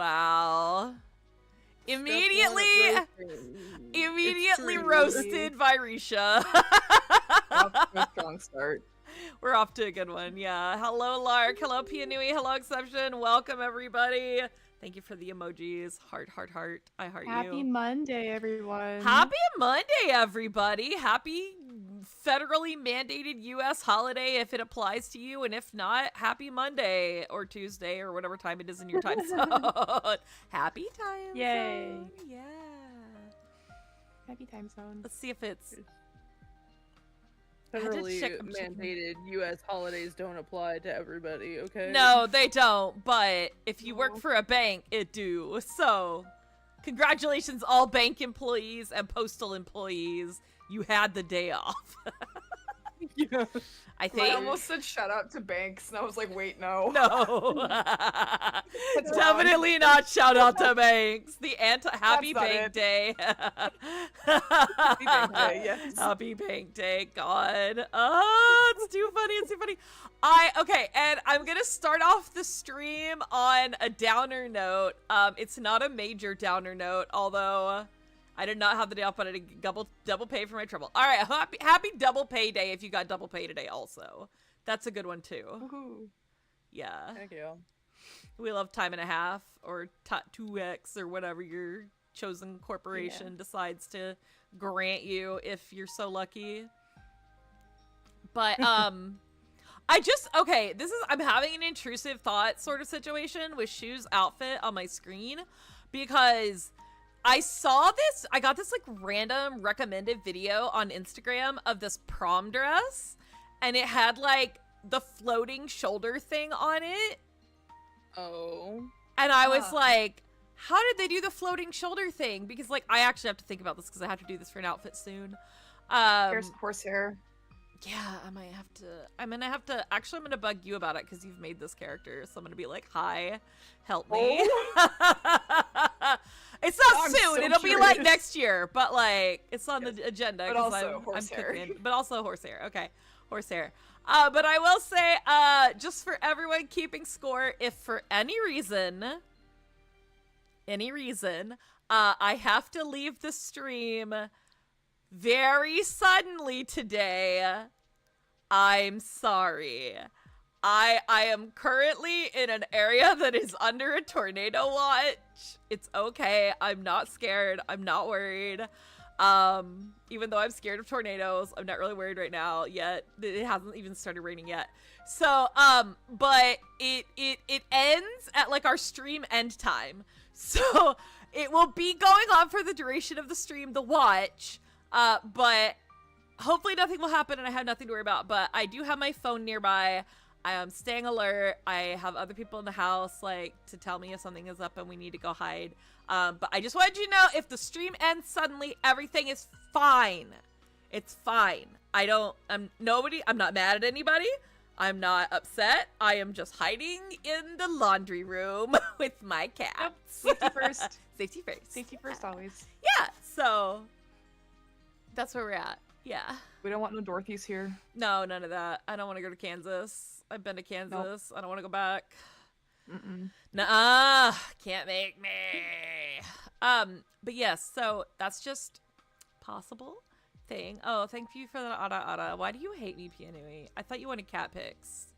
Wow. Immediately roasted by Risha. Off to a strong start. We're off to a good one, yeah. Hello, Lark. Hello, Pianui. Hello, Exception. Welcome, everybody. Thank you for the emojis. Heart, heart, heart. I heart you. Happy Monday, everyone. Happy Monday, everybody. Happy federally mandated U.S. holiday if it applies to you, and if not, happy Monday or Tuesday or whatever time it is in your time zone. Happy time Yay. zone. Yeah. Happy time zone. Let's see if it's... Federally mandated U.S. holidays don't apply to everybody, okay? No, they don't, but if you work for a bank, it do. So, congratulations all bank employees and postal employees. You had the day off. Yeah. I think. I almost said shout out to banks, and I was like, wait, no. No. Definitely not shout out to banks. The Happy That's not Bank it. Day. Happy Bank Day, yes. Happy Bank Day, God. It's too funny, it's too funny. Okay, and I'm gonna start off the stream on a downer note. It's not a major downer note, although I did not have the day off, but I did double pay for my trouble. All right, happy double pay day if you got double pay today also. That's a good one too. Woohoo. Yeah. Thank you. We love time and a half or 2x or whatever your chosen corporation decides to grant you if you're so lucky. But I'm having an intrusive thought sort of situation with Shu's outfit on my screen because I got this like random recommended video on Instagram of this prom dress, and it had like the floating shoulder thing on it. Oh. And I was like, how did they do the floating shoulder thing? Because like, I actually have to think about this because I have to do this for an outfit soon. Here's horsehair. Yeah, I'm gonna have to, actually I'm gonna bug you about it because you've made this character. So I'm gonna be like, hi, help me. It's not soon. So It'll be like next year, but like it's on the agenda. But also horsehair. But also horsehair. Okay, horsehair. But I will say, just for everyone keeping score, if for any reason, I have to leave the stream very suddenly today, I'm sorry. I am currently in an area that is under a tornado watch. It's okay. I'm not scared. I'm not worried. Even though I'm scared of tornadoes, I'm not really worried right now yet. It hasn't even started raining yet. So, but it ends at like our stream end time. So it will be going on for the duration of the stream, the watch. But hopefully nothing will happen and I have nothing to worry about. But I do have my phone nearby. I am staying alert. I have other people in the house, like, to tell me if something is up and we need to go hide. But I just wanted you to know, if the stream ends suddenly, everything is fine. It's fine. I'm not mad at anybody. I'm not upset. I am just hiding in the laundry room with my cats. Yep. Safety first. Safety first. Safety first always. Yeah, so that's where we're at. Yeah. We don't want no Dorothy's here. No, none of that. I don't want to go to Kansas. I've been to Kansas. Nope. I don't want to go back. Nuh-uh. Can't make me. But yes, so that's just possible thing. Oh, thank you for the Ada. Why do you hate me, Pianui? I thought you wanted cat pics.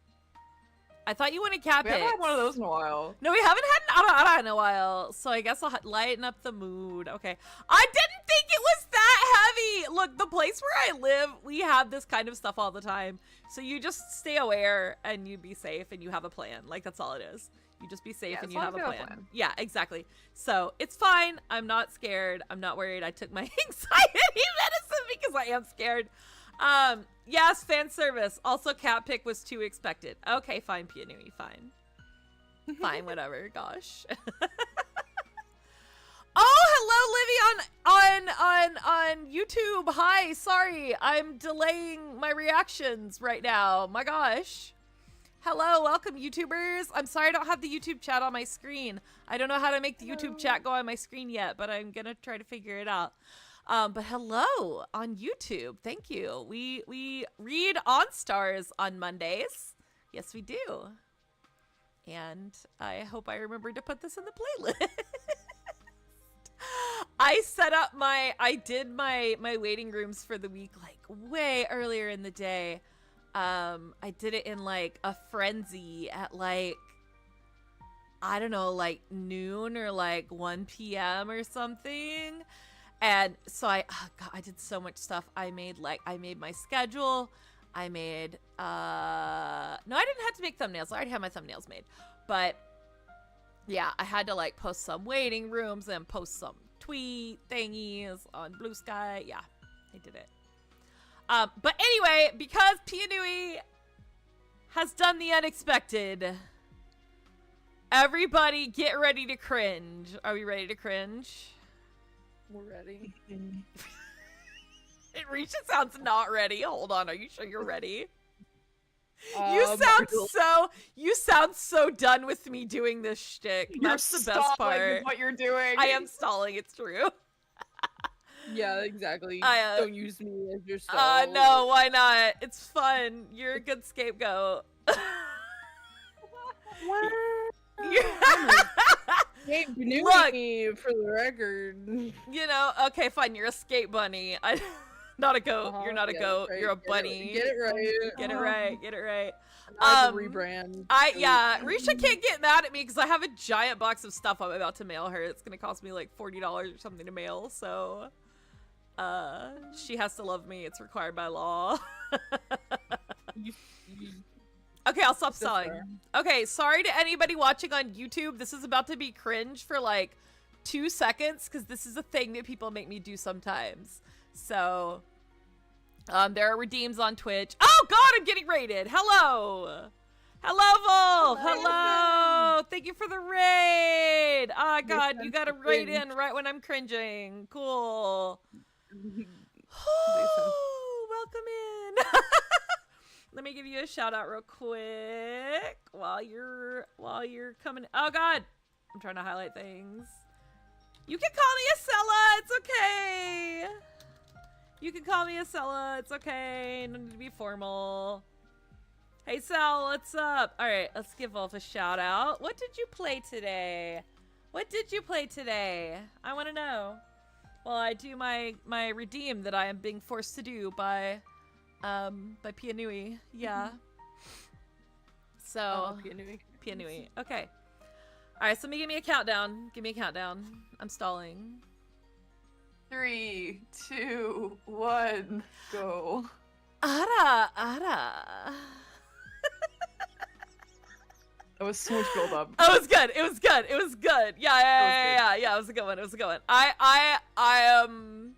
We haven't had one of those in a while. No, we haven't had an Ada in a while. So I guess I'll lighten up the mood. Okay. I didn't think it was that heavy. Look, the place where I live, we have this kind of stuff all the time. So you just stay aware and you be safe and you have a plan. Like, that's all it is. You just be safe and you have a plan. Yeah, exactly. So it's fine. I'm not scared. I'm not worried. I took my anxiety medicine because I am scared. Yes, fan service. Also, cat pic was too expected. Okay, fine, Pianui, fine. Fine, whatever, gosh. Oh, hello, Livy on YouTube. Hi, sorry. I'm delaying my reactions right now. My gosh. Hello, welcome, YouTubers. I'm sorry I don't have the YouTube chat on my screen. I don't know how to make the YouTube chat go on my screen yet, but I'm gonna try to figure it out. But hello on YouTube. Thank you. We read Enstars on Mondays. Yes, we do. And I hope I remembered to put this in the playlist. I set up I did my waiting rooms for the week like way earlier in the day. I did it in like a frenzy at like, I don't know, like noon or like 1 p.m. or something. And so I did so much stuff. I made my schedule. I made, no, I didn't have to make thumbnails. I already had my thumbnails made. But yeah, I had to like post some waiting rooms and post some tweet thingies on Blue Sky. Yeah, I did it. But anyway, because Pianui has done the unexpected, everybody get ready to cringe. Are we ready to cringe? We're ready. Risha sounds not ready. Hold on, are you sure you're ready? Um, You sound so done with me doing this shtick. You're That's the best stalling part. with what you're doing. I am stalling, it's true. Yeah, exactly. I, Don't use me as your stall. No, why not? It's fun. You're a good scapegoat. What? Hey, Look. for the record. You know, okay, fine. You're a skate bunny. Not a goat. Uh-huh, You're not a get it goat. right, You're a get it- bunny. Get it right. Get it right. Get it right. I have to rebrand. Risha can't get mad at me because I have a giant box of stuff I'm about to mail her. It's gonna cost me like $40 or something to mail. So, she has to love me. It's required by law. Okay, I'll stop So stalling. fair. Okay, sorry to anybody watching on YouTube. This is about to be cringe for like 2 seconds because this is a thing that people make me do sometimes. So, there are redeems on Twitch. Oh God, I'm getting raided. Hello. Hello, Wolf. Hello. Thank you for the raid. Oh God, you got a raid in right when I'm cringing. Cool. Welcome in. Let me give you a shout out real quick while you're coming. Oh God, I'm trying to highlight things. You can call me Ascella. It's okay. You can call me Ascella. It's okay. No need to be formal. Hey Sal, what's up? All right, let's give Wolf a shout out. What did you play today? What did you play today? I want to know. Well, I do my redeem that I am being forced to do by Pianui. Yeah. So Pianui. Okay. All right, so give me a countdown. Give me a countdown. I'm stalling. 3, 2, 1, go. Ara, ara. That was so much build up. Oh, it was good. It was good. It was good. Yeah. It was a good one. It was a good one. I am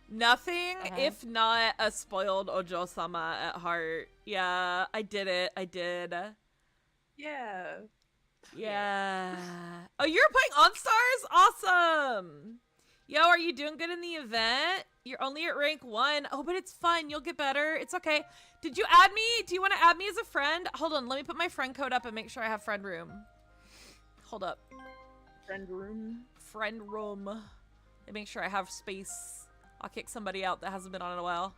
nothing if not a spoiled Ojo-sama at heart. Yeah, I did it. I did. Yeah. Yeah. Oh, you're playing Enstars? Awesome. Yo, are you doing good in the event? You're only at rank 1. Oh, but it's fun. You'll get better. It's okay. Did you add me? Do you want to add me as a friend? Hold on. Let me put my friend code up and make sure I have friend room. Hold up. Friend room. Friend room. Let me make sure I have space. I'll kick somebody out that hasn't been on in a while.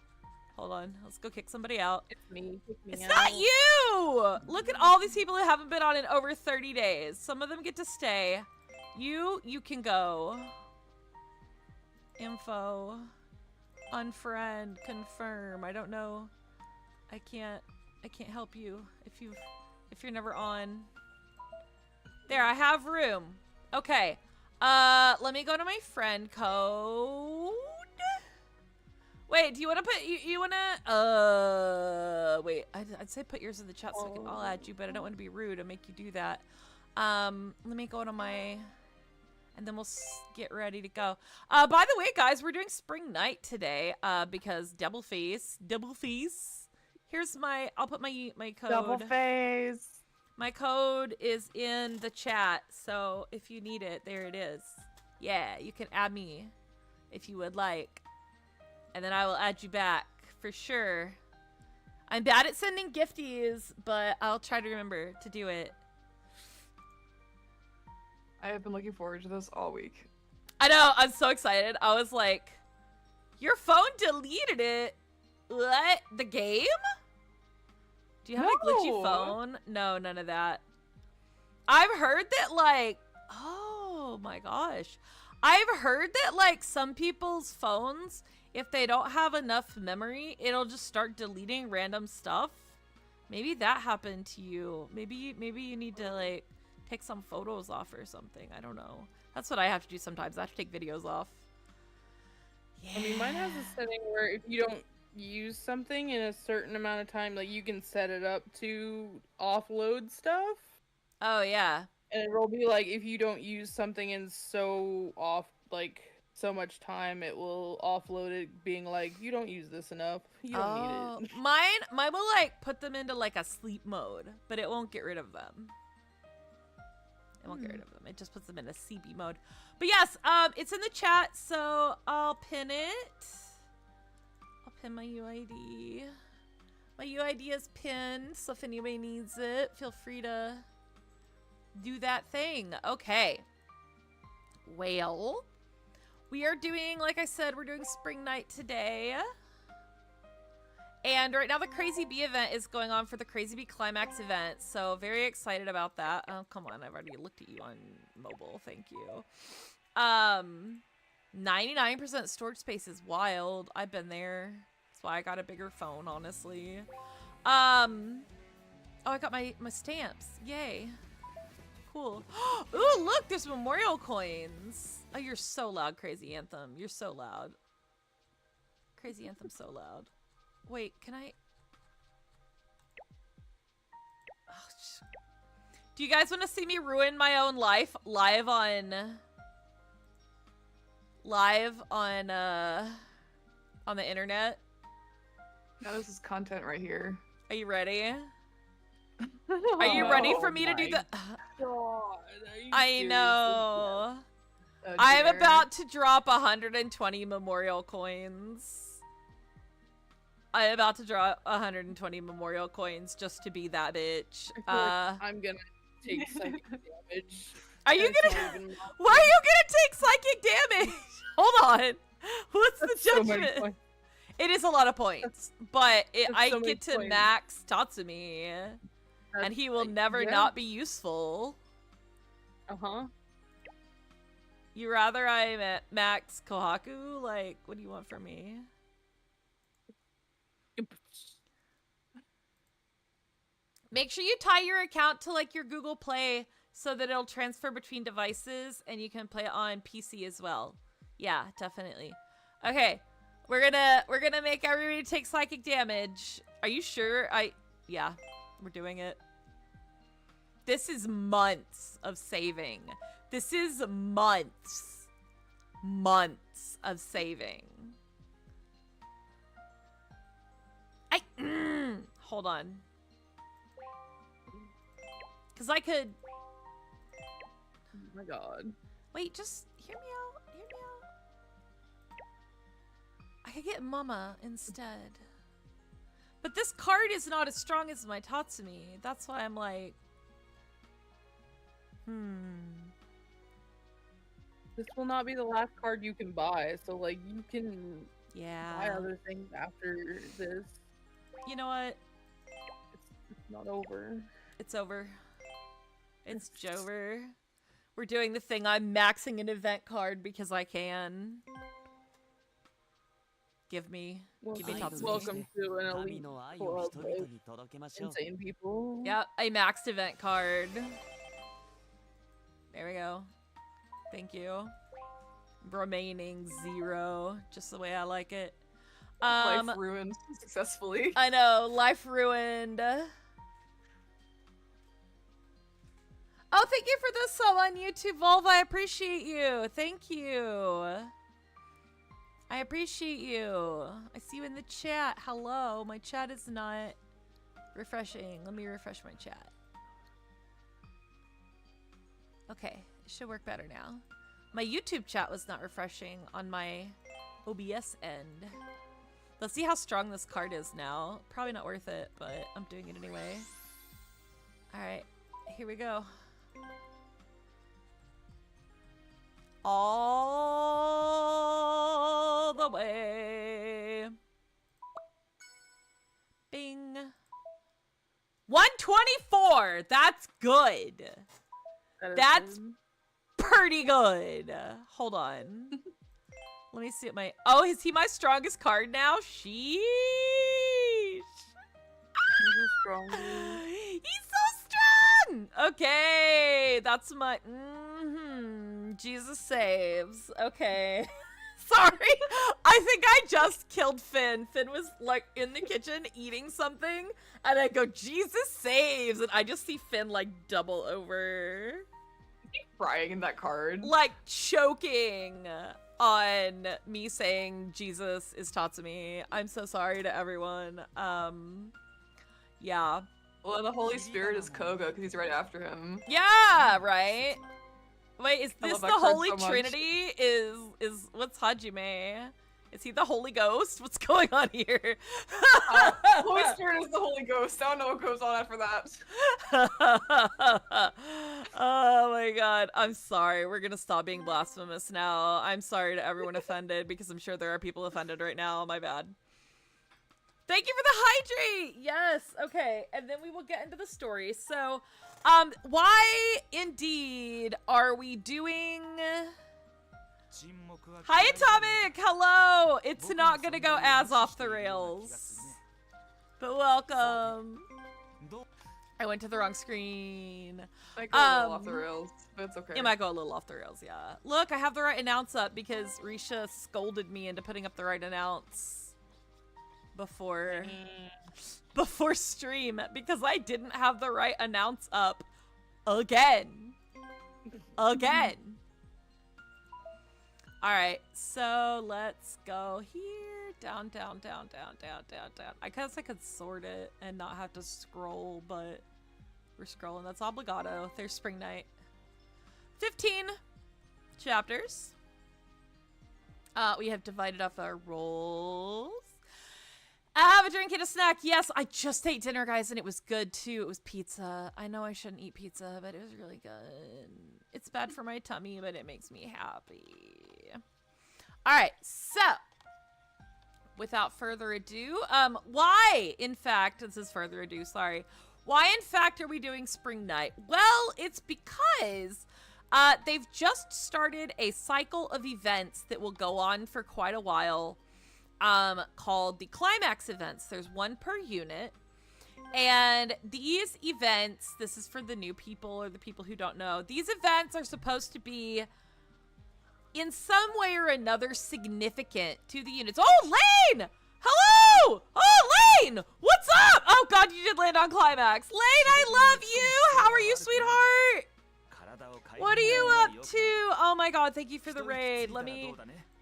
Hold on. Let's go kick somebody out. It's me. Kick me It's out. not you! Look at all these people who haven't been on in over 30 days. Some of them get to stay. You can go. Info. Unfriend. Confirm. I don't know. I can't help you if you're never on. There, I have room. Okay. Let me go to my friend code. Wait, do you want to put you want to wait, I'd say put yours in the chat so I'll add you, but I don't want to be rude and make you do that. Let me go to my, and then we'll get ready to go. By the way, guys, we're doing spring night today because double face. Here's I'll put my code. Double face. My code is in the chat, so if you need it, there it is. Yeah, you can add me if you would like. And then I will add you back for sure. I'm bad at sending gifties, but I'll try to remember to do it. I have been looking forward to this all week. I know, I'm so excited. I was like, your phone deleted it. What? The game? Do you have a glitchy No. phone? No, none of that. I've heard that, like, oh my gosh. I've heard that, like, some people's phones, if they don't have enough memory, it'll just start deleting random stuff. Maybe that happened to you. Maybe you need to, like, take some photos off or something. I don't know. That's what I have to do sometimes. I have to take videos off. Yeah. I mean, mine has a setting where if you don't use something in a certain amount of time, like, you can set it up to offload stuff. Oh, yeah. And it'll be like, if you don't use something in so much time, it will offload it, being like, you don't use this enough. You don't need it. Mine will, like, put them into, like, a sleep mode, but it won't get rid of them. It won't get rid of them. It just puts them in a CB mode. But yes, it's in the chat, so I'll pin it. I'll pin my UID. My UID is pinned, so if anybody needs it, feel free to do that thing. Okay. Well, we are doing, like I said, we're doing Spring Night today. And right now the Crazy Bee event is going on for the Crazy Bee Climax event. So very excited about that. Oh, come on. I've already looked at you on mobile. Thank you. 99% storage space is wild. I've been there. That's why I got a bigger phone, honestly. Oh, I got my stamps. Yay. Cool. Ooh, look, there's memorial coins. Oh, you're so loud, Crazy Anthem. You're so loud. Crazy Anthem, so loud. Wait, can I? Oh, do you guys want to see me ruin my own life live on the internet? Now this is content right here. Are you ready? Are you ready for me to do the? God, I know. Oh, I'm dear. about to drop 120 memorial coins. I'm about to drop 120 memorial coins just to be that bitch. I'm gonna take psychic damage. Are you and it's gonna? not even- Why are you gonna take psychic damage? Hold on. What's That's the so many judgment? points. It is a lot of points, but I so many get to points. max Tatsumi, and he will never yeah. not be useful. Uh-huh. You rather I max Kohaku? Like, what do you want from me? Make sure you tie your account to, like, your Google Play so that it'll transfer between devices and you can play it on PC as well. Yeah, definitely. Okay, we're gonna make everybody take psychic damage. Are you sure? Yeah, we're doing it. This is months of saving. This is months of saving. Hold on. Because I could... Oh my god. Wait, just hear me out. Hear me out. I could get Mama instead. But this card is not as strong as my Tatsumi. That's why I'm like... This will not be the last card you can buy, so, like, you can buy Yeah. other things after this. You know what? It's not over. It's over. It's Jover. We're doing the thing. I'm maxing an event card because I can. Give me Tatsumi. Welcome to an elite club of insane people. Yeah, I maxed event card. There we go. Thank you. Remaining 0, just the way I like it. Life ruined successfully. I know, life ruined. Oh, thank you for the sub on YouTube, Volv. I appreciate you. Thank you. I appreciate you. I see you in the chat. Hello. My chat is not refreshing. Let me refresh my chat. Okay, it should work better now. My YouTube chat was not refreshing on my OBS end. Let's see how strong this card is now. Probably not worth it, but I'm doing it anyway. Alright, here we go. All the way. Bing. 124! That's good. That's pretty good. Hold on. Let me see what my... Oh, is he my strongest card now? Sheesh. He's strong. He's so strong! Okay, that's my... Jesus saves. Okay. Sorry. I think I just killed Finn. Finn was, like, in the kitchen eating something, and I go, Jesus saves! And I just see Finn, like, double over. Crying in that card. Like, choking on me saying Jesus is Tatsumi. I'm so sorry to everyone. Yeah. Well, the Holy Spirit is Koga because he's right after him. Yeah, right? Wait, is I this love the that card Holy so much. Trinity? Is what's Hajime? Is he the Holy Ghost? What's going on here? Holy Spirit is the Holy Ghost. I don't know what goes on after that. Oh my god. I'm sorry. We're gonna stop being blasphemous now. I'm sorry to everyone offended because I'm sure there are people offended right now. My bad. Thank you for the hydrate! Yes, okay. And then we will get into the story. So, why indeed are we doing... Hi, Atomic! Hello! It's not gonna go as off the rails. But welcome. I went to the wrong screen. Might go a little off the rails, but it's okay. It might go a little off the rails, yeah. Look, I have the right announce up because Risha scolded me into putting up the right announce before stream because I didn't have the right announce up again. Again. All right, so let's go here. Down, down, down, down, down, down, down. I guess I could sort it and not have to scroll, but we're scrolling. That's obligato. There's Spring Night. 15 chapters. We have divided up our roles. Have a drink and a snack. Yes, I just ate dinner, guys, and it was good, too. It was pizza. I know I shouldn't eat pizza, but it was really good. It's bad for my tummy, but it makes me happy. All right, so without further ado, why, in fact, this is further ado, sorry. Why, in fact, are we doing Spring Night? Well, it's because they've just started a cycle of events that will go on for quite a while. Called the climax events. There's one per unit, and these events, this is for the new people or the people who don't know, these events are supposed to be in some way or another significant to the units. Oh, Lane! Hello! Oh, Lane! What's up? Oh god, you did land on climax. Lane, I love you! How are you, sweetheart? What are you up to? Oh my god, thank you for the raid. Let me...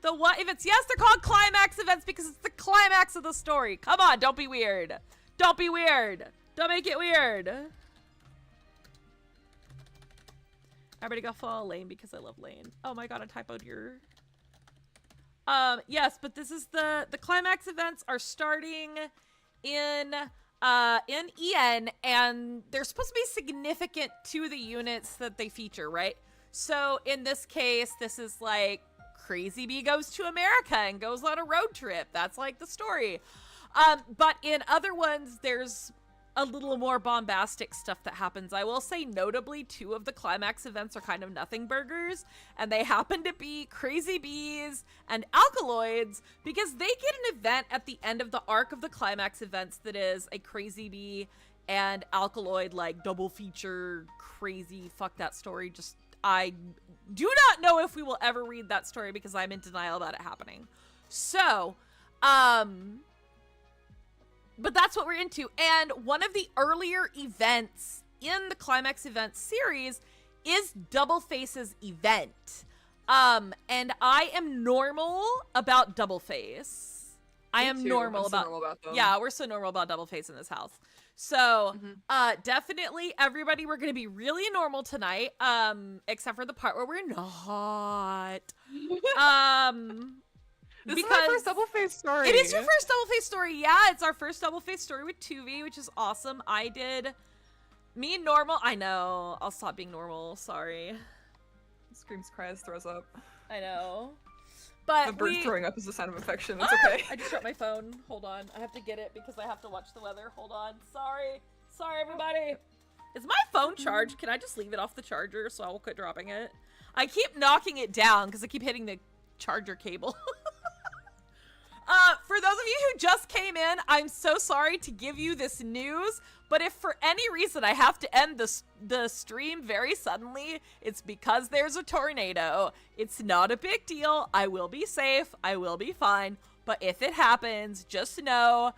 The what events? Yes, they're called climax events because it's the climax of the story. Come on, don't be weird. Don't be weird. Don't make it weird. Everybody go follow Lane because I love Lane. Oh my god, I typoed your... Yes, but this is the climax events are starting in EN, and they're supposed to be significant to the units that they feature, right? So in this case, this is like Crazy Bee goes to America and goes on a road trip. That's like the story. But in other ones, there's a little more bombastic stuff that happens. I will say notably 2 of the climax events are kind of nothing burgers, and they happen to be Crazy Bees and Alkaloids because they get an event at the end of the arc of the climax events that is a Crazy Bee and Alkaloid like double feature crazy fuck that story. Just I do not know if we will ever read that story because I'm in denial about it happening. So, but that's what we're into. And one of the earlier events in the Climax Event series is Double Face's event. And I am normal about Double Face. I am normal about them. Yeah, we're so normal about Double Face in this house. So, definitely everybody, we're going to be really normal tonight, except for the part where we're not. This is our first double face story. It is your first double face story. Yeah, it's our first double face story with Tuvi, which is awesome. I did me normal. I know. I'll stop being normal. Sorry. Screams, cries, throws up. I know. But The bird throwing up is a sign of affection. That's okay. I just dropped my phone. Hold on. I have to get it because I have to watch the weather. Hold on. Sorry. Sorry, everybody. Is my phone charged? Can I just leave it off the charger so I will quit dropping it? I keep knocking it down because I keep hitting the charger cable. For those of you who just came in, I'm so sorry to give you this news, but if for any reason I have to end the stream very suddenly, it's because there's a tornado. It's not a big deal. I will be safe. I will be fine. But if it happens, just know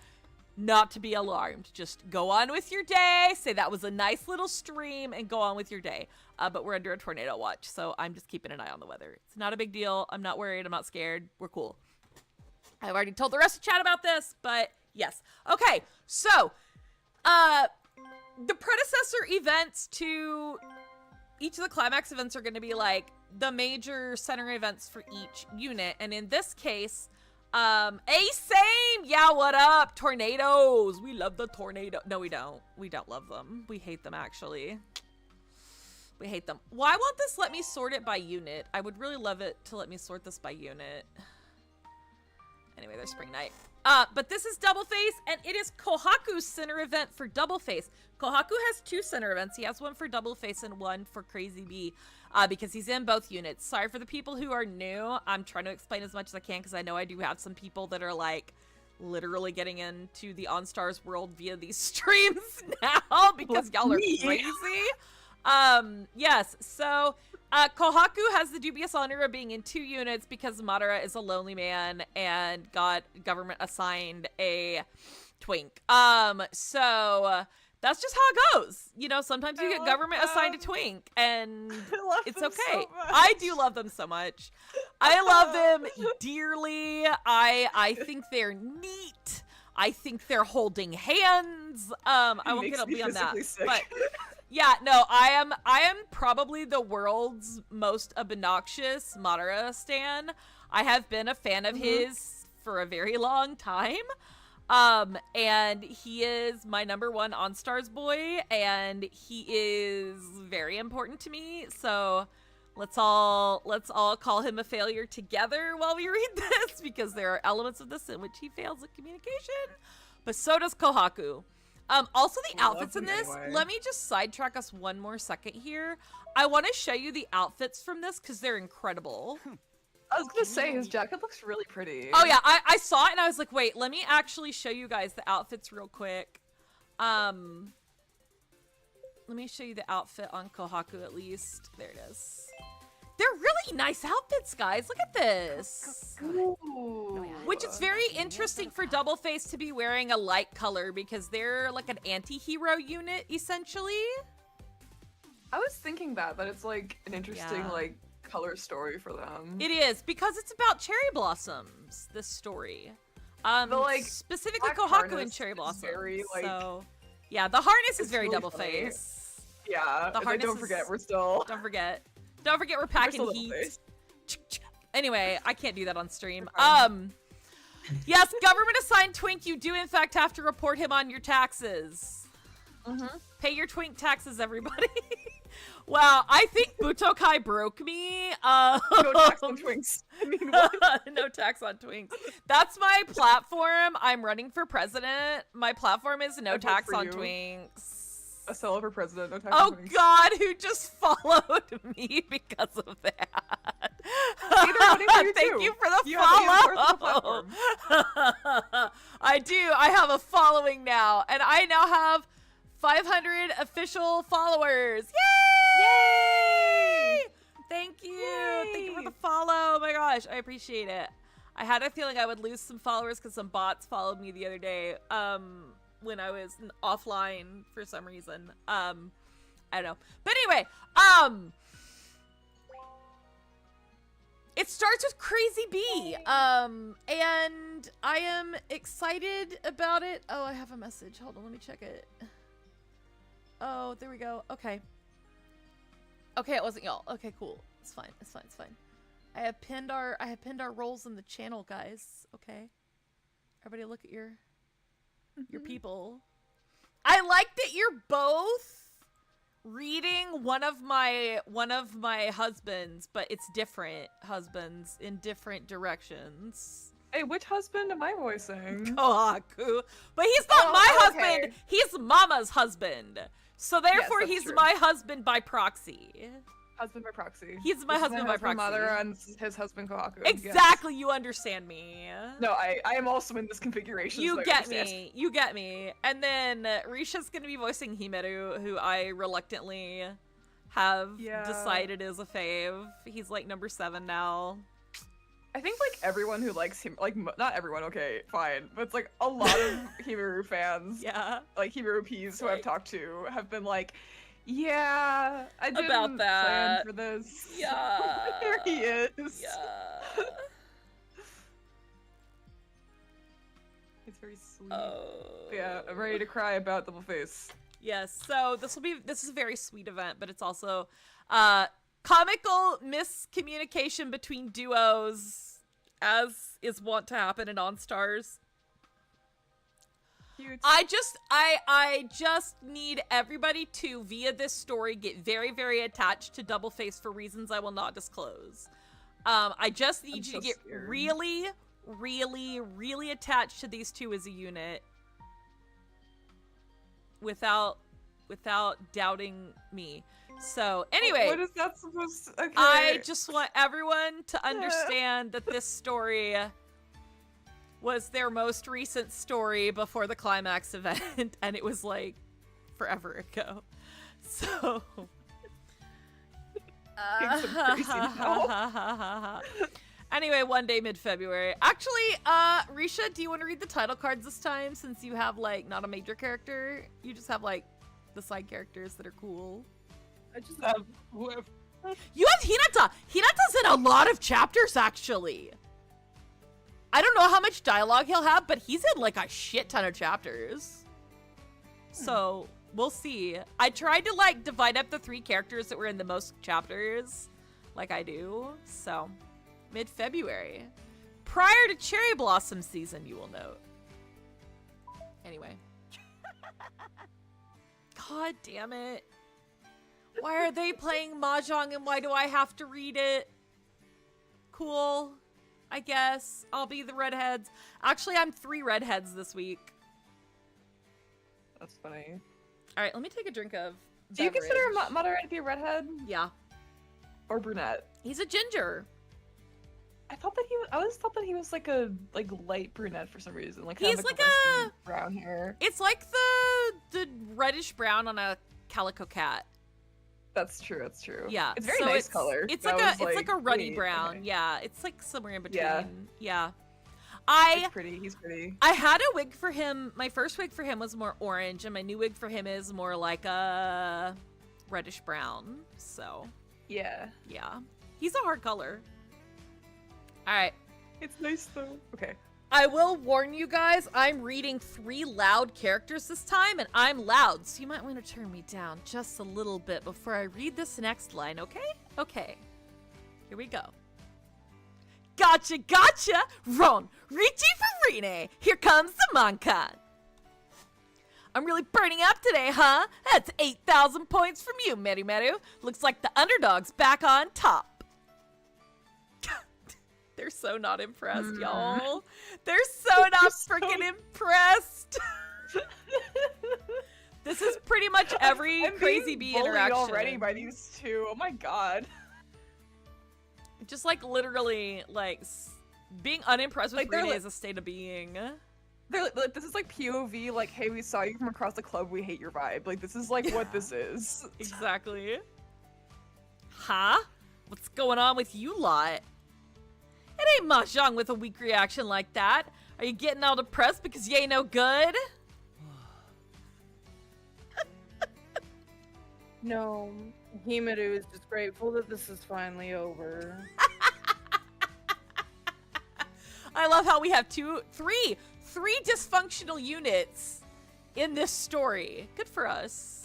not to be alarmed. Just go on with your day, say that was a nice little stream, and go on with your day. But we're under a tornado watch, so I'm just keeping an eye on the weather. It's not a big deal. I'm not worried. I'm not scared. We're cool. I've already told the rest of chat about this, but yes. Okay, so, the predecessor events to each of the climax events are going to be, like, the major center events for each unit, and in this case, same! Yeah, what up? Tornadoes! We love the tornado. No, we don't. We don't love them. We hate them, actually. We hate them. Why won't this let me sort it by unit? I would really love it to let me sort this by unit. Anyway, there's Spring Night. But this is Double Face, and it is Kohaku's center event for Double Face. Kohaku has 2 center events. He has one for Double Face and one for Crazy Bee, because he's in both units. Sorry for the people who are new. I'm trying to explain as much as I can, because I know I do have some people that are, like, literally getting into the OnStars world via these streams now, because y'all are crazy. Yes, so... Kohaku has the dubious honor of being in 2 units because Madara is a lonely man and got government assigned a twink. So that's just how it goes. You know, sometimes you get government assigned a twink and it's okay. So I do love them so much. I love them dearly. I think they're neat. I think they're holding hands. I won't get beyond that. But yeah, no, I am probably the world's most obnoxious Madara stan. I have been a fan of his for a very long time. And he is my #1 OnStars boy, and he is very important to me. So let's all call him a failure together while we read this, because there are elements of this in which he fails at communication. But so does Kohaku. Also the outfits in this, let me just sidetrack us one more second here. I want to show you the outfits from this because they're incredible. I was gonna say, his jacket looks really pretty. Oh yeah, I saw it and I was like, wait, let me actually show you guys the outfits real quick. Let me show you the outfit on Kohaku at least. There it is. They're really nice outfits, guys. Look at this. Ooh. Which is very interesting for Double Face to be wearing a light color because they're like an anti-hero unit, essentially. I was thinking that it's like an interesting like color story for them. It is, because it's about cherry blossoms, this story. But, like, specifically Black Kohaku and Harness cherry is blossoms. very, like, so yeah, the harness is it's very really Double funny. Face. Yeah, The harness don't forget, we're still... Don't forget we're packing still heat. Double Face. Anyway, I can't do that on stream. Yes, government assigned twink, you do in fact have to report him on your taxes. Pay your twink taxes, everybody. Wow, I think Butokai broke me. No tax on twinks. I mean, what? No tax on twinks. That's my platform. I'm running for president. My platform is no I vote tax for on you. twinks. Ascella for president, no tax Oh on twinks. God, who just followed me because of that? Thank you for the You have the follow. platform. I do. I have a following now, and I now have 500 official followers. Yay! Yay! Thank you. Yay! Thank you for the follow. Oh my gosh, I appreciate it. I had a feeling I would lose some followers because some bots followed me the other day. When I was offline for some reason. I don't know. But anyway, it starts with Crazy Bee. And I am excited about it. Oh, I have a message. Hold on, let me check it. Oh, there we go. Okay. Okay, it wasn't y'all. Okay, cool. It's fine. It's fine. It's fine. I have pinned our roles in the channel, guys. Okay. Everybody look at your people. I like that you're both reading one of my husbands, but it's different husbands in different directions. Hey, which husband am I voicing? Kohaku. But he's not my okay. husband. He's Mama's husband. So therefore, that's he's true. my husband by proxy. Husband by proxy. He's my This is husband by proxy. Mother and his husband Kohaku. Exactly, you understand me. Yes. No, I am also in this configuration. You so I get understand. me. You get me. And then Risha's gonna be voicing Himeru, who I reluctantly have decided is a fave. He's like number 7 now. I think like everyone who likes him, like not everyone, okay, fine, but it's like a lot of Himeru fans, Yeah. like Himeru P's who Like- I've talked to have been like, yeah, I didn't About that. plan for this. Yeah. There he is. Yeah. It's very sweet. Oh. Yeah, I'm ready to cry about Double Face. Yes, so this is a very sweet event, but it's also comical miscommunication between duos, as is wont to happen in Enstars. Cute. I just need everybody to, via this story, get very, very attached to Double Face for reasons I will not disclose. I just need you so to get scared. really, really, really attached to these two as a unit. Without doubting me. So anyway, What is that supposed to... Okay. I just want everyone to understand that this story was their most recent story before the climax event, and it was like forever ago. So Being so crazy now. anyway, one day mid-February. Actually, Risha, do you want to read the title cards this time, since you have like not a major character? You just have like the side characters that are cool. I just have whoever. You have Hinata! Hinata's in a lot of chapters, actually. I don't know how much dialogue he'll have, but he's in like a shit ton of chapters. So, we'll see. I tried to like divide up the 3 characters that were in the most chapters, like I do. So, mid-February. Prior to Cherry Blossom season, you will note. Anyway. God damn it. Why are they playing Mahjong and why do I have to read it? Cool. I guess. I'll be the redheads. Actually, I'm 3 redheads this week. That's funny. Alright, let me take a drink of Do you consider beverage. Madara to be a redhead? Yeah. Or brunette? He's a ginger. I always thought that he was like a light brunette for some reason. Like He's kind of like rusty brown hair. It's like the reddish brown on a calico cat. That's true. That's true. Yeah. It's very so nice color. It's but like I was it's like a ruddy wait, brown. okay. Yeah. It's like somewhere in between. Yeah. Yeah. He's pretty. He's pretty. I had a wig for him. My first wig for him was more orange, and my new wig for him is more like a reddish brown. So, Yeah. yeah. He's a hard color. All right. It's nice though. Okay. I will warn you guys, I'm reading 3 loud characters this time, and I'm loud, so you might want to turn me down just a little bit before I read this next line, okay? Okay. Here we go. Gotcha, gotcha! Ron, Richie for Rene! Here comes the Monkan! I'm really burning up today, huh? That's 8,000 points from you, Meru Meru. Looks like the underdog's back on top. They're so not impressed, y'all. They're so not freaking impressed. This is pretty much every I'm Crazy being Bee bullied interaction. already by these 2. Oh my god. Just like literally, like being unimpressed with Like, they're Rene like- is a state of being. They're like, this is like POV. Like, hey, we saw you from across the club. We hate your vibe. Like, this is like what this is. Exactly. Huh? What's going on with you lot? It ain't Mahjong with a weak reaction like that. Are you getting all depressed because you ain't no good? No, Himeru is just grateful that this is finally over. I love how we have three dysfunctional units in this story. Good for us.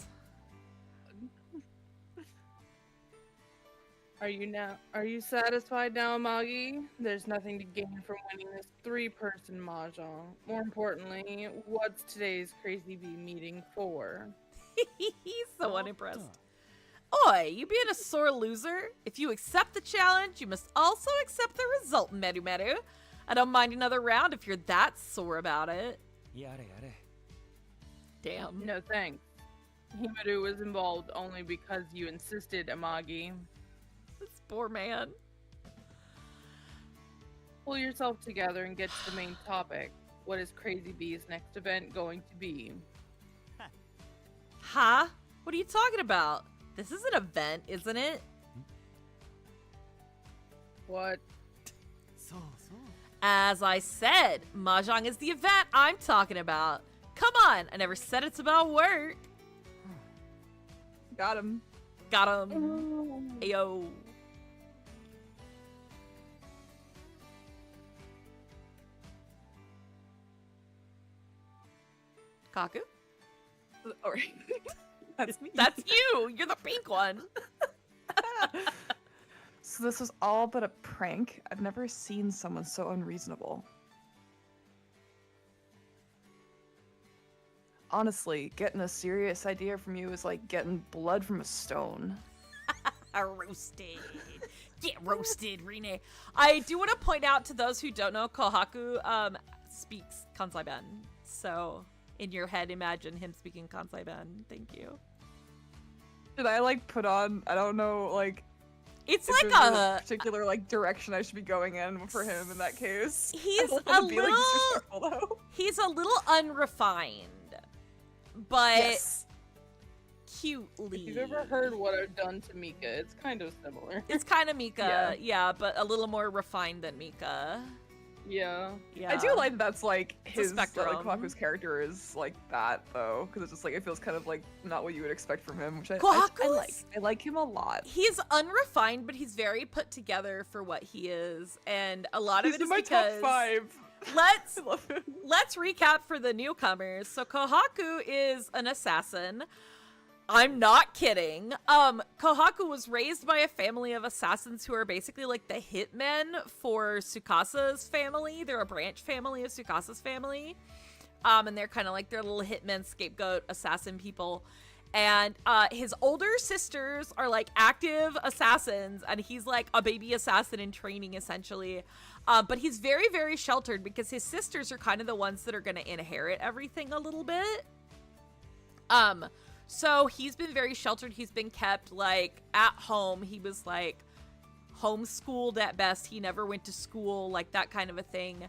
Are you satisfied now, Magi? There's nothing to gain from winning this 3-person mahjong. More importantly, what's today's Crazy Bee meeting for? He's so unimpressed. Oi, you being a sore loser? If you accept the challenge, you must also accept the result, Meru Meru. I don't mind another round if you're that sore about it. Yare yare. Damn. No thanks. Himuru was involved only because you insisted, Amagi. This poor man. Pull yourself together and get to the main topic. What is Crazy Bee's next event going to be? Huh? What are you talking about? This is an event, isn't it? What? So. As I said, Mahjong is the event I'm talking about. Come on, I never said it's about work. Got him. Got him. Ayo. Kaku? All right. That's me. That's you. You're the pink one. So this was all but a prank? I've never seen someone so unreasonable. Honestly, getting a serious idea from you is like getting blood from a stone. Roasted. Get roasted, Rine. I do want to point out to those who don't know, Kohaku speaks Kansai Ben. So in your head, imagine him speaking Kansai Ben. Thank you. Should I like put on, I don't know, like It's if like there's a particular like direction I should be going in for him in that case? He's I don't a wanna be, like, little- disrespectful, though. he's a little unrefined, but Yes. cutely. If you've ever heard what I've done to Mika, it's kind of similar. It's kind of Mika, Yeah. yeah, but a little more refined than Mika. Yeah. Yeah, I do like that that's like a his like spectrum. Kwaku's character is like that though, because it's just like it feels kind of like not what you would expect from him, which I Kwaku's- like. I like him a lot. He's unrefined, but he's very put together for what he is, and a lot He's of it in is my top because 5. let's I love him. let's recap for the newcomers. So Kohaku is an assassin. I'm not kidding. Kohaku was raised by a family of assassins who are basically like the hitmen for Tsukasa's family. They're a branch family of Tsukasa's family. And they're kind of like their little hitmen, scapegoat, assassin people. And his older sisters are like active assassins, and he's like a baby assassin in training essentially. But he's very, very sheltered because his sisters are kind of the ones that are going to inherit everything a little bit. So he's been very sheltered. He's been kept like at home. He was like homeschooled at best. He never went to school, like that kind of a thing.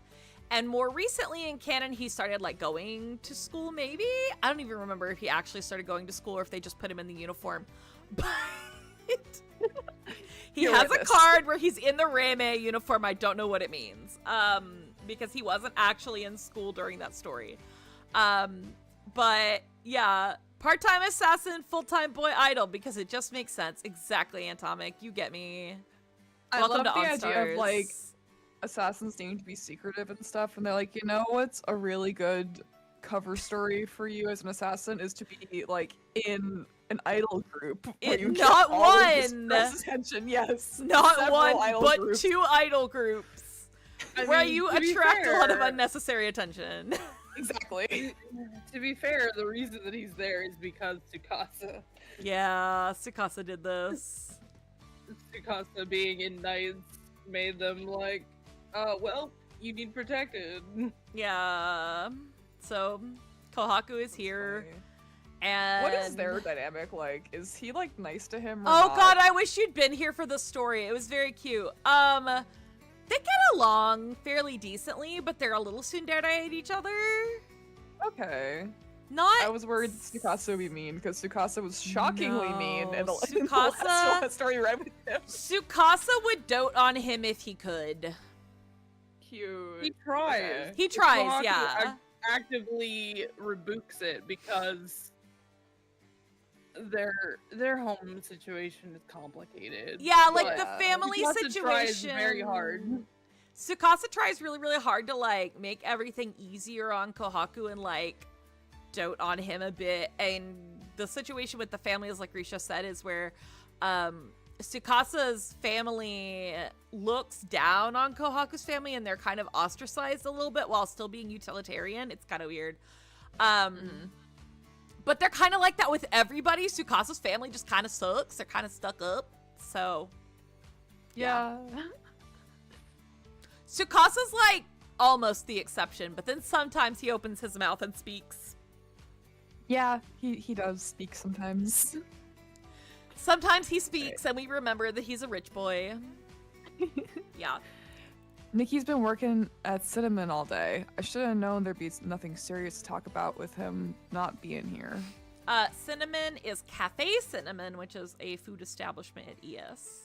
And more recently in canon, he started like going to school, maybe? I don't even remember if he actually started going to school or if they just put him in the uniform. But he You're has a witness. card where he's in the Reme uniform. I don't know what it means. Because he wasn't actually in school during that story. But yeah, part-time assassin, full-time boy idol, because it just makes sense. Exactly, Atomic. You get me. I Welcome love to the idea of Enstars. like assassins needing to be secretive and stuff, and they're like, you know what's a really good cover story for you as an assassin is to be like in an idol group where you get not all of this one. press attention. Yes, Not several one, idol but groups. 2 idol groups. I where mean, you to be attract a lot of fair- unnecessary attention. Exactly. To be fair, the reason that he's there is because Tsukasa. Yeah, Tsukasa did this. Tsukasa being in Knights made them like, well, you need protected. Yeah. So, Kohaku is here. And What is their dynamic like? Is he like nice to him? Or Oh not? god, I wish you'd been here for the story. It was very cute. They get along fairly decently, but they're a little tsundere at each other. Okay. Not I was worried Tsukasa would be mean because Tsukasa was shockingly mean in the, No, in the Tsukasa- last story right with him. Tsukasa would dote on him if he could. Cute. He tries. Okay. He tries, Kohaku yeah. Actively rebukes it because their home situation is complicated. Yeah, like the But family Tsukasa tries situation. very hard. Tsukasa tries really, really hard to like make everything easier on Kohaku and like dote on him a bit. And the situation with the family, as like Risha said, is where Tsukasa's family looks down on Kohaku's family and they're kind of ostracized a little bit while still being utilitarian. It's kind of weird. But they're kind of like that with everybody. Tsukasa's family just kind of sucks. They're kind of stuck up. So Yeah. Tsukasa's like almost the exception, but then sometimes he opens his mouth and speaks. Yeah, he does speak sometimes. Sometimes he speaks and we remember that he's a rich boy. Yeah. Nikki's been working at Cinnamon all day. I should have known there'd be nothing serious to talk about with him not being here. Cinnamon is Cafe Cinnamon, which is a food establishment at ES.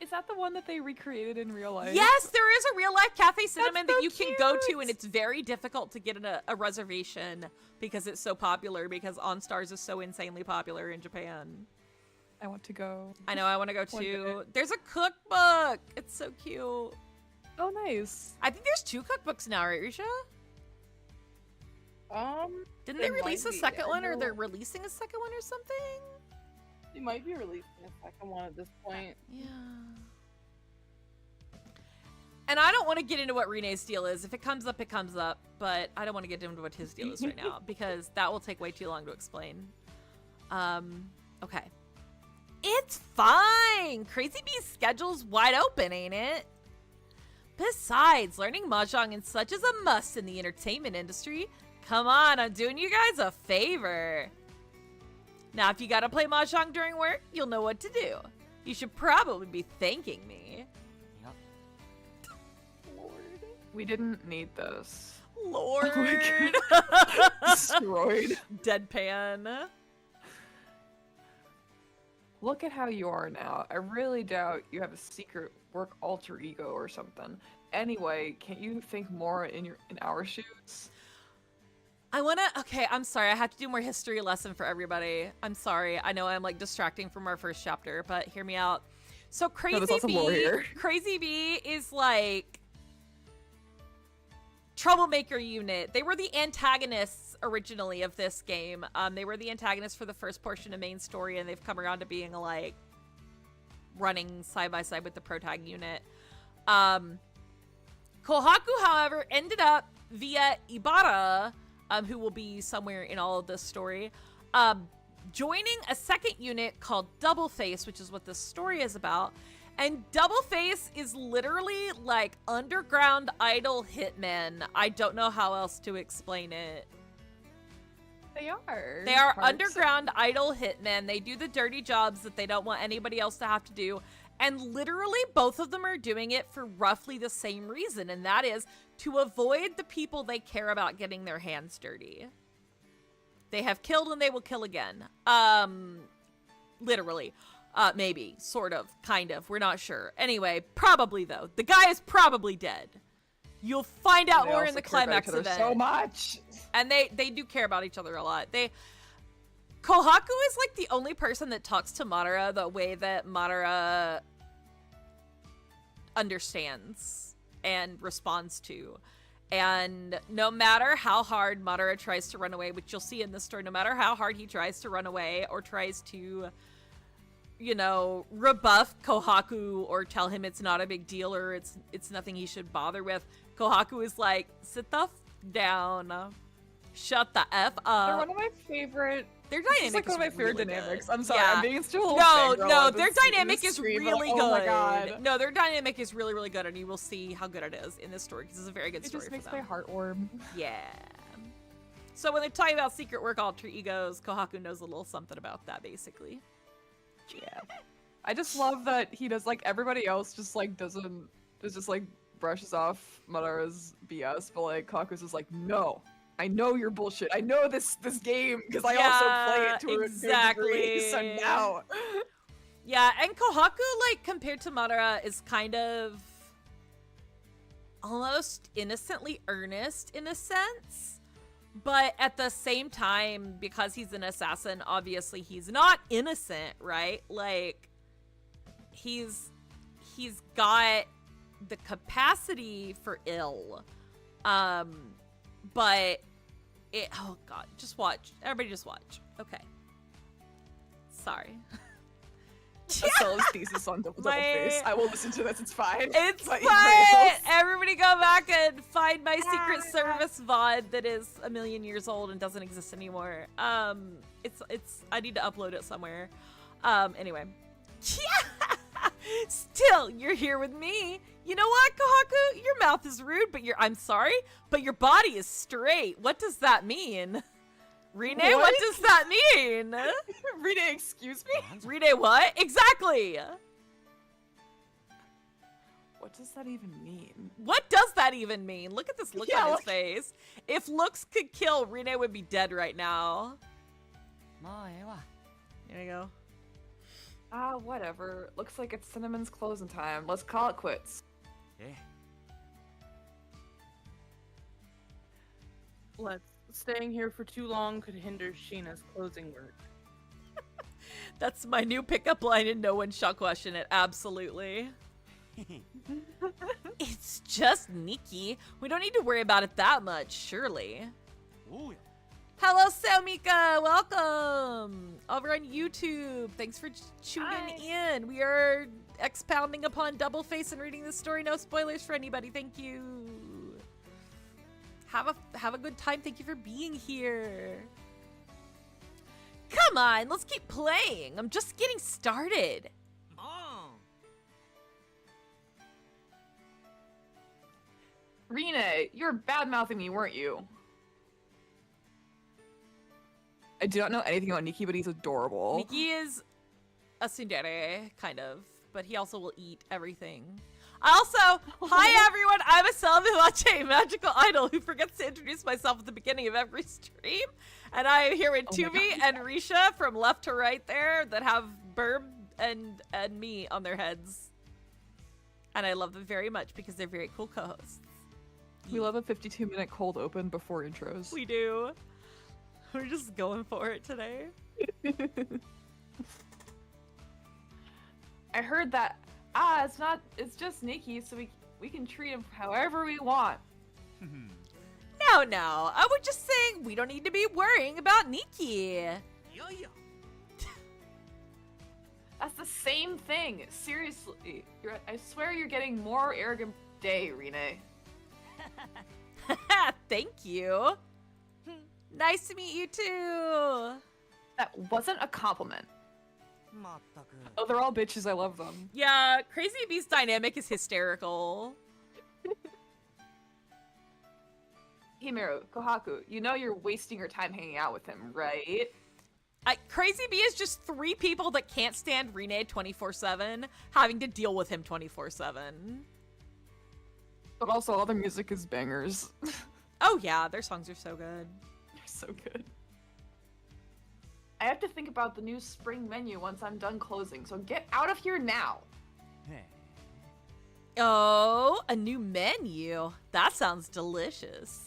Is that the one that they recreated in real life? Yes, there is a real life Cafe Cinnamon so that you can go to, cute. and it's very difficult to get a reservation because it's so popular, because OnStars is so insanely popular in Japan. I want to go. I know, I want to go One too. day. There's a cookbook. It's so cute. Oh, nice. I think there's 2 cookbooks now, right, Risha? Didn't they There release might a be. second I one, or know. they're releasing a second one or something? They might be releasing a second one at this point. Yeah. And I don't want to get into what Rene's deal is. If it comes up, it comes up. But I don't want to get into what his deal is right now, because that will take way too long to explain. Okay. It's fine! Crazy Bee's schedule's wide open, ain't it? Besides, learning Mahjong and such is a must in the entertainment industry. Come on, I'm doing you guys a favor. Now, if you gotta play Mahjong during work, you'll know what to do. You should probably be thanking me. We didn't need this. Lord. Destroyed. Deadpan. Look at how you are now. I really doubt you have a secret work alter ego or something. Anyway, can't you think more in our shoes? Okay, I'm sorry. I have to do more history lesson for everybody. I'm sorry. I know I'm like distracting from our first chapter, but hear me out. So there's lots of lore here. Crazy Bee is like troublemaker unit. They were the antagonists originally of this game. They were the antagonists for the first portion of main story, and they've come around to being like running side by side with the protag unit. Kohaku, however, ended up via Ibarra, who will be somewhere in all of this story, joining a second unit called Double Face, which is what this story is about. And Double Face is literally like underground idol hitmen. I don't know how else to explain it. They are. They are Parts. underground idol hitmen. They do the dirty jobs that they don't want anybody else to have to do. And literally both of them are doing it for roughly the same reason, and that is to avoid the people they care about getting their hands dirty. They have killed and they will kill again. Literally. Maybe. Sort of. Kind of. We're not sure. Anyway, probably though. The guy is probably dead. You'll find out They more in also the care about climax each other event. so much. And they do care about each other a lot. Kohaku is like the only person that talks to Madara the way that Madara understands and responds to. And no matter how hard Madara tries to run away, which you'll see in this story, no matter how hard he tries to run away or tries to, you know, rebuff Kohaku or tell him it's not a big deal or it's nothing he should bother with, Kohaku is like, sit the f down. Shut the F up. They're one of my favorite. Their This dynamic is like one of my is favorite really dynamics. good. I'm sorry, Yeah. I'm being still a little No, fangirl no, on their this- dynamic this is stream, really but, good. Oh my god. No, their dynamic is really, really good, and you will see how good it is in this story, because it's a very good It story just for makes them. my heart warm. Yeah. So when they're talking about secret work alter egos, Kohaku knows a little something about that, basically. Yeah. I just love that he does, like, everybody else just, like, just, like, brushes off Madara's BS, but, like, Kaku's is like, no, I know you're bullshit. I know this game, because I also play it to exactly. a degree, so now. Yeah, and Kohaku, like, compared to Madara, is kind of almost innocently earnest in a sense. But at the same time, because he's an assassin, obviously he's not innocent, right? Like, he's got the capacity for ill. But oh god, just watch. Everybody just watch. Okay. Sorry. Ascella's thesis on Double Face. I will listen to this, it's fine. It's But fine! Everybody go back and find my Secret Service VOD that is 1,000,000 years old and doesn't exist anymore. It's I need to upload it somewhere. Anyway. Yeah! Still, you're here with me. You know what, Kohaku? Your mouth is rude, but I'm sorry, but your body is straight. What does that mean? Rine, what does that mean? Rine, excuse me? Rine, what? Exactly. What does that even mean? What does that even mean? Look at this look Yeah, on his like- face. If looks could kill, Rine would be dead right now. もうええわ There you go. Ah, whatever. Looks like it's Cinnamon's closing time. Let's call it quits. え Staying here for too long could hinder Sheena's closing work. That's my new pickup line and no one shall question it. Absolutely. It's just Nikki. We don't need to worry about it that much, surely. おうよ Hello, Selmika. Welcome over on YouTube. Thanks for tuning in. We are expounding upon Double Face and reading the story. No spoilers for anybody. Thank you. Have a good time. Thank you for being here. Come on, let's keep playing. I'm just getting started. もう Rine, you were bad-mouthing me, weren't you? I do not know anything about Nikki, but he's adorable. Nikki is a tsundere, kind of, but he also will eat everything. Hi everyone, I'm Ascella Vivace, magical idol who forgets to introduce myself at the beginning of every stream. And I am here with Tuvi and Risha from left to right there that have Burb and me on their heads. And I love them very much because they're very cool co-hosts. We love a 52-minute cold open before intros. We do. We're just going for it today. I heard that, it's just Nikki, so we can treat him however we want. No, I was just saying we don't need to be worrying about Nikki. いやいや That's the same thing. Seriously, I swear you're getting more arrogant day, Rine. Thank you. Nice to meet you too. That wasn't a compliment. まったく Oh, they're all bitches. I love them. Yeah, Crazy Bee's dynamic is hysterical. Himero, Kohaku, you know you're wasting your time hanging out with him, right? Crazy Bee is just 3 people that can't stand Rine 24/7, having to deal with him 24/7. But also, all their music is bangers. Oh yeah, their songs are so good. They're so good. I have to think about the new spring menu once I'm done closing, so get out of here now. ね Oh, a new menu. That sounds delicious.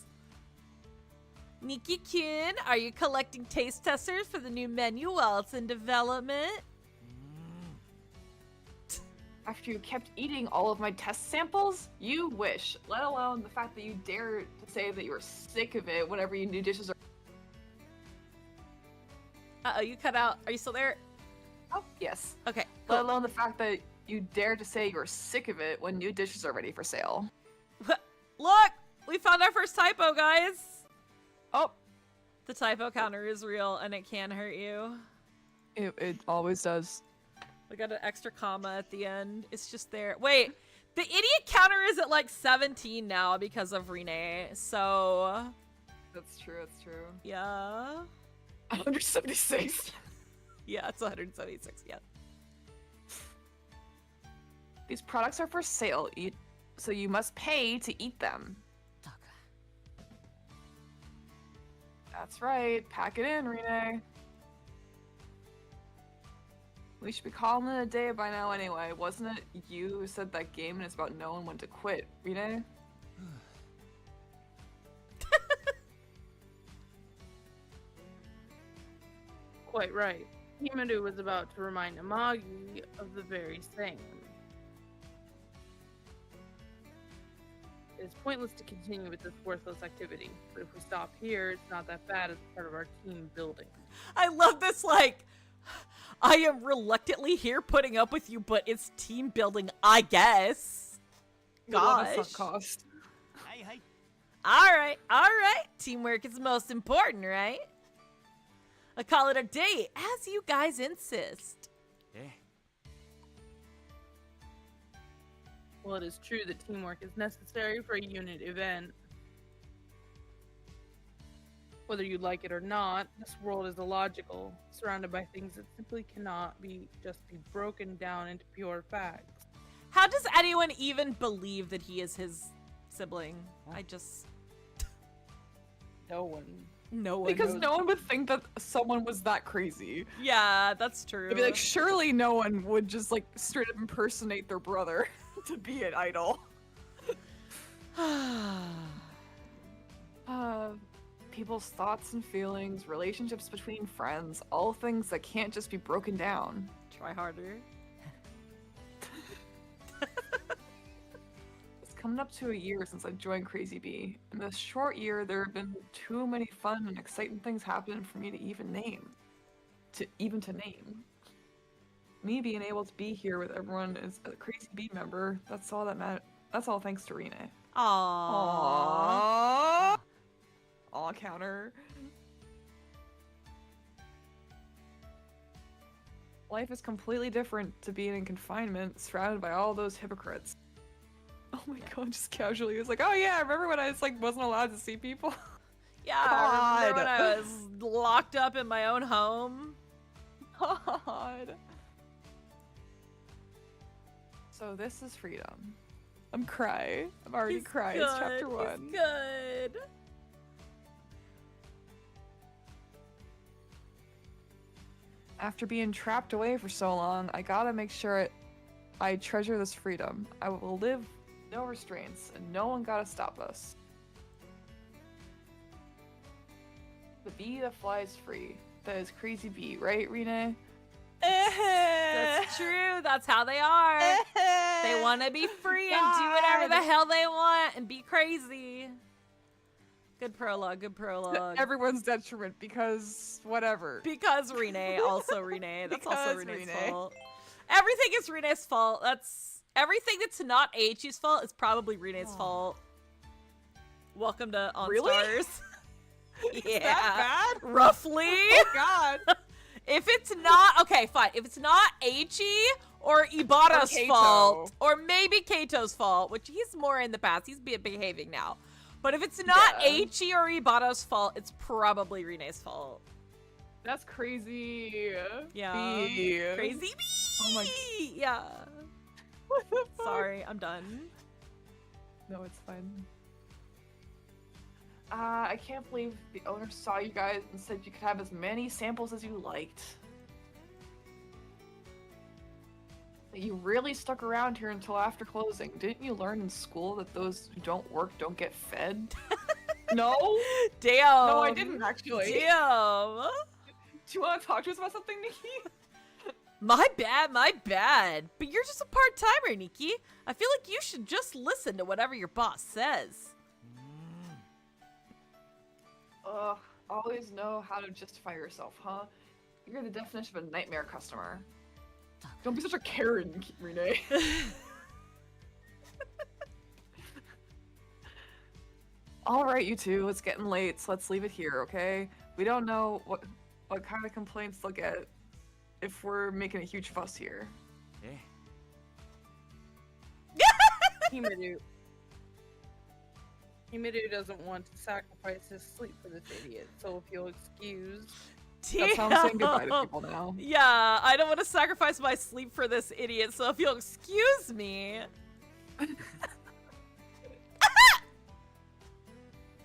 Nikki-kun, are you collecting taste testers for the new menu while it's in development? After you kept eating all of my test samples? You wish, let alone the fact that you dare to say that you were sick of it whenever you new dishes are- Uh-oh, you cut out. Are you still there? Oh, yes. Okay, Let cool. alone the fact that you dare to say you're sick of it when new dishes are ready for sale. Look! We found our first typo, guys! Oh, The typo counter is real, and it can hurt you. it always does. We got an extra comma at the end. It's just there. Wait, the idiot counter is at like 17 now because of Rine, so... That's true, that's true. Yeah. 176. Yeah, it's 176, yeah. These products are for sale, so you must pay to eat them. ったく That's right. Pack it in, Rene. We should be calling it a day by now anyway. Wasn't it you who said that game and it's about knowing when to quit, Rene? Quite right. Himadu was about to remind Amagi of the very same. It is pointless to continue with this worthless activity, but if we stop here, it's not that bad as part of our team building. I love this, like, I am reluctantly here putting up with you, but it's team building, I guess. Gosh. Sunk cost. はいはい All right. Teamwork is most important, right? I call it a day, as you guys insist. え Well, it is true that teamwork is necessary for a unit event. Whether you like it or not, this world is illogical, surrounded by things that simply cannot just be broken down into pure facts. How does anyone even believe that he is his sibling? I just... No one. No one Because knows. no one would think that someone was that crazy. Yeah, that's true. I'd be like, surely no one would just like straight up impersonate their brother to be an idol. People's thoughts and feelings, relationships between friends, all things that can't just be broken down. Try harder. It's coming up to a year since I joined Crazy Bee. In this short year, there have been too many fun and exciting things happening for me to even name. To name. Me being able to be here with everyone as a Crazy Bee member, that's all that matters. That's all thanks to Rene. Aww. Aw, counter. Life is completely different to being in confinement, surrounded by all those hypocrites. Oh my god, just casually, it's like, oh yeah, remember when I just like wasn't allowed to see people? Yeah, I remember when God. I was locked up in my own home. God. So this is freedom. I'm crying. I'm already He's crying. good. It's chapter 1. He's good. After being trapped away for so long, I gotta make sure I treasure this freedom. I will live with no restraints, and no one gotta stop us. The bee that flies free. That is Crazy Bee, right, Rene? That's true. That's how they are. They want to be free and do whatever the hell they want and be crazy. Good prologue. Good prologue. Everyone's detriment because whatever. Because Rene, also Rene. That's also Because Rene's Rene. fault. Everything is Rene's fault. That's everything that's not Aichi's fault is probably Rene's fault. Welcome to Enstars. Really? Yeah. That bad? Roughly. Oh god. If it's not okay, fine. If it's not Aichi or Ibarra's Kaito. fault, or maybe Keito's fault, which he's more in the past, he's behaving now. But if it's not Yeah. Aichi or Ibarra's fault, it's probably Rene's fault. That's crazy. Yeah. Bee. Crazy bee. Oh my- Yeah. What the fuck? Sorry, I'm done. No, it's fine. I can't believe the owner saw you guys and said you could have as many samples as you liked. You really stuck around here until after closing. Didn't you learn in school that those who don't work don't get fed? No? Damn. No, I didn't actually. Damn. Do you want to talk to us about something, Nikki? My bad, my bad. But you're just a part-timer, Nikki. I feel like you should just listen to whatever your boss says. Ugh, always know how to justify yourself, huh? You're the definition of a nightmare customer. Don't be such a Karen, Rene. Alright, you two, it's getting late, so let's leave it here, okay? We don't know what kind of complaints they'll get if we're making a huge fuss here. Eh. Himiru doesn't want to sacrifice his sleep for this idiot, so if you'll excuse... That's how I'm saying goodbye to people now. Yeah, I don't want to sacrifice my sleep for this idiot, so if you'll excuse me.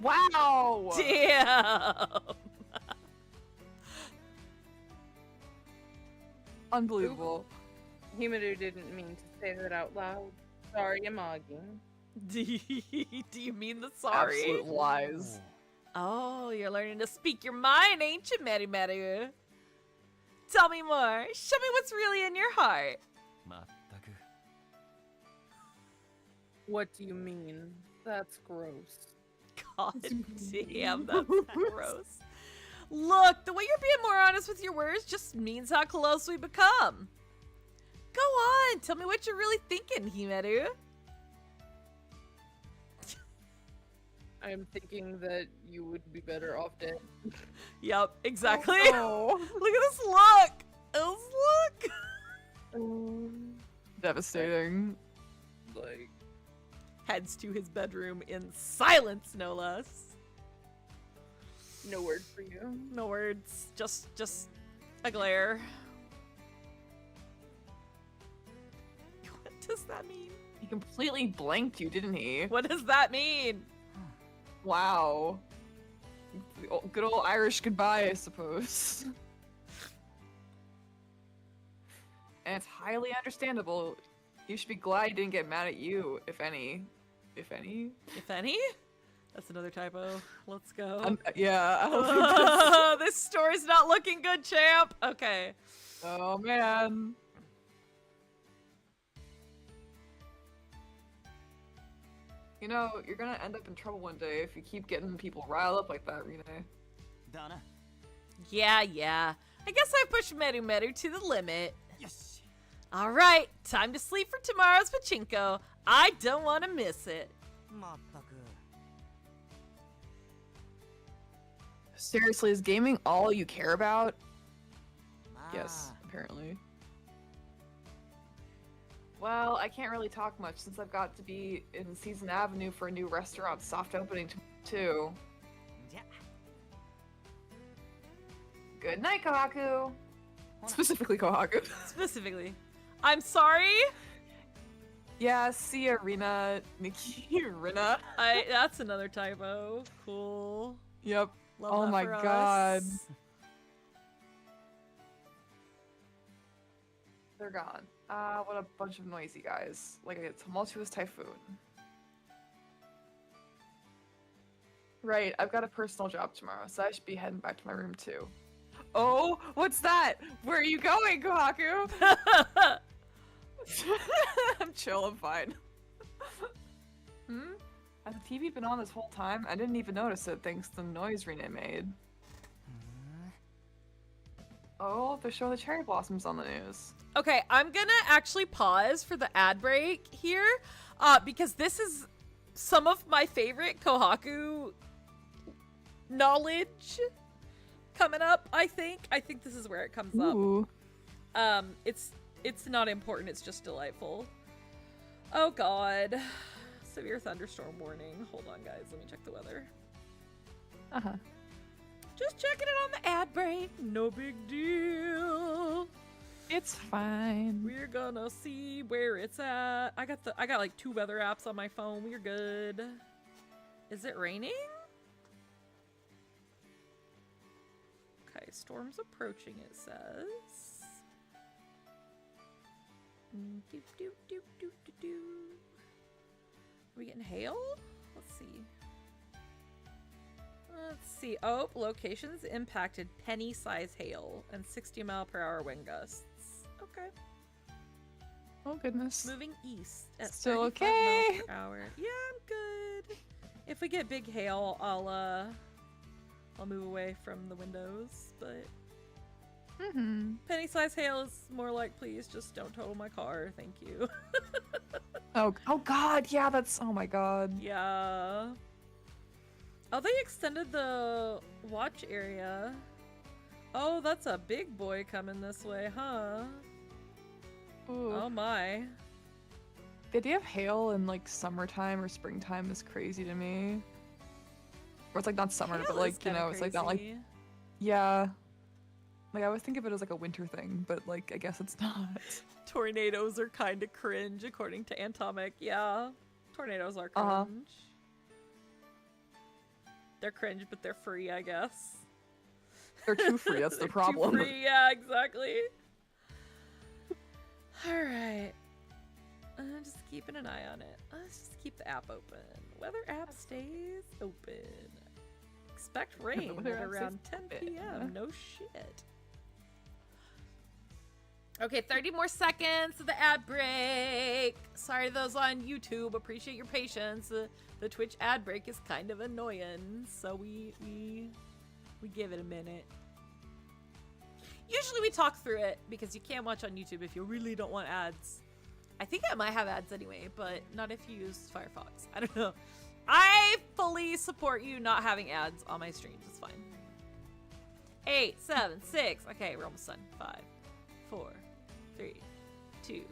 Wow! Damn. Unbelievable. Himiru didn't mean to say that out loud. Sorry, Amagi. Do you mean the sorry? Absolute lies. Oh, you're learning to speak your mind, ain't you, Mary Mary? Tell me more. Show me what's really in your heart. まったく What do you mean? That's gross. God damn, that's gross. Look, the way you're being more honest with your words just means how close we become. Go on, tell me what you're really thinking, Himeru. I am thinking that you would be better off dead. Yep, exactly. Oh. Look at this look. This look. Devastating. like. Heads to his bedroom in silence, no less. No word for you. No words, just a glare. What does that mean? He completely blanked you, didn't he? What does that mean? Wow. Good old Irish goodbye, I suppose. And it's highly understandable. You should be glad he didn't get mad at you, if any. If any? If any? That's another typo. Let's go. Yeah, I don't think that's... This story's not looking good, champ. Okay. Oh, man. You know, you're gonna end up in trouble one day if you keep getting people riled up like that, Rene. だな。 Yeah. I guess I pushed Meru Meru to the limit. よし。 All right, time to sleep for tomorrow's pachinko. I don't want to miss it. まったく。 Seriously, is gaming all you care about? まあ Yes, apparently. Well, I can't really talk much since I've got to be in Season Avenue for a new restaurant soft opening too. じゃ。 Good night, Kohaku! Specifically Kohaku. Specifically. I'm sorry. Yeah, see ya, Rina. Nikki, Rina. That's another typo. Cool. Yep. Love Oh that my for god. us. They're gone. What a bunch of noisy guys. Like a tumultuous typhoon. Right, I've got a personal job tomorrow, so I should be heading back to my room too. Oh, what's that? Where are you going, Kohaku? I'm chill, I'm fine. Has the TV been on this whole time? I didn't even notice it thanks to the noise Rene made. Oh, they're showing the cherry blossoms on the news. Okay, I'm gonna actually pause for the ad break here, because this is some of my favorite Kohaku knowledge coming up. I think this is where it comes Ooh. up. It's not important. It's just delightful. Oh God, severe thunderstorm warning. Hold on, guys. Let me check the weather. Just checking it on the ad break. No big deal. It's fine. We're gonna see where it's at. I got like 2 weather apps on my phone. We're good. Is it raining? Okay, storm's approaching, it says. Doop, doop, doop, doop, doop, doop. Are we getting hail? Let's see. Let's see. Oh, locations impacted penny-size hail and 60-mile-per-hour wind gusts. Okay. Oh goodness. Moving east at Still 35 okay. miles per hour. Yeah, I'm good. If we get big hail, I'll move away from the windows, but penny-size hail is more like, please just don't total my car, thank you. Oh god, yeah, that's, oh my god. Yeah. Oh, they extended the watch area. Oh, that's a big boy coming this way, huh? Ooh. Oh my. The idea of hail in like summertime or springtime is crazy to me. Or it's like not summer, Hail but is like, you kinda know, it's like not like, crazy. yeah. Like I always think of it as like a winter thing, but like I guess it's not. Tornadoes are kind of cringe, according to Antomic. Yeah, tornadoes are cringe. Uh-huh. They're cringe, but they're free, I guess. They're too free, that's the They're problem. Too free, yeah, exactly. All right. Just keeping an eye on it. Let's just keep the app open. Weather app stays open. Expect rain weather at app around stays 10 p.m. open. No shit. Okay, 30 more seconds to the ad break. Sorry to those on YouTube. Appreciate your patience. The Twitch ad break is kind of annoying, so we give it a minute. Usually we talk through it because you can't watch on YouTube if you really don't want ads. I think I might have ads anyway, but not if you use Firefox. I don't know. I fully support you not having ads on my streams. It's fine. 8, 7, 6. Okay, we're almost done. 5, 4, 3, 2.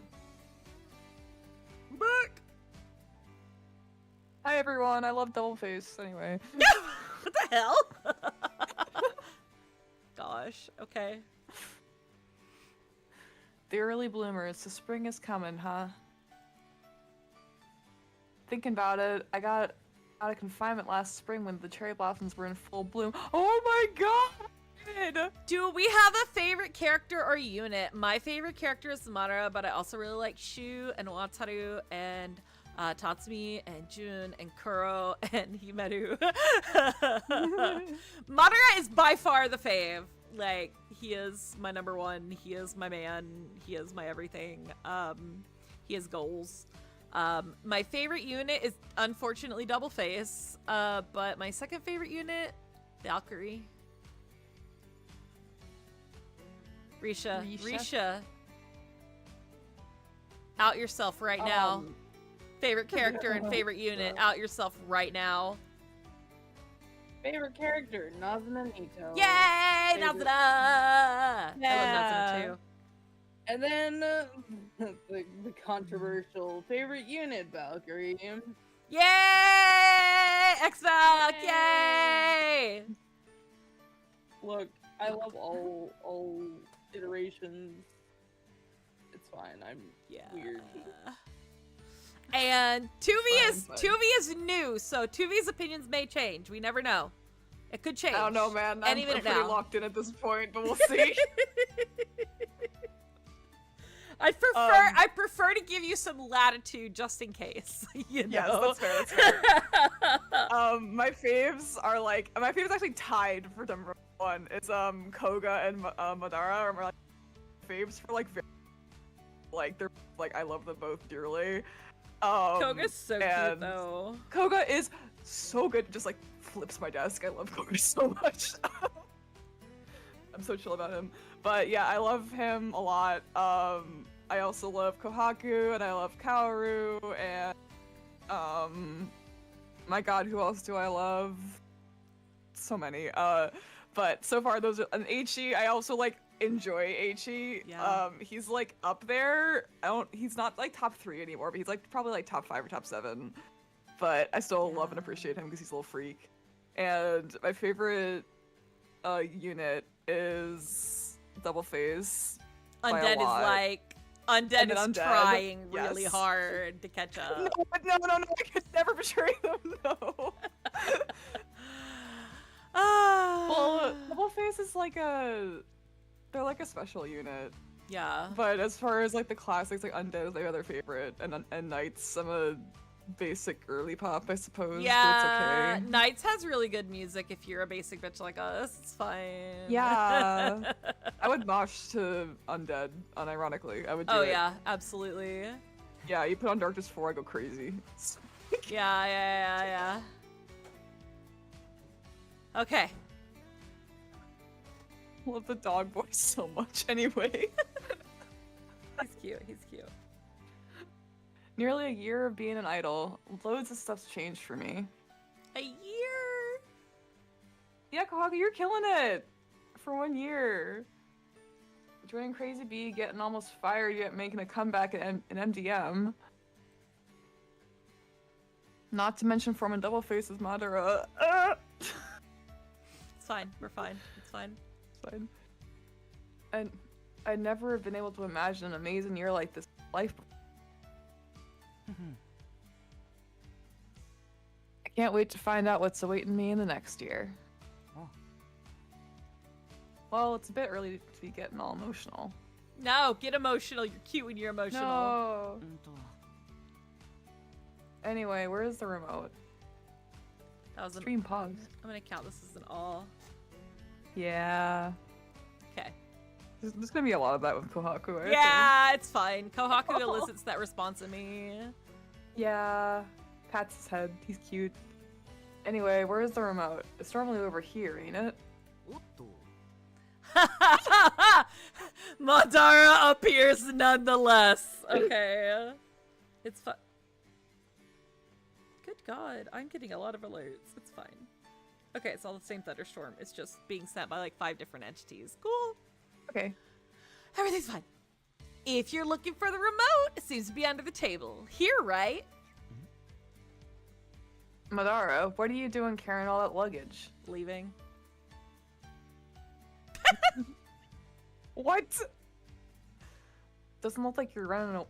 We're back. Hi everyone, I love Double Face. Anyway. What the hell? Gosh. Okay. The early bloomers, the spring is coming, huh? Thinking about it, I got out of confinement last spring when the cherry blossoms were in full bloom. Oh my god! Do we have a favorite character or unit? My favorite character is Madara, but I also really like Shu and Wataru and Tatsumi and Jun and Kuro and Himeru. Madara is by far the fave. Like, he is my number one. He is my man. He is my everything. He has goals. My favorite unit is unfortunately Double Face. But my second favorite unit, Valkyrie. Risha. Out yourself right now. Favorite character and favorite unit. Out yourself right now. Favorite character, Nazuna Nito. Yay, Favorite- Nazuna! I Yeah. love Nazuna too. And then the controversial favorite unit, Valkyrie. Yay! X-Valk! Yay! Look, I love all iterations. It's fine. I'm weird. And Tuvi Fine. is new, so Tuvi's opinions may change. We never know. It could change. I don't know, man. I'm Any minute pretty now. locked in at this point, but we'll see. I prefer to give you some latitude just in case. You know? Yes, that's fair. That's fair. My faves are like my faves actually tied for number one. It's Koga and Madara are like faves for like they're like I love them both dearly. Koga's so cute and though. Koga is so good. Just like flips my desk. I love Koga so much. I'm so chill about him. But yeah, I love him a lot. I also love Kohaku and I love Kaoru and my god, who else do I love? So many. But so far those are an Aichi. I also like enjoy Aichi. Yeah. He's like up there. He's not like top 3 anymore, but he's like probably like top 5 or top 7. But I still love and appreciate him because he's a little freak. And my favorite unit is Double Face. by a Undead is lot. like And Undead then is Undead, trying really yes. hard to catch up. No, I could never betray them, no. Well, Double Face is like they're like a special unit. Yeah. But as far as like the classics, like Undead is my other favorite, and Knights, I'm a basic early pop, I suppose. Yeah, but it's okay. Knights has really good music if you're a basic bitch like us. It's fine. Yeah. I would mosh to Undead, unironically. I would do Oh it. yeah, absolutely. Yeah, you put on Darkness 4, I go crazy. Yeah. Okay. I love the dog voice so much anyway. He's cute. Nearly a year of being an idol. Loads of stuff's changed for me. A year. Yeah, Kohaku, you're killing it! For 1 year. Joining Crazy Bee, getting almost fired, yet making a comeback in MDM. Not to mention forming Double Face with Madara. It's fine. We're fine. It's fine. Fine. And I'd never have been able to imagine an amazing year like this in life. I can't wait to find out what's awaiting me in the next year. Oh. Well, it's a bit early to be getting all emotional. No, get emotional. You're cute when you're emotional. No. うんと Anyway, where's the remote? That was an. Stream pause. I'm gonna count this as an all. Yeah. Okay. There's gonna be a lot of that with Kohaku, I think. Yeah, it's fine. Kohaku elicits that response in me. Yeah. Pats his head. He's cute. Anyway, where's the remote? It's normally over here, ain't it? おっと Madara appears nonetheless. Okay. It's fine. Good God, I'm getting a lot of alerts. It's fine. Okay, it's all the same thunderstorm. It's just being sent by like 5 different entities. Cool. Okay. Everything's fine. If you're looking for the remote, it seems to be under the table. Here, right? Madara, what are you doing carrying all that luggage? Leaving. What? Doesn't look like you're running.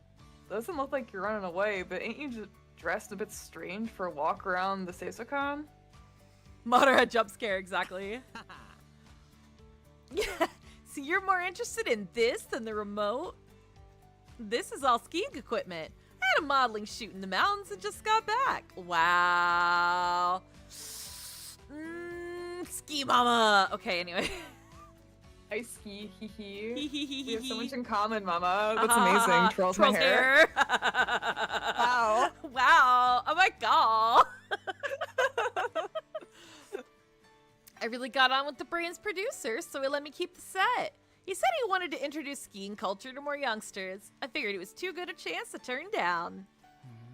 Doesn't look like you're running away, but ain't you just dressed a bit strange for a walk around the Seisokan? Madara jump scare, exactly. Yeah. So you're more interested in this than the remote? This is all skiing equipment. I had a modeling shoot in the mountains and just got back. Wow. Ski mama. Okay, anyway. I ski, hee hee. Hee hee hee We have so hee. much in common, Mama. That's amazing. Twirls my hair. Wow. Wow. Oh my god. I really got on with the brand's producer, so he let me keep the set. He said he wanted to introduce skiing culture to more youngsters. I figured it was too good a chance to turn down.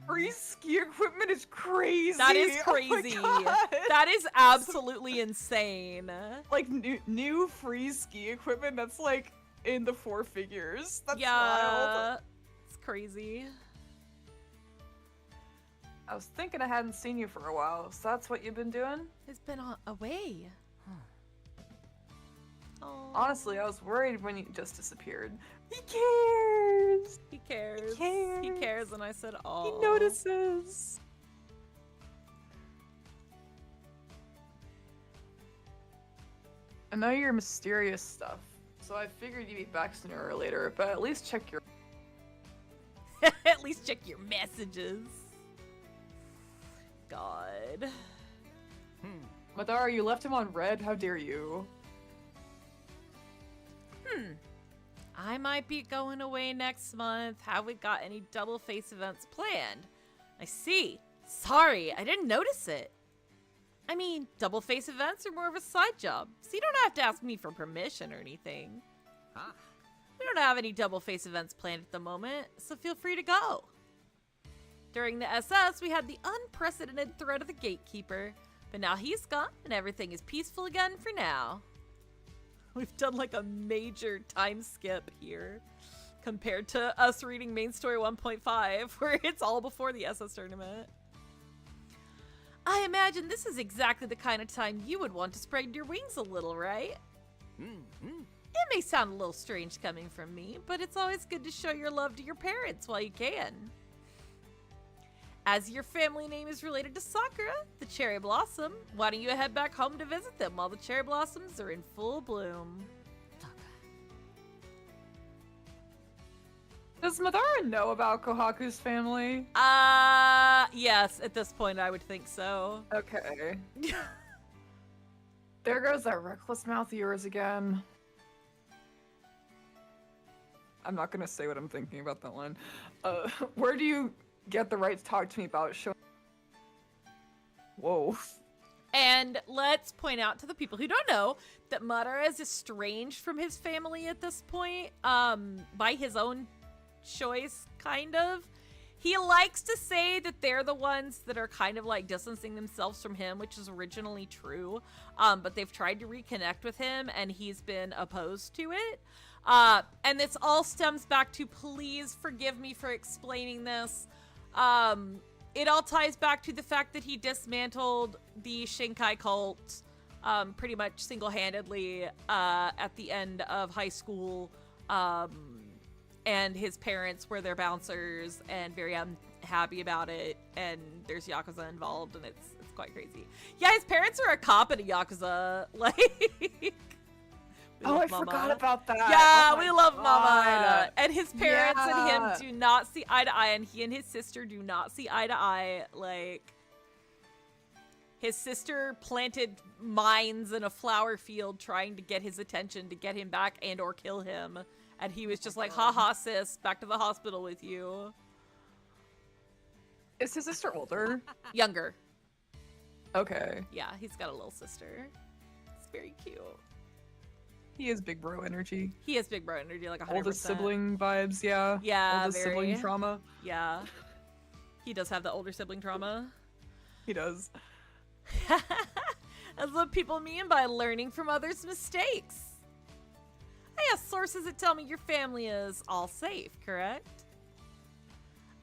Free ski equipment is crazy. That is Oh my crazy. God. That is absolutely insane. Like new free ski equipment that's like in the 4 figures. That's Yeah, wild. it's crazy. I was thinking I hadn't seen you for a while, so that's what you've been doing? It's been away. Oh, Honestly, I was worried when you just disappeared. He cares! he cares. cares. He cares, and I said, "Oh." He notices. I know you're mysterious stuff, so I figured you'd be back sooner or later, but at least check your. At least check your messages. God. Madara, you left him on red, how dare you? I might be going away next month. Have we got any double face events planned? I see. Sorry, I didn't notice it. I mean, double face events are more of a side job, so you don't have to ask me for permission or anything. Huh? We don't have any double face events planned at the moment, so feel free to go. During the SS, we had the unprecedented threat of the gatekeeper, but now he's gone and everything is peaceful again for now. We've done like a major time skip here compared to us reading Main Story 1.5, where it's all before the SS tournament. I imagine this is exactly the kind of time you would want to spread your wings a little, right? It may sound a little strange coming from me, but it's always good to show your love to your parents while you can. As your family name is related to Sakura, the cherry blossom, why don't you head back home to visit them while the cherry blossoms are in full bloom? Does Madara know about Kohaku's family? Yes, at this point I would think so. Okay. There goes that reckless mouth of yours again. I'm not gonna say what I'm thinking about that one. Where do you get the right to talk to me about showing? Whoa. And let's point out to the people who don't know that Madara is estranged from his family at this point, by his own choice, kind of. He likes to say that they're the ones that are kind of like distancing themselves from him, which is originally true. But they've tried to reconnect with him and he's been opposed to it. And this all stems back to, please forgive me for explaining this. It all ties back to the fact that he dismantled the Shinkai cult pretty much single-handedly at the end of high school. And his parents were their bouncers and very unhappy about it. And there's Yakuza involved and it's quite crazy. Yeah, his parents are a cop at a Yakuza. Like... Oh, I forgot about that. Yeah, Oh my we love God. Mama. And his parents and Yeah. him do not see eye to eye, and he and his sister do not see eye to eye. Like, his sister planted mines in a flower field trying to get his attention, to get him back and or kill him. And he was just like, haha, sis, back to the hospital with you. Is his sister older? Younger. Okay. Yeah, he's got a little sister. It's very cute. He has big bro energy. He has big bro energy, like 100%. Oldest sibling vibes, yeah. Yeah, Oldest very. sibling trauma. Yeah. He does have the older sibling trauma. He does. That's what people mean by learning from others' mistakes. I have sources that tell me your family is all safe, correct?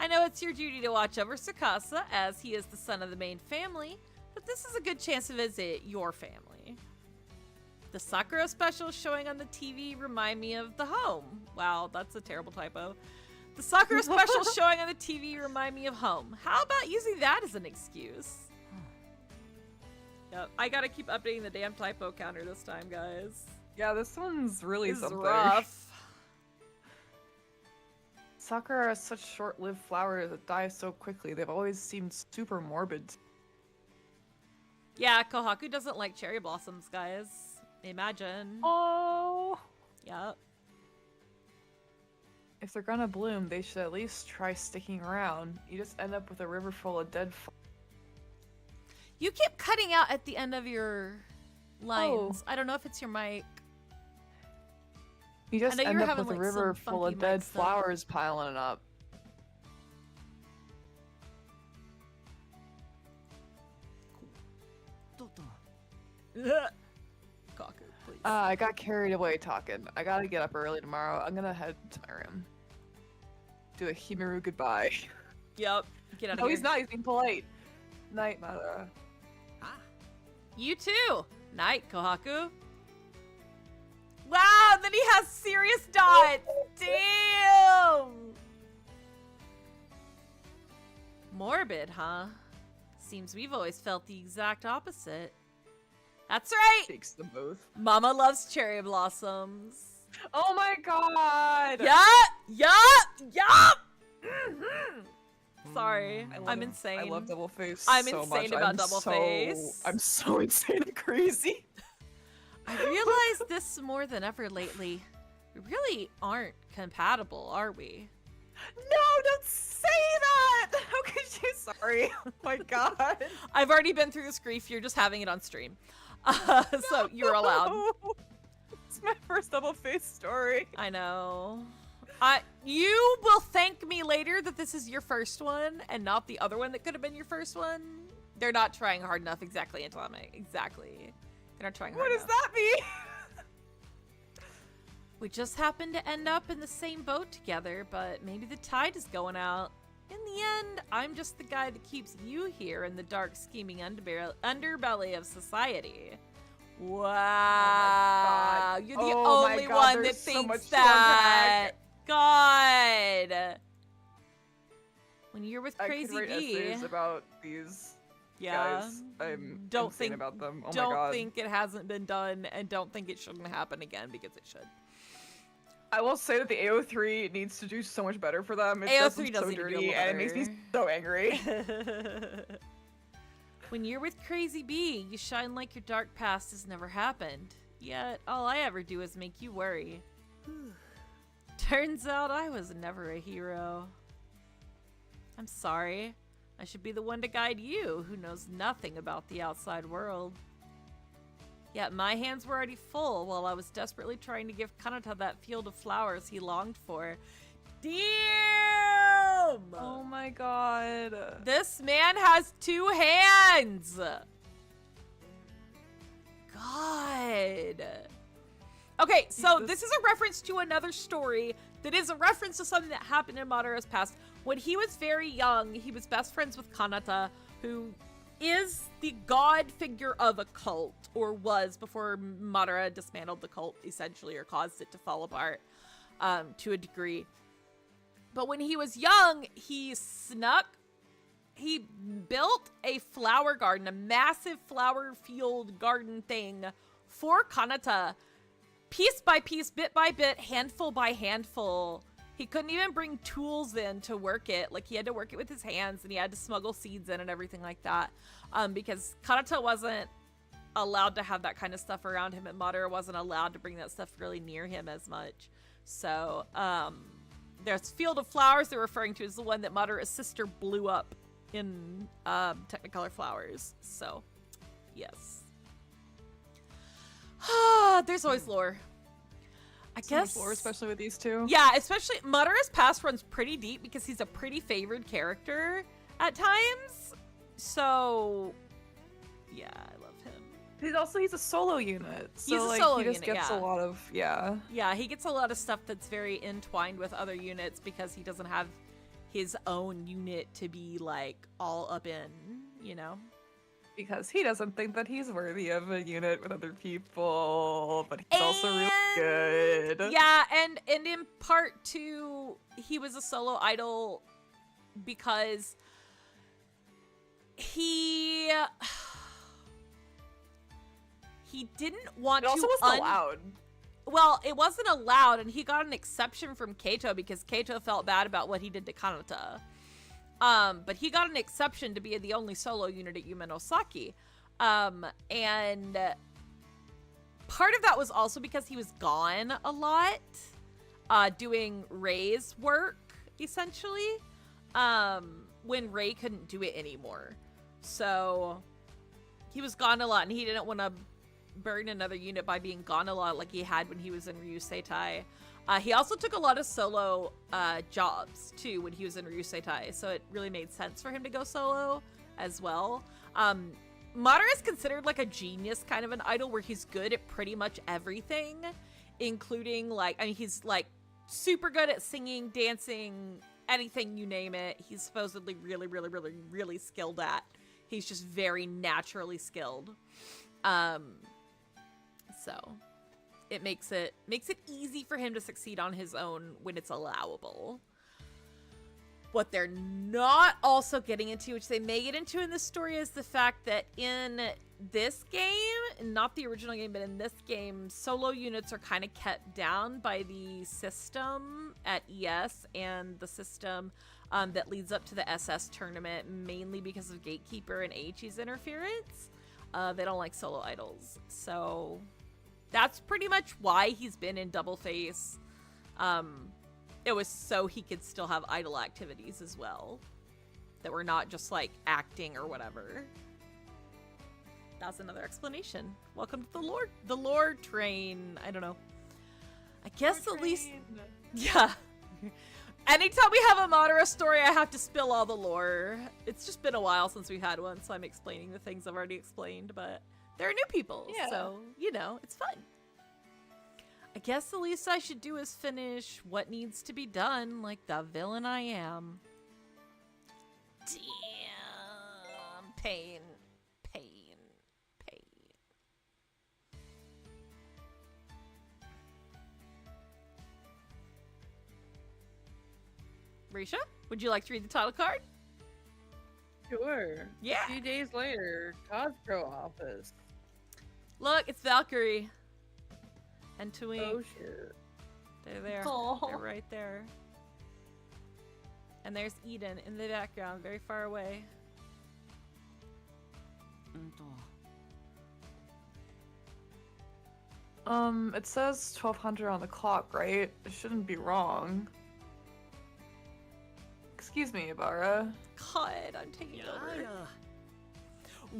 I know it's your duty to watch over Tsukasa, as he is the son of the main family, but this is a good chance to visit your family. The Sakura specials showing on the TV remind me of the home. Wow, that's a terrible typo. The Sakura specials showing on the TV remind me of home. How about using that as an excuse? Yep, I gotta keep updating the damn typo counter this time, guys. Yeah, this one's really This is something. rough. Sakura are such short-lived flowers that die so quickly. They've always seemed super morbid. Yeah, Kohaku doesn't like cherry blossoms, guys. Imagine. Oh. Yep. If they're gonna bloom, they should at least try sticking around. You just end up with a river full of dead You keep cutting out at the end of your lines. I don't know if it's your mic. You just know end you're up having, with a like, river some full of funky dead mic stuff. flowers piling up. Kohaku, please. I got carried away talking. I gotta get up early tomorrow. I'm gonna head to my room. Do a Himeru goodbye. Yep. Get out of No, here. he's not. He's being polite. Night, Madara. You too. Night, Kohaku. Wow, then he has serious dots. Damn. Morbid, huh? Seems we've always felt the exact opposite. That's right. Takes them both. Mama loves cherry blossoms. Oh my god! Yup. Mhm. Sorry, I'm insane. I love double face. I'm so insane much. about double face. I'm so insane and crazy. I realize this more than ever lately. We really aren't compatible, are we? No, don't say that! How could you? Sorry. Oh my god. I've already been through this grief. You're just having it on stream. So you're allowed. It's my first double face story. I know. You will thank me later that this is your first one and not the other one that could have been your first one. They're not trying hard enough. Exactly, Antelame. Exactly. They're not trying hard What does enough. that mean? We just happened to end up in the same boat together, but maybe the tide is going out. In the end, I'm just the guy that keeps you here in the dark, scheming underbelly of society. Wow. God. You're the Oh my only God, one that there's so much thinks to that. God. When you're with I Crazy could write B. essays about these Yeah. guys. I'm Don't insane think about them. Oh don't my god. think it hasn't been done, and don't think it shouldn't happen again, because it should. I will say that the AO3 needs to do so much better for them. It does them AO3 does so need to do a dirty, little and it makes me better. so angry. When you're with Crazy B, you shine like your dark past has never happened. Yet, all I ever do is make you worry. Turns out I was never a hero. I'm sorry. I should be the one to guide you, who knows nothing about the outside world. Yet my hands were already full while I was desperately trying to give Kanata that field of flowers he longed for. Damn! Oh my god. This man has 2 hands! God. Okay, so this is a reference to another story that is a reference to something that happened in Madara's past. When he was very young, he was best friends with Kanata, who is the god figure of a cult, or was before Madara dismantled the cult, essentially, or caused it to fall apart to a degree. But when he was young, he built a flower garden, a massive flower field garden thing for Kanata, piece by piece, bit by bit, handful by handful. He couldn't even bring tools in to work it. Like, he had to work it with his hands, and he had to smuggle seeds in and everything like that. Because Kanata wasn't allowed to have that kind of stuff around him, and Madara wasn't allowed to bring that stuff really near him as much. So, there's Field of Flowers they're referring to is the one that Madara's sister blew up in Technicolor Flowers. So, yes. There's always lore. I So much guess. lore, especially with these two. Yeah, especially Madara's past runs pretty deep because he's a pretty favored character at times. So, yeah, I love him. He's a solo unit. So He's a like, solo he just unit, gets yeah. a lot of Yeah, Yeah, he gets a lot of stuff that's very entwined with other units because he doesn't have his own unit to be like all up in, you know? Because he doesn't think that he's worthy of a unit with other people, but he's also really good. Yeah, and in part too, he was a solo idol because he didn't want It to. also wasn't allowed. Well, it wasn't allowed, and he got an exception from Kaito because Kaito felt bad about what he did to Kanata. But he got an exception to be the only solo unit at Yumenosaki. And part of that was also because he was gone a lot, doing Ray's work, essentially, when Ray couldn't do it anymore. So he was gone a lot, and he didn't want to burn another unit by being gone a lot like he had when he was in Ryuseitai. He also took a lot of solo jobs, too, when he was in Ryuseitai, so it really made sense for him to go solo as well. Madara is considered like a genius kind of an idol where he's good at pretty much everything, including, like, I mean, he's, like, super good at singing, dancing, anything you name it. He's supposedly really, really, really, really skilled at. He's just very naturally skilled. So it makes it easy for him to succeed on his own when it's allowable. What they're not also getting into, which they may get into in this story, is the fact that in this game, not the original game, but in this game, solo units are kind of kept down by the system at ES and the system that leads up to the SS tournament, mainly because of Gatekeeper and Aichi's interference. They don't like solo idols. So that's pretty much why he's been in Double Face. It was so he could still have idol activities as well that were not just like acting or whatever. That's another explanation. Welcome to the lore train. I don't know. I guess at least, yeah. Anytime we have a Madara story, I have to spill all the lore. It's just been a while since we've had one, so I'm explaining the things I've already explained, but there are new people, so, you know, it's fun. I guess the least I should do is finish what needs to be done, like the villain I am. Damn. Pain. Risha, would you like to read the title card? Sure. Yeah. A few days later, Cosgrove office. Look, it's Valkyrie. And Tuvi. Oh shit. They're there. Aw. They're right there. And there's Eden in the background, very far away. It says 1200 on the clock, right? It shouldn't be wrong. Excuse me, Ibarra. God, I'm taking over.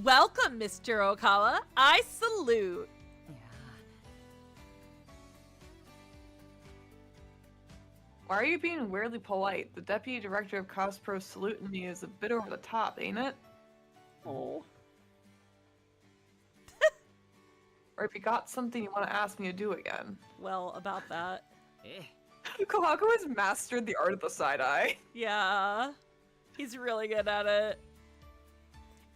Welcome, Mr. Okawa. I salute. Why are you being weirdly polite? The deputy director of Cospro saluting me is a bit over the top, ain't it? Oh. Or if you got something you want to ask me to do again. Well, about that. Kohaku has mastered the art of the side-eye. Yeah. He's really good at it.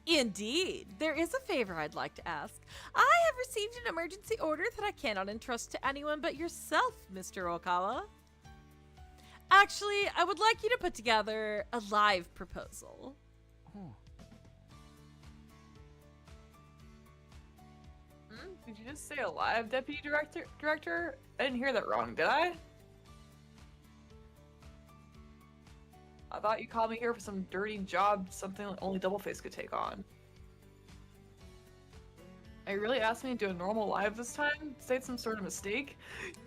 Indeed. There is a favor I'd like to ask. I have received an emergency order that I cannot entrust to anyone but yourself, Mr. Okawa. Actually, I would like you to put together a live proposal. Did you just say a live deputy director? I didn't hear that wrong, did I? I thought you called me here for some dirty job, something only Doubleface could take on. Are you really asking me to do a normal live this time? Say it's some sort of mistake?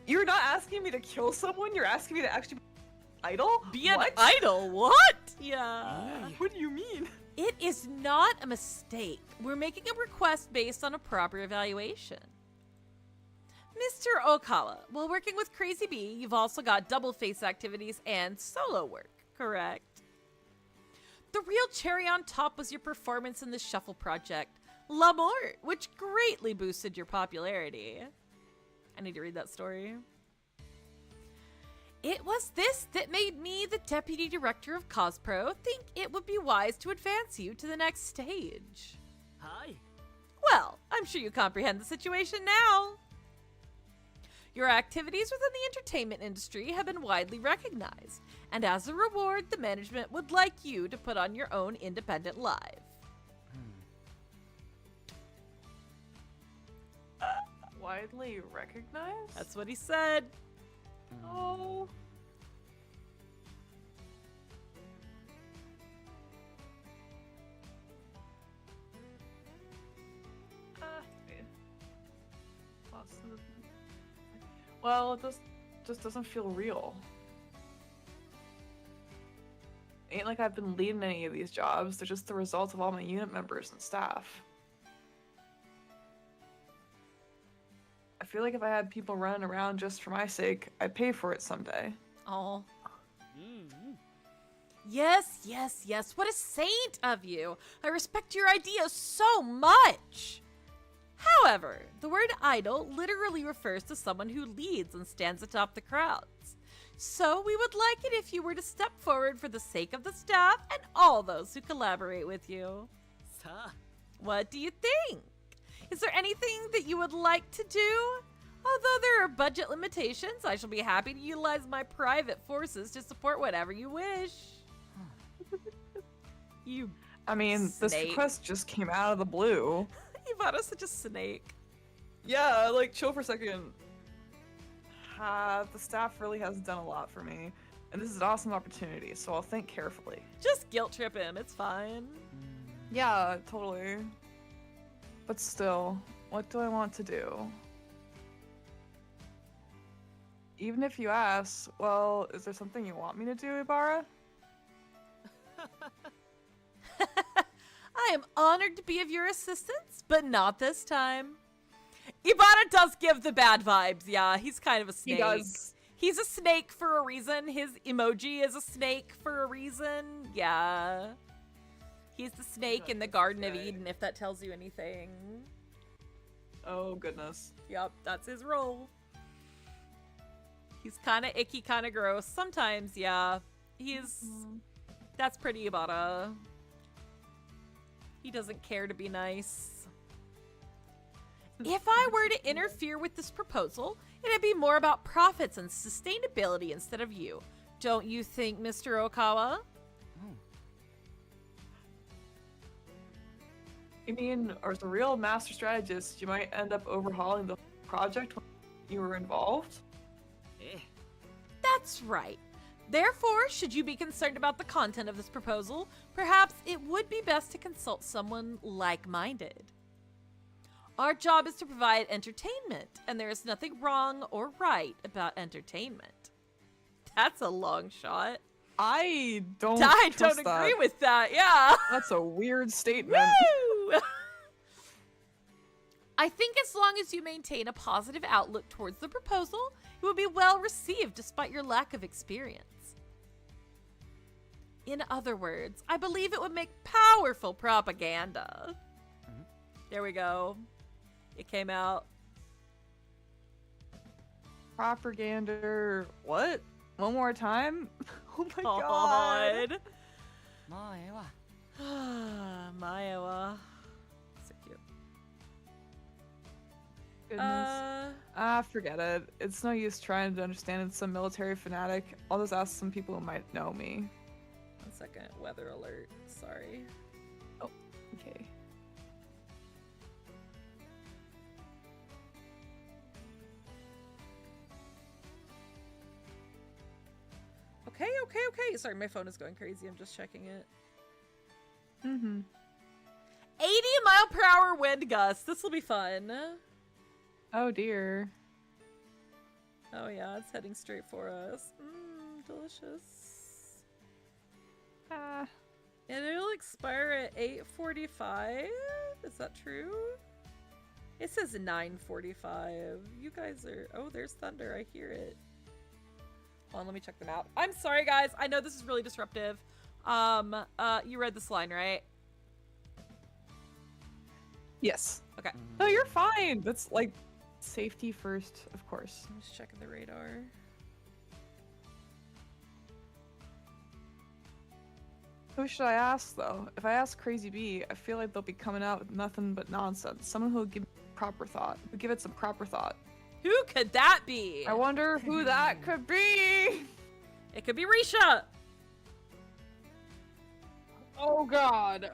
You're not asking me to kill someone, you're asking me to actually be an idol? Be an What? idol? What? Yeah. What do you mean? It is not a mistake. We're making a request based on a proper evaluation. Mr. Okawa, while working with Crazy Bee, you've also got double face activities and solo work, correct? The real cherry on top was your performance in the Shuffle project, La Mort, which greatly boosted your popularity. I need to read that story. It was this that made me, the deputy director of Cospro, think it would be wise to advance you to the next stage. はい Well, I'm sure you comprehend the situation now. Your activities within the entertainment industry have been widely recognized, and as a reward, the management would like you to put on your own independent live. Widely recognized? That's what he said. Oh. Well, it just doesn't feel real. Ain't like I've been leading any of these jobs. They're just the result of all my unit members and staff. I feel like if I had people running around just for my sake, I'd pay for it someday. Oh. うんうん Yes, yes, yes. What a saint of you. I respect your ideas so much. However, the word idol literally refers to someone who leads and stands atop the crowds. So we would like it if you were to step forward for the sake of the staff and all those who collaborate with you. さあ What do you think? Is there anything that you would like to do? Although there are budget limitations, I shall be happy to utilize my private forces to support whatever you wish. You I mean, this Snake. request just came out of the blue. Ivana's such a snake. Yeah, like, chill for a second. The staff really has done a lot for me, and this is an awesome opportunity, so I'll think carefully. Just guilt trip him, it's fine. Yeah, totally. But still, what do I want to do? Even if you ask, well, is there something you want me to do, Ibarra? I am honored to be of your assistance, but not this time. Ibarra does give the bad vibes, yeah, he's kind of a snake. He does. He's a snake for a reason. His emoji is a snake for a reason, yeah. He's the snake in the Garden of Right. Eden, if that tells you anything. Oh, goodness. Yep, that's his role. He's kind of icky, kind of gross. Sometimes, yeah. That's pretty Ibarra. He doesn't care to be nice. If I were to interfere with this proposal, it'd be more about profits and sustainability instead of you. Don't you think, Mr. Okawa? You mean, as a real master strategist, you might end up overhauling the project when you were involved? え That's right. Therefore, should you be concerned about the content of this proposal, perhaps it would be best to consult someone like-minded. Our job is to provide entertainment, and there is nothing wrong or right about entertainment. That's a long shot. I don't I don't trust agree that. with that, yeah. That's a weird statement. Woo! I think as long as you maintain a positive outlook towards the proposal, it will be well received despite your lack of experience. In other words, I believe it would make powerful propaganda. There we go. It came out. Propaganda. What? One more time? Oh my god. God. もうええわ Maewa. So cute. Goodness. Forget it. It's no use trying to understand it's some military fanatic. I'll just ask some people who might know me. 1 second. Weather alert. Sorry. Okay. Okay. Sorry, my phone is going crazy. I'm just checking it. Mm-hmm. 80-mile-per-hour wind gusts. This will be fun. Oh dear. Oh yeah, it's heading straight for us. Delicious. Ah. And it'll expire at 8:45. Is that true? It says 9:45. You guys are. Oh, there's thunder. I hear it. Hold on, let me check them out. I'm sorry, guys. I know this is really disruptive. You read this line, right? Yes. Okay. No, you're fine. That's like safety first, of course. I'm just checking the radar. Who should I ask, though? If I ask Crazy Bee, I feel like they'll be coming out with nothing but nonsense. Someone who'll give proper thought. Who give it some proper thought. Who could that be? I wonder who that could be! It could be Risha. Oh god,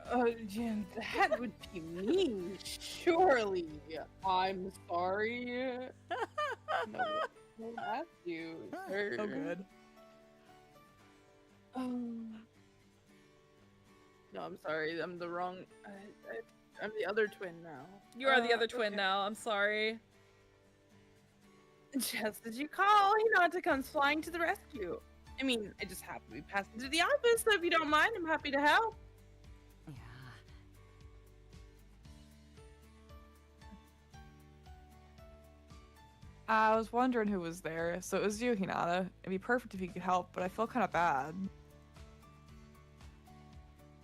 Jen, that would be me, surely. I'm sorry. No, that's you, sir. Oh, good. No, I'm sorry, I'm the wrong... I'm the other twin now. You are the other twin okay. now. I'm sorry. Just as you call, Hinata comes flying to the rescue. I mean, I just happen to be passing through the office, so if you don't mind, I'm happy to help. いや I was wondering who was there, so it was you, Hinata. It'd be perfect if you could help, but I feel kind of bad.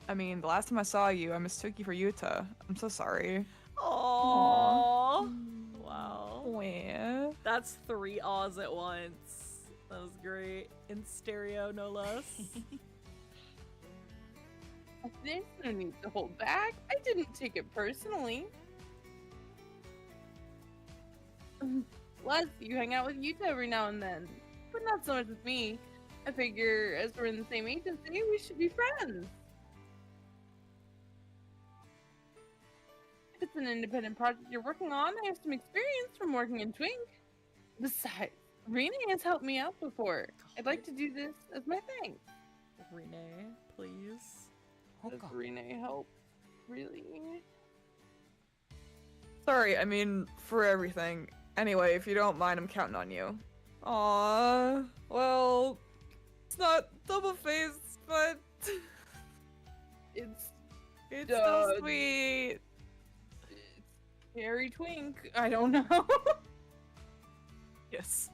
I mean, the last time I saw you, I mistook you for Yuta. I'm so sorry. Aww. Wow. Wah. That's 3 awes at once. That was great. In stereo, no less. There's no need to hold back. I didn't take it personally. Plus, you hang out with Yuta every now and then, but not so much with me. I figure, as we're in the same agency, we should be friends. If it's an independent project you're working on, I have some experience from working in Twink. Besides, Rene has helped me out before. I'd like to do this as my thanks. Renee, please. ほ Does か Rene help? Really? Sorry, I mean, for everything. Anyway, if you don't mind, I'm counting on you. Aww. Well, it's not double-faced, but It's it's so Duh. sweet. Harry Twink. I don't know. Yes.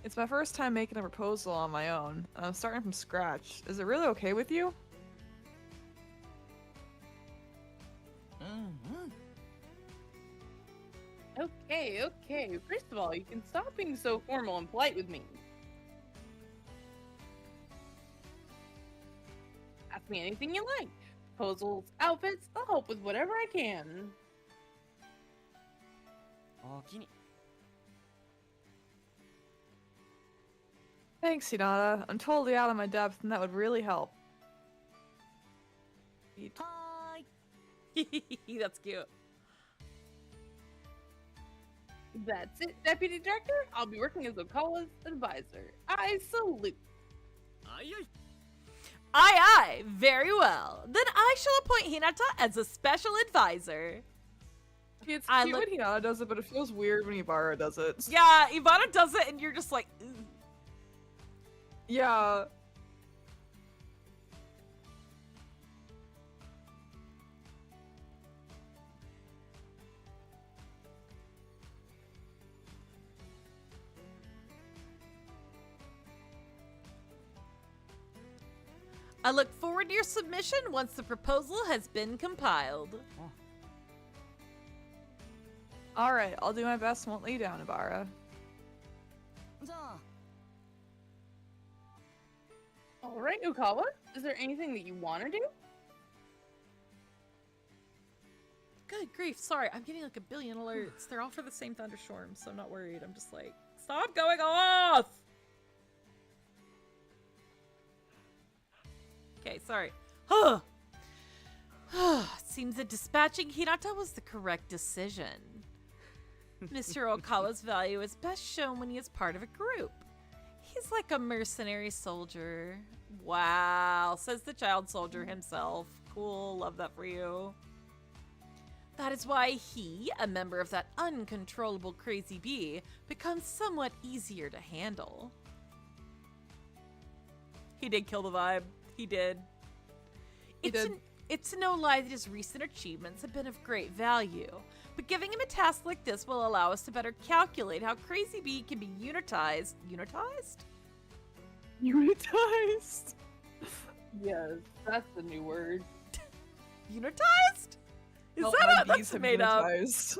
It's my first time making a proposal on my own. I'm starting from scratch. Is it really okay with you? うんうん Okay, okay. First of all, you can stop being so formal and polite with me. Ask me anything you like. Proposals, outfits, I'll help with whatever I can. おおきに Thanks, Hinata. I'm totally out of my depth, and that would really help. はーい That's cute. That's it, Deputy Director. I'll be working as Okawa's advisor. I salute. あいあい Aye, aye. Very well. Then I shall appoint Hinata as a special advisor. It's I cute look- when Hinata does it, but it feels weird when Ibarra does it. Yeah, Ivana does it and you're just like, "Ugh." Yeah. I look forward to your submission once the proposal has been compiled. Alright, I'll do my best and won't let you down, Ibarra. じゃあ All right, Okawa. Is there anything that you want to do? Good grief, sorry, I'm getting like a billion alerts. They're all for the same thunderstorm, so I'm not worried. I'm just like, stop going off! Okay, sorry. Seems that dispatching Hinata was the correct decision. Mr. Okawa's value is best shown when he is part of a group. He's like a mercenary soldier. Wow, says the child soldier himself. Cool, love that for you. That is why he, a member of that uncontrollable crazy bee, becomes somewhat easier to handle. He did kill the vibe. He did. He did. It's no lie that his recent achievements have been of great value, but giving him a task like this will allow us to better calculate how Crazy Bee can be unitized. Unitized? Unitized? Yes, that's the new word. Unitized? Is Help that my a, bees that's have made up? unitized.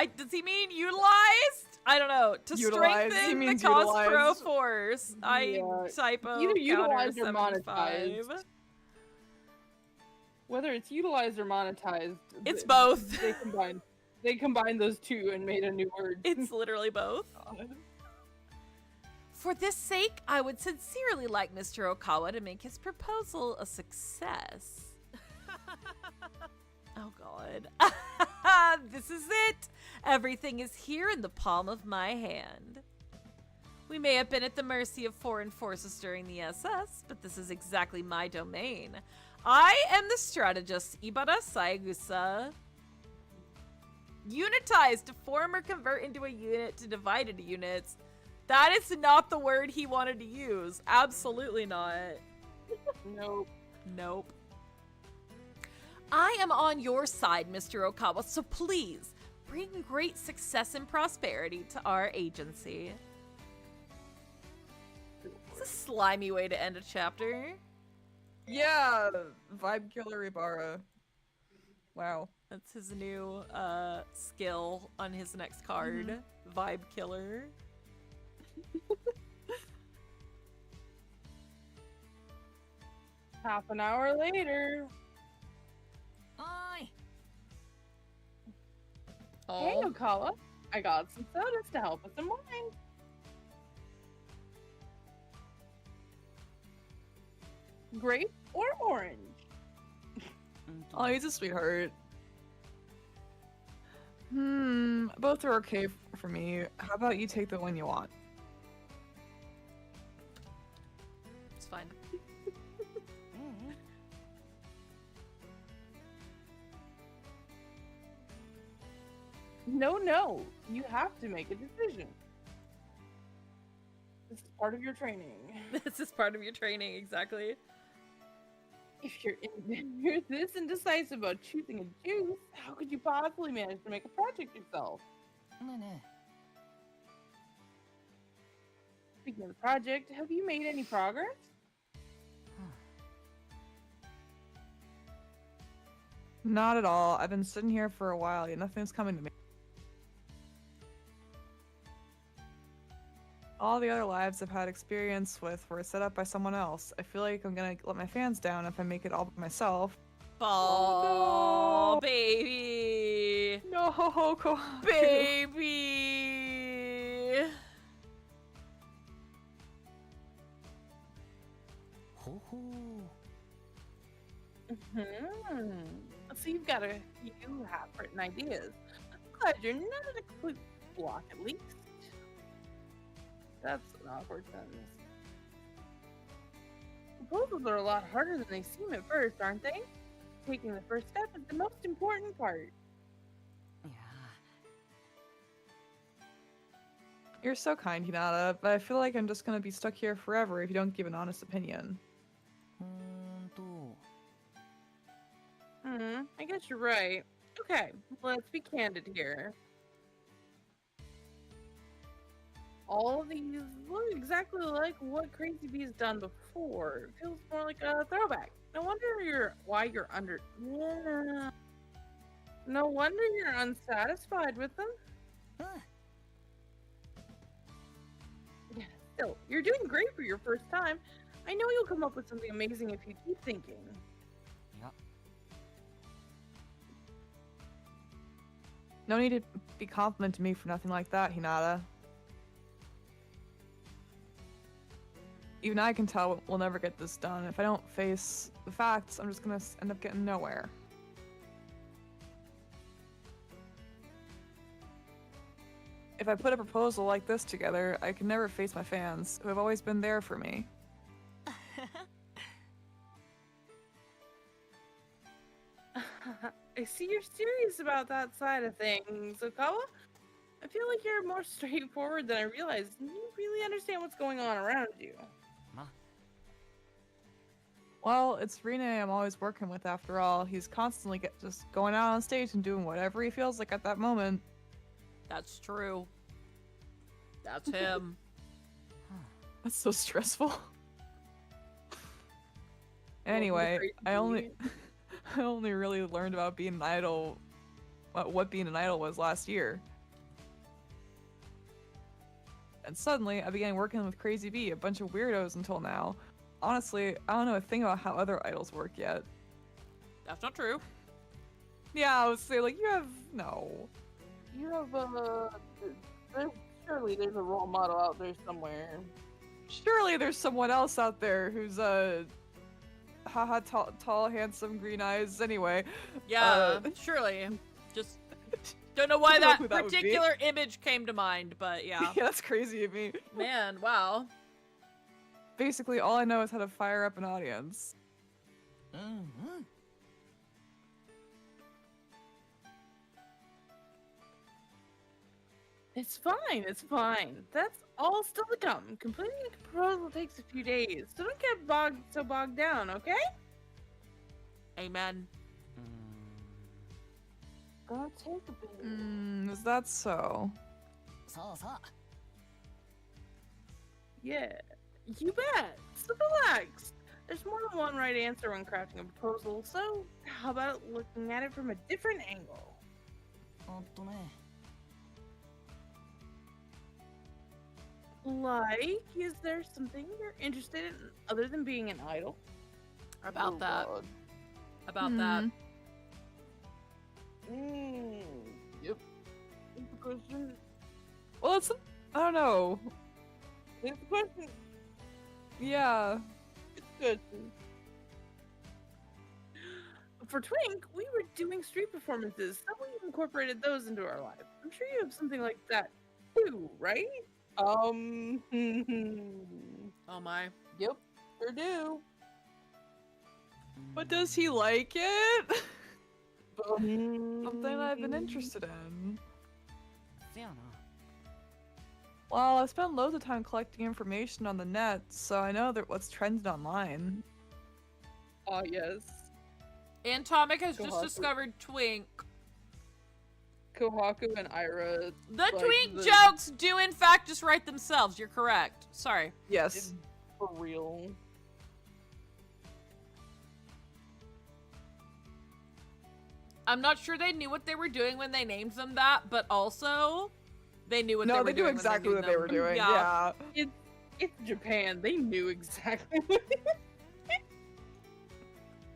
Does he mean utilized? I don't know. To Utilized. He strengthen the means cause utilized. pro force. I Yeah. typo Either counter utilized or 75. monetized. Whether it's utilized or monetized, It's both. They combined those two and made a new word. It's literally both. For this sake, I would sincerely like Mr. Okawa to make his proposal a success. Oh god. This is it! Everything is here in the palm of my hand. We may have been at the mercy of foreign forces during the SS, but this is exactly my domain. I am the strategist Ibara Saegusa. Unitize, to form or convert into a unit, to divide into units. That is not the word he wanted to use. Absolutely not. Nope. Nope. I am on your side, Mr. Okawa, so please bring great success and prosperity to our agency. It's a slimy way to end a chapter. Yeah, vibe killer Ibarra. Wow. That's his new skill on his next card. Vibe killer. Half an hour later. Oi. Hey, Okawa. I got some sodas to help us unwind. Grape or orange? Oh, he's a sweetheart. Both are okay for me. How about you take the one you want? It's fine. No. You have to make a decision. This is part of your training. This is part of your training, exactly. If you're this indecisive about choosing a juice, how could you possibly manage to make a project yourself? Speaking of the project, have you made any progress? Not at all. I've been sitting here for a while, yet nothing's coming to me. All the other lives I've had experience with were set up by someone else. I feel like I'm gonna let my fans down if I make it all by myself. Oh, no. baby. No, Kohaku. Baby. Ho ho. So you've got you have written ideas. I'm glad you're not in a complete block, at least. That's an awkward sentence. Proposals are a lot harder than they seem at first, aren't they? Taking the first step is the most important part. Yeah. You're so kind, Hinata, but I feel like I'm just gonna be stuck here forever if you don't give an honest opinion. I guess you're right. Okay, let's be candid here. All of these look exactly like what Crazy Bee's done before. It feels more like a throwback. No wonder why you're under. Yeah. No wonder you're unsatisfied with them. Yeah, still, you're doing great for your first time. I know you'll come up with something amazing if you keep thinking. Yeah. No need to be complimenting me for nothing like that, Hinata. Even I can tell we'll never get this done. If I don't face the facts, I'm just gonna end up getting nowhere. If I put a proposal like this together, I can never face my fans, who have always been there for me. I see you're serious about that side of things, Okawa. I feel like you're more straightforward than I realized. You really understand what's going on around you. Well, it's Rene I'm always working with after all. He's constantly just going out on stage and doing whatever he feels like at that moment. That's true. That's him. That's so stressful. Anyway, I only really learned about being an idol what being an idol was last year. And suddenly, I began working with Crazy Bee, a bunch of weirdos until now. Honestly, I don't know a thing about how other idols work yet. That's not true. Yeah, I would say, like, you have... No. You have surely there's a role model out there somewhere. Surely there's someone else out there who's, haha, tall, handsome, green eyes, anyway. Yeah, surely. Just don't know why Don't know that who that would be. particular image came to mind, but yeah. Yeah, that's crazy of me. Man, wow. Basically, all I know is how to fire up an audience. Mm-hmm. It's fine, it's fine. That's all still to come. Completing a proposal takes a few days, so don't get bogged down, okay? Amen. Gonna take a bit. Is that so? さあさあ Yeah, you bet. So relax. There's more than one right answer when crafting a proposal, so how about looking at it from a different angle? ね Like, is there something you're interested in other than being an idol? About Oh, that. God. About that. Yep. That's the question. Well, it's... I don't know. That's the question. Yeah. It's good. For Twink, we were doing street performances, so we incorporated those into our life. I'm sure you have something like that too, right? Oh my. Yep, sure do. But does he like it? Something Something I've been interested in. せやな Well, I've spent loads of time collecting information on the net, so I know that what's trending online. Ah, yes. Atomic has just Kohaku. discovered Twink. Kohaku and Ira. The like, Twink the- jokes do in fact just write themselves. You're correct. Sorry. Yes. For real. I'm not sure they knew what they were doing when they named them that, but also they knew what they No, were they doing. knew exactly when what they they named were them. doing. Yeah. Yeah. It's Japan. They knew exactly what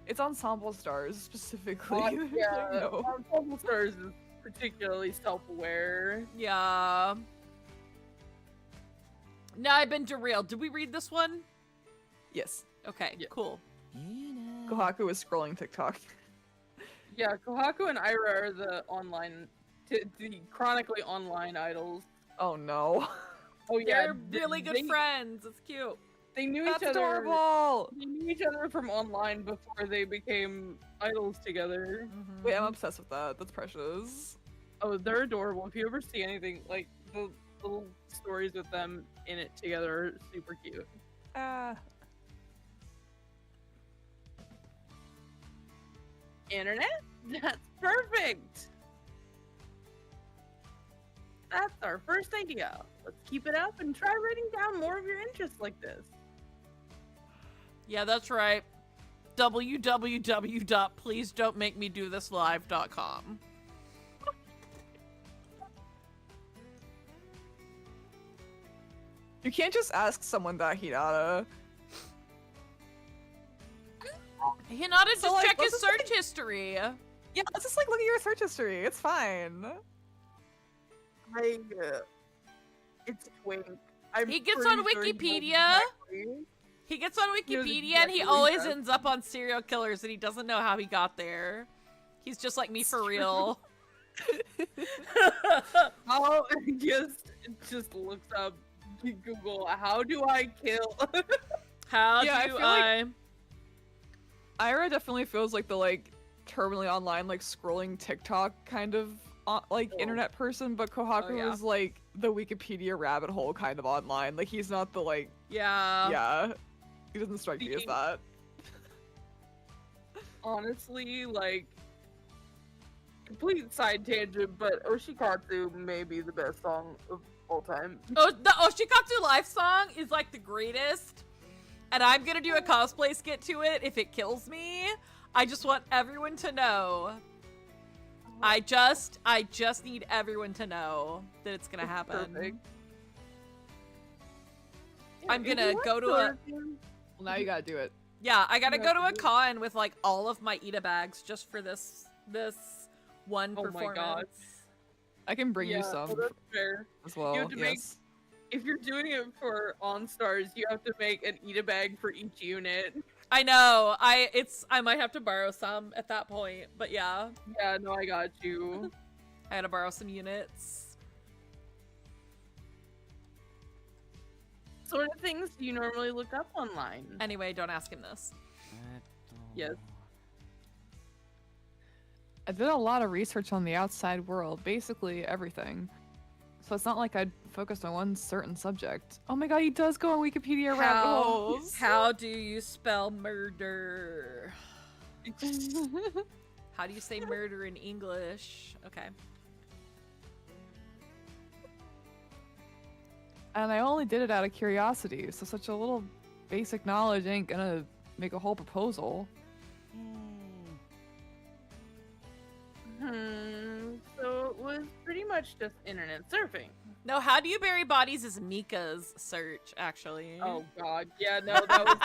It's Ensemble Stars specifically. yeah, No. Ensemble Stars is particularly self-aware. Yeah. Now I've been derailed. Did we read this one? Yes. Okay, Yeah. cool. いいね Kohaku was scrolling TikTok. Yeah, Kohaku and Ira are the the chronically online idols. Oh no. Oh yeah, They're really good friends. It's cute. They knew That's each other. adorable! They knew each other from online before they became idols together. Mhm. Wait, I'm obsessed with that. That's precious. Oh, they're adorable. If you ever see anything like the little stories with them in it together, are super cute. Ah. Internet? That's perfect! That's our first idea. Let's keep it up and try writing down more of your interests like this. Yeah, that's right. www.pleasedon'tmakemedothislive.com. You can't just ask someone that, Hinata. Hinata, just So, like, check what's his this search history. Yeah, let's just like look at your search history. It's fine. It's Twink. He gets on Wikipedia. He gets on Wikipedia and he always ends up on serial killers and he doesn't know how he got there. He's just like me for real. How just looks up Google, how do I kill? How Yeah, I do feel like- Ira definitely feels like the like terminally online, like scrolling TikTok kind of like Oh. internet person, but Kohaku yeah. is like the Wikipedia rabbit hole kind of online. Like he's not the like Yeah. he doesn't strike me as Speaking- that. Honestly, like, complete side tangent, but Oshikatsu may be the best song of all time. Oh, the Oshikatsu live song is like the greatest. And I'm gonna do a cosplay skit to it if it kills me. I just want everyone to know. I just need everyone to know that it's gonna happen. Perfect. I'm if you gonna want go to sort a of thing- Well, now you gotta do it. yeah. I gotta You go have to to a do it. con with like all of my Ida bags just for this one Oh my performance. God. I can bring you Yeah, some well, that's fair. as well. have to make- Yes. If you're doing it for Enstars, you have to make an Ida bag for each unit. I know. I might have to borrow some at that point, but yeah, Yeah, no, I got you. I had to borrow some units. Sort of things do you normally look up online? Anyway, don't ask him this. Yes. I did a lot of research on the outside world, basically everything. So it's not like I focused on one certain subject. Oh my god, he does go on Wikipedia rabbit holes. How do you spell murder? How do you say murder in English? Okay. And I only did it out of curiosity, so such a little basic knowledge ain't gonna make a whole proposal. So it was pretty much just internet surfing. No, how do you bury bodies is Mika's search, actually. Oh god, yeah, no, that was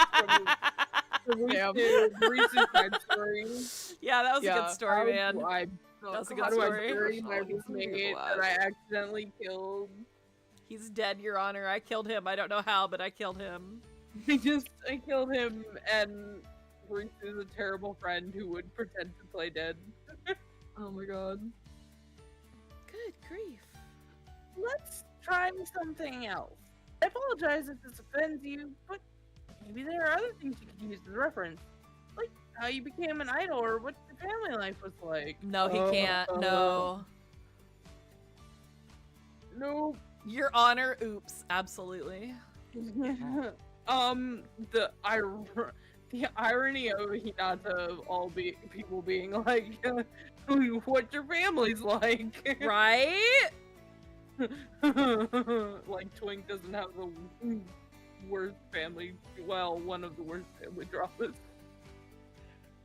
from Damn. the recent side story. Yeah, that was a Yeah. good story, man. That was a good how do I story. bury my roommate that I accidentally killed? He's dead, Your Honor. I killed him. I don't know how, but I killed him. I killed him, and Bruce is a terrible friend who would pretend to play dead. Oh my god. Good grief. Let's try something else. I apologize if this offends you, but maybe there are other things you could use as reference. Like how you became an idol or what your family life was like. No, he can't. No. No. Your Honor, oops. Absolutely. The irony of Hinata of all people being like, what your family's like. Right? Like Twink doesn't have the worst family, well, one of the worst family dramas.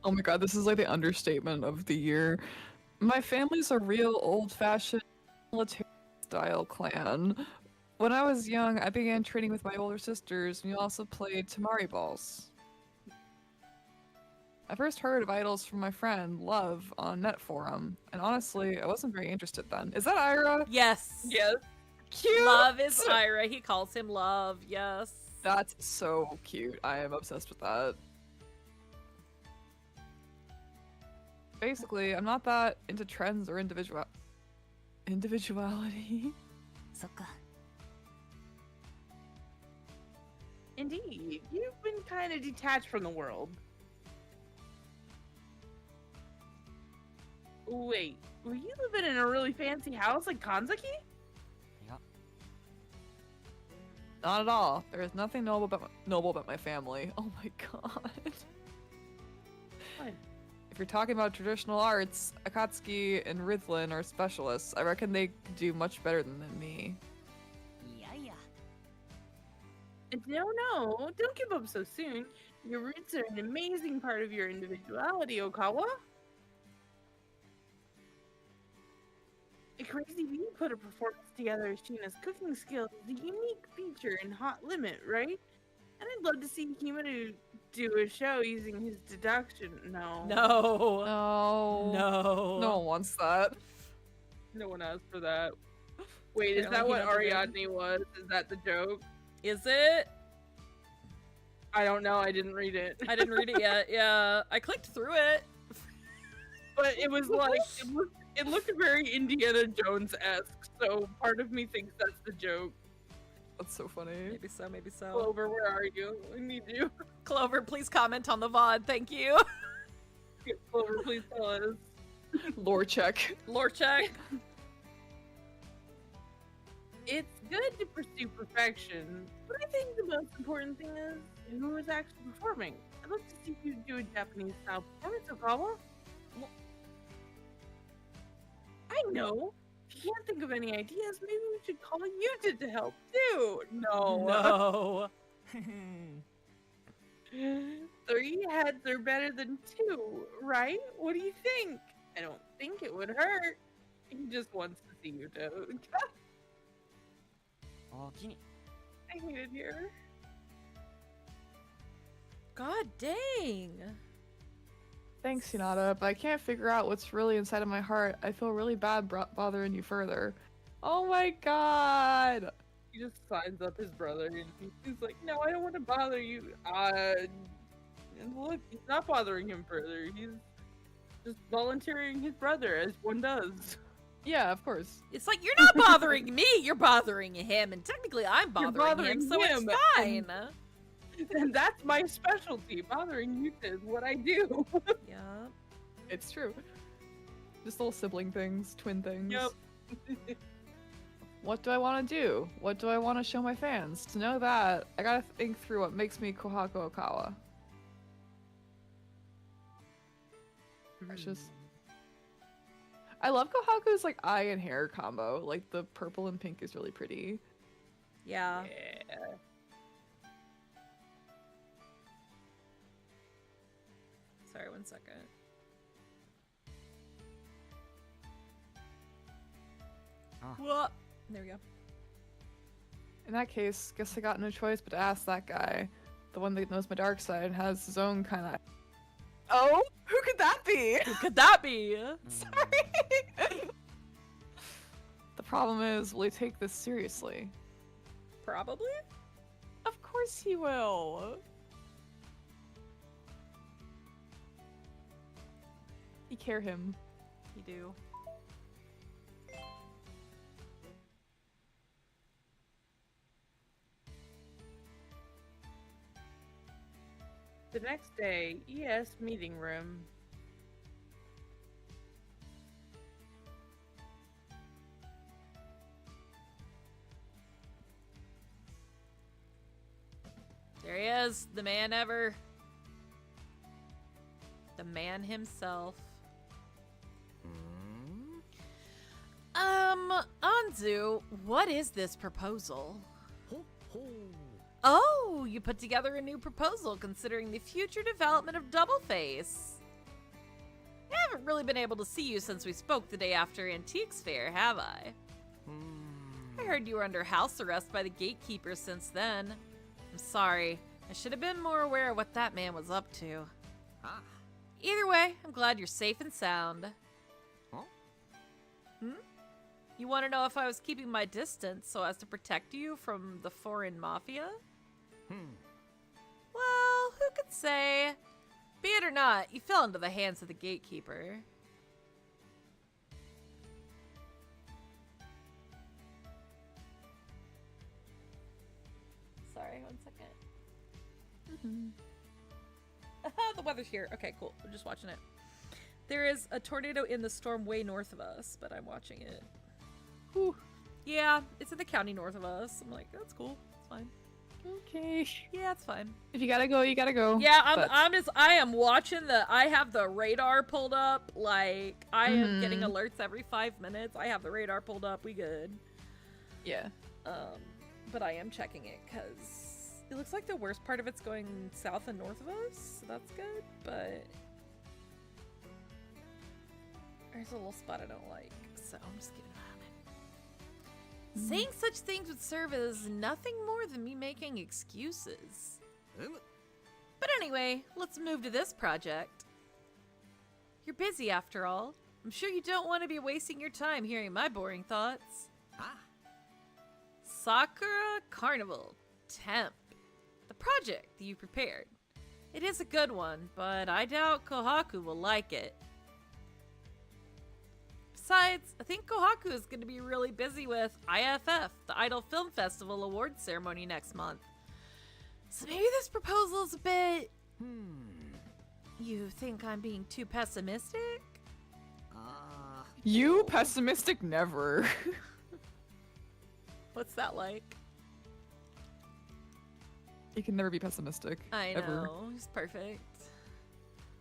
Oh my god, this is like the understatement of the year. My family's a real old-fashioned military style clan. When I was young, I began training with my older sisters, and we also played Tamari balls. I first heard of idols from my friend, Love, on Net Forum, and honestly, I wasn't very interested then. Is that Ira? Yes. Yes. Cute! Love is Ira. He calls him Love. Yes. That's so cute. I am obsessed with that. Basically, I'm not that into trends or individuality. そっか Indeed, you've been kind of detached from the world. Wait, were you living in a really fancy house like Kanzaki? いや Not at all. There is nothing noble about my family. Oh my god. What? If you're talking about traditional arts, Akatsuki and Rithlin are specialists. I reckon they could do much better than me. いやいや No, don't give up so soon. Your roots are an amazing part of your individuality, Okawa. A Crazy Bee put a performance together of Sheena's cooking skills is a unique feature in Hot Limit, right? And I'd love to see Hima do a show using his deduction. No. No. No. No. No one wants that. No one asked for that. Wait, is that Apparently what he never did. Ariadne was? Is that the joke? Is it? I don't know. I didn't read it. I didn't read it yet. Yeah. I clicked through it. But it was like it looked very Indiana Jones-esque, so part of me thinks that's the joke. That's so funny. Maybe so, maybe so. Clover, where are you? We need you. Clover, please comment on the VOD. Thank you. Clover, please tell us. Lore check. Lore check. It's good to pursue perfection, but I think the most important thing is who is actually performing. I'd love to see you do a Japanese style performance, Okawa. I know. If you can't think of any ideas, maybe we should call Yuta to help too. No. No. 3 heads are better than 2, right? What do you think? I don't think it would hurt. He just wants to see you, Toad. おおきに I hate it here. God dang. Thanks, Hinata, but I can't figure out what's really inside of my heart. I feel really bad bothering you further. Oh my god! He just signs up his brother and he's like, no, I don't want to bother you. And look, he's not bothering him further. He's just volunteering his brother, as one does. Yeah, of course. It's like, you're not bothering me, you're bothering him, and technically I'm bothering him, so him, it's fine. And that's my specialty. Bothering you is what I do. Yeah. It's true. Just little sibling things, twin things. Yep. What do I want to do? What do I want to show my fans? To know that, I gotta think through what makes me Kohaku Okawa. Precious. I love Kohaku's like eye and hair combo. Like the purple and pink is really pretty. Yeah. Yeah. Sorry, 1 second. Ah. Whoa. There we go. In that case, guess I got no choice but to ask that guy. The one that knows my dark side and has his own kind of... Oh? Who could that be? Who could that be? Sorry! The problem is, will he take this seriously? Probably? Of course he will! You care him. You do. The next day, ES meeting room. There he is, the man ever. The man himself. Anzu, what is this proposal? Oh, you put together a new proposal considering the future development of Double Face. I haven't really been able to see you since we spoke the day after Antiques Fair, have I? I heard you were under house arrest by the gatekeeper since then. I'm sorry. I should have been more aware of what that man was up to. Ah. Either way, I'm glad you're safe and sound. Huh? You want to know if I was keeping my distance so as to protect you from the foreign mafia? Well, who could say? Be it or not, you fell into the hands of the gatekeeper. Sorry, 1 second. The weather's here. Okay, cool. We're just watching it. There is a tornado in the storm way north of us, but I'm watching it. Whew. Yeah, it's in the county north of us. I'm like, that's cool. It's fine. Okay. Yeah, it's fine. If you gotta go, you gotta go. Yeah, but- I am watching I have the radar pulled up. Like, I am getting alerts every 5 minutes. I have the radar pulled up. We good. Yeah. But I am checking it because it looks like the worst part of it's going south and north of us. So that's good, but there's a little spot I don't like, so I'm just kidding. Saying such things would serve as nothing more than me making excuses. But anyway, let's move to this project. You're busy after all. I'm sure you don't want to be wasting your time hearing my boring thoughts. Sakura Carnival Temp. The project that you prepared. It is a good one, but I doubt Kohaku will like it. Besides, I think Kohaku is going to be really busy with IFF, the Idol Film Festival awards ceremony next month. So maybe this proposal is a bit... You think I'm being too pessimistic? You pessimistic never. What's that like? You can never be pessimistic. I ever. know, he's perfect.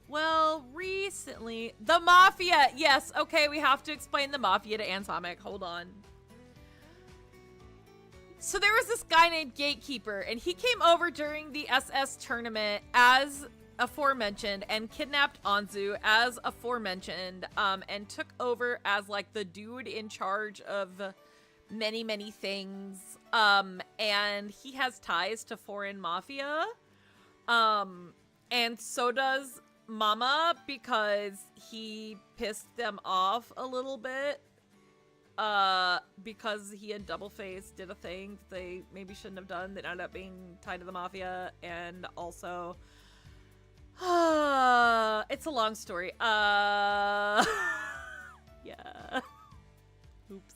Well, recently, the Mafia! Yes, okay, we have to explain the Mafia to Antomic. Hold on. So there was this guy named Gatekeeper, and he came over during the SS tournament as aforementioned and kidnapped Anzu as aforementioned, and took over as like the dude in charge of many things. And he has ties to foreign mafia. And so does Mama, because he pissed them off a little bit. Because he and Doubleface did a thing that they maybe shouldn't have done that ended up being tied to the mafia, and also it's a long story. Yeah. Oops.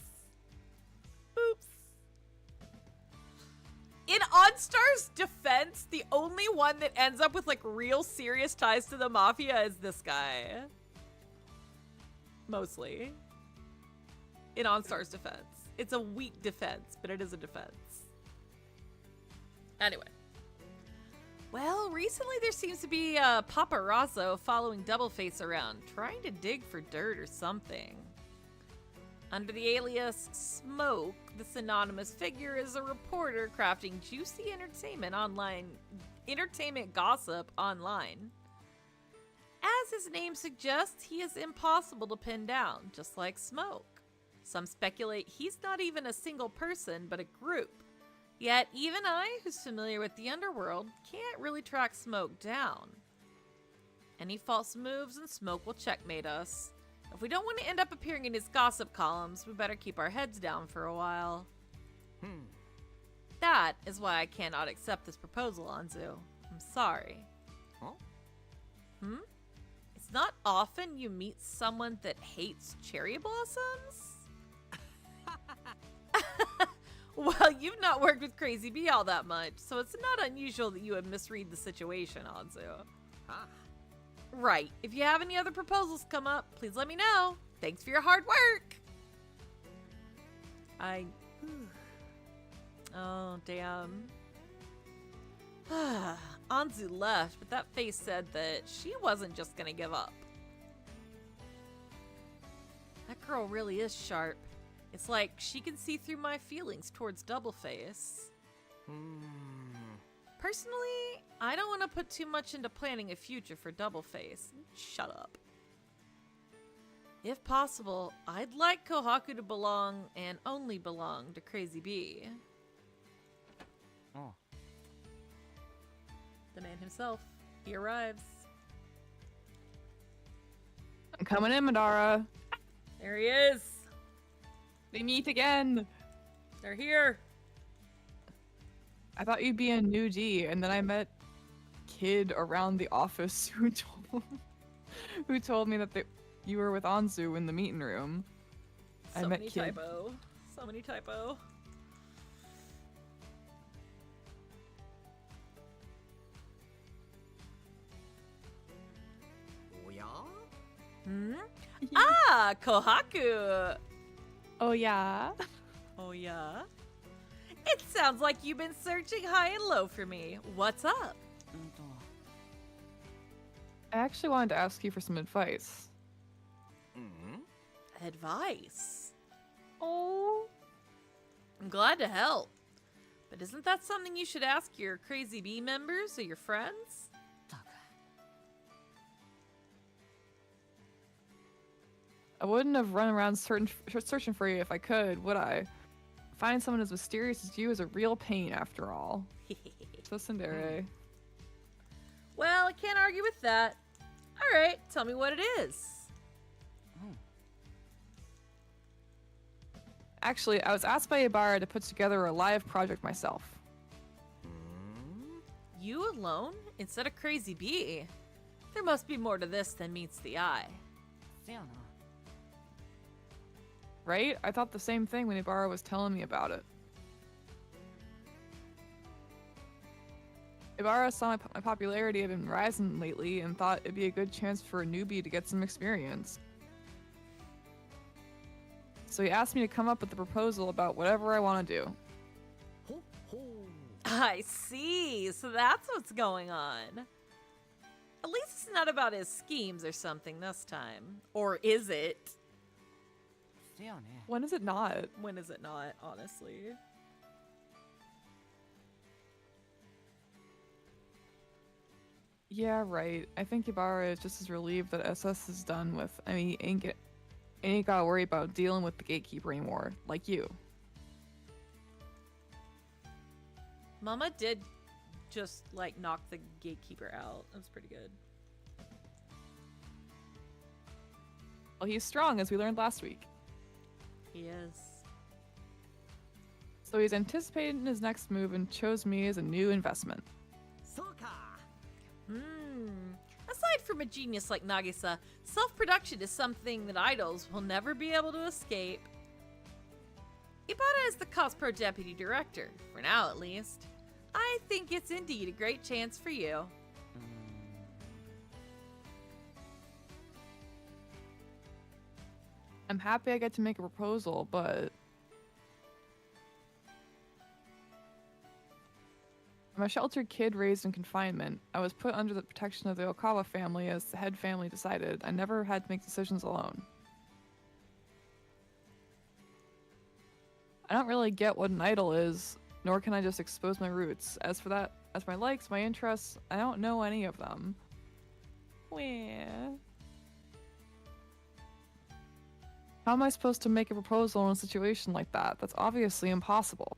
In OnStar's defense, the only one that ends up with like real serious ties to the mafia is this guy. Mostly. In OnStar's defense. It's a weak defense, but it is a defense. Anyway. Well, recently there seems to be a paparazzo following Doubleface around, trying to dig for dirt or something. Under the alias Smoke, this anonymous figure is a reporter crafting juicy entertainment gossip online. As his name suggests, he is impossible to pin down, just like Smoke. Some speculate he's not even a single person, but a group. Yet, even I, who's familiar with the underworld, can't really track Smoke down. Any false moves and Smoke will checkmate us. If we don't want to end up appearing in his gossip columns, we better keep our heads down for a while. That is why I cannot accept this proposal, Anzu. I'm sorry. Huh? It's not often you meet someone that hates cherry blossoms? Well, you've not worked with Crazy Bee all that much, so it's not unusual that you would misread the situation, Anzu. Ah. Right. If you have any other proposals come up, please let me know. Thanks for your hard work. Oh, damn. Anzu left, but that face said that she wasn't just gonna give up. That girl really is sharp. It's like she can see through my feelings towards Doubleface. Personally, I don't want to put too much into planning a future for Doubleface. Shut up. If possible, I'd like Kohaku to belong and only belong to Crazy Bee. Oh. The man himself. He arrives. I'm coming in, Madara. There he is. We meet again. They're here. I thought you'd be a new D, and then I met kid around the office who told me that you were with Anzu in the meeting room. So I met many kid. typo. So many typo. Oh yeah? Ah, Kohaku. Oh yeah. Oh, yeah? It sounds like you've been searching high and low for me. What's up? I actually wanted to ask you for some advice. Advice? Oh. I'm glad to help. But isn't that something you should ask your Crazy Bee members or your friends? I wouldn't have run around searching for you if I could, would I? Finding someone as mysterious as you is a real pain, after all. So Tsundere. Well, I can't argue with that. All right, tell me what it is. Actually, I was asked by Ibarra to put together a live project myself. You alone? Instead of Crazy Bee? There must be more to this than meets the eye. Right? I thought the same thing when Ibarra was telling me about it. Ibarra saw my popularity had been rising lately and thought it'd be a good chance for a newbie to get some experience. So he asked me to come up with a proposal about whatever I want to do. I see. So that's what's going on. At least it's not about his schemes or something this time. Or is it? When is it not? When is it not, honestly? Yeah, right. I think Ibarra is just as relieved that SS is done with. I mean, ain't gotta worry about dealing with the gatekeeper anymore, like you. Mama did just like knock the gatekeeper out. That was pretty good. Well, he's strong, as we learned last week. He is. So he's anticipating his next move and chose me as a new investment. Aside from a genius like Nagisa, self-production is something that idols will never be able to escape. Ibata is the Cospro Deputy Director, for now at least. I think it's indeed a great chance for you. I'm happy I get to make a proposal, but I'm a sheltered kid raised in confinement. I was put under the protection of the Okawa family as the head family decided. I never had to make decisions alone. I don't really get what an idol is, nor can I just expose my roots. As for my likes, my interests, I don't know any of them. Well, how am I supposed to make a proposal in a situation like that? That's obviously impossible.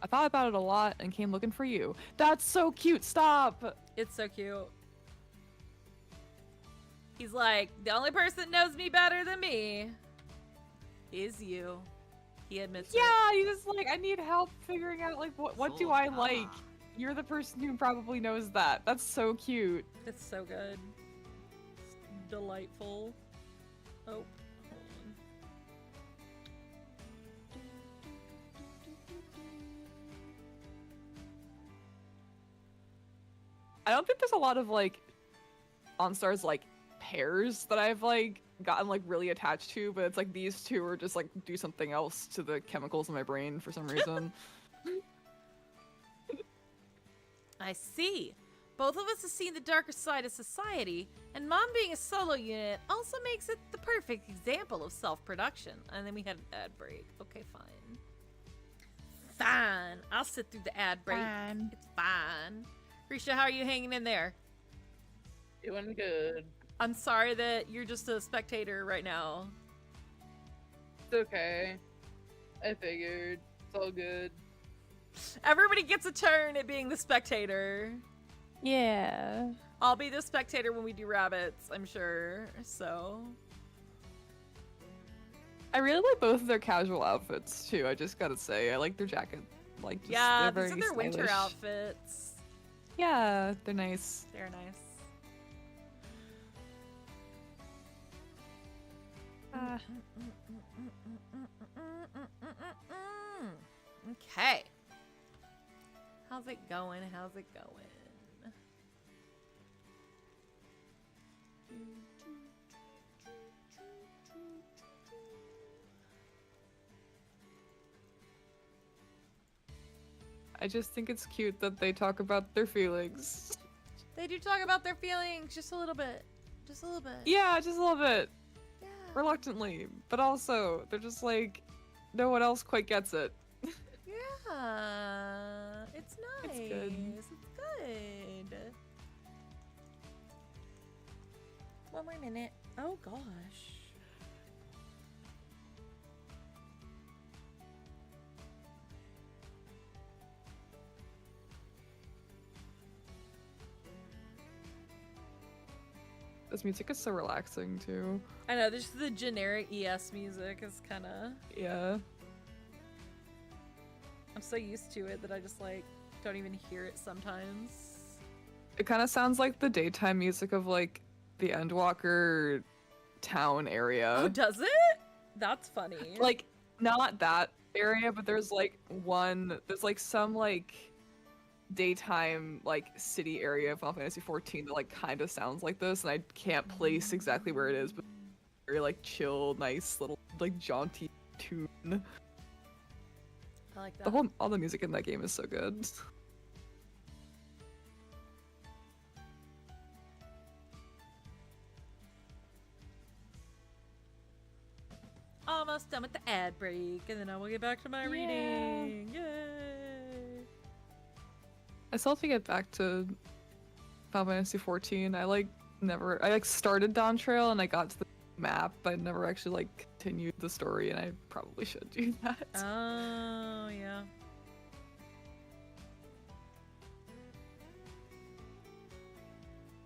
I thought about it a lot and came looking for you. That's so cute, stop! It's so cute. He's like, the only person that knows me better than me is you. He admits it. Yeah, he's just like, I need help figuring out, like, what do I like? You're the person who probably knows that. That's so cute. It's so good. It's delightful. Oh, hold on. I don't think there's a lot of, like, Enstars, like, pairs that I've, like, gotten, like, really attached to, but it's like these two are just, like, do something else to the chemicals in my brain for some reason. I see. Both of us have seen the darker side of society, and Mom being a solo unit also makes it the perfect example of self-production. And then we had an ad break. Okay, fine. Fine. I'll sit through the ad break. Fine. It's fine. Risha, how are you hanging in there? Doing good. I'm sorry that you're just a spectator right now. It's okay. I figured. It's all good. Everybody gets a turn at being the spectator. Yeah. I'll be the spectator when we do rabbits, I'm sure. So I really like both of their casual outfits, too, I just gotta say. I like their jacket. Like, just, yeah, they're these are very their winter stylish. outfits. Yeah, they're nice. They're nice. Okay. How's it going? How's it going? I just think it's cute that they talk about their feelings. They do talk about their feelings just a little bit. Just a little bit. Yeah, just a little bit. Yeah. Reluctantly. But also, they're just like, no one else quite gets it. Yeah. It's nice. It's good. It's good. One more minute. Oh gosh. This music is so relaxing, too. I know, there's the generic ES music is kind of... Yeah. I'm so used to it that I just, like, don't even hear it sometimes. It kind of sounds like the daytime music of, like, the Endwalker town area. Oh, does it? That's funny. Like, not that area, but there's, like, there's, like, some, like, daytime, like, city area of Final Fantasy XIV that, like, kind of sounds like this, and I can't place exactly where it is, but very, like, chill, nice, little, like, jaunty tune. I like that. All the music in that game is so good. Almost done with the ad break, and then I will get back to my reading. Yay! I still have to get back to Final Fantasy 14. I started Dawn Trail and I got to the map, but I never actually like continued the story, and I probably should do that. Oh, yeah.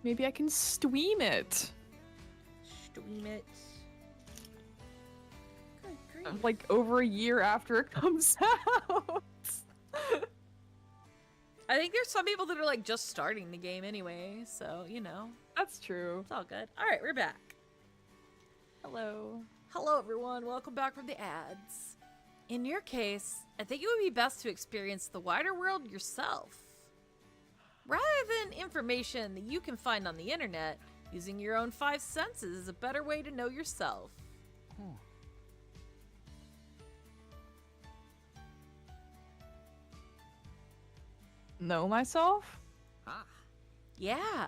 Maybe I can stream it. Stream it. Good grief. Like over a year after it comes out. I think there's some people that are like just starting the game anyway, so you know. That's true. It's all good. All right, we're back. Hello. Hello, everyone. Welcome back from the ads. In your case, I think it would be best to experience the wider world yourself. Rather than information that you can find on the internet, using your own 5 senses is a better way to know yourself. Know myself? Ah. Yeah,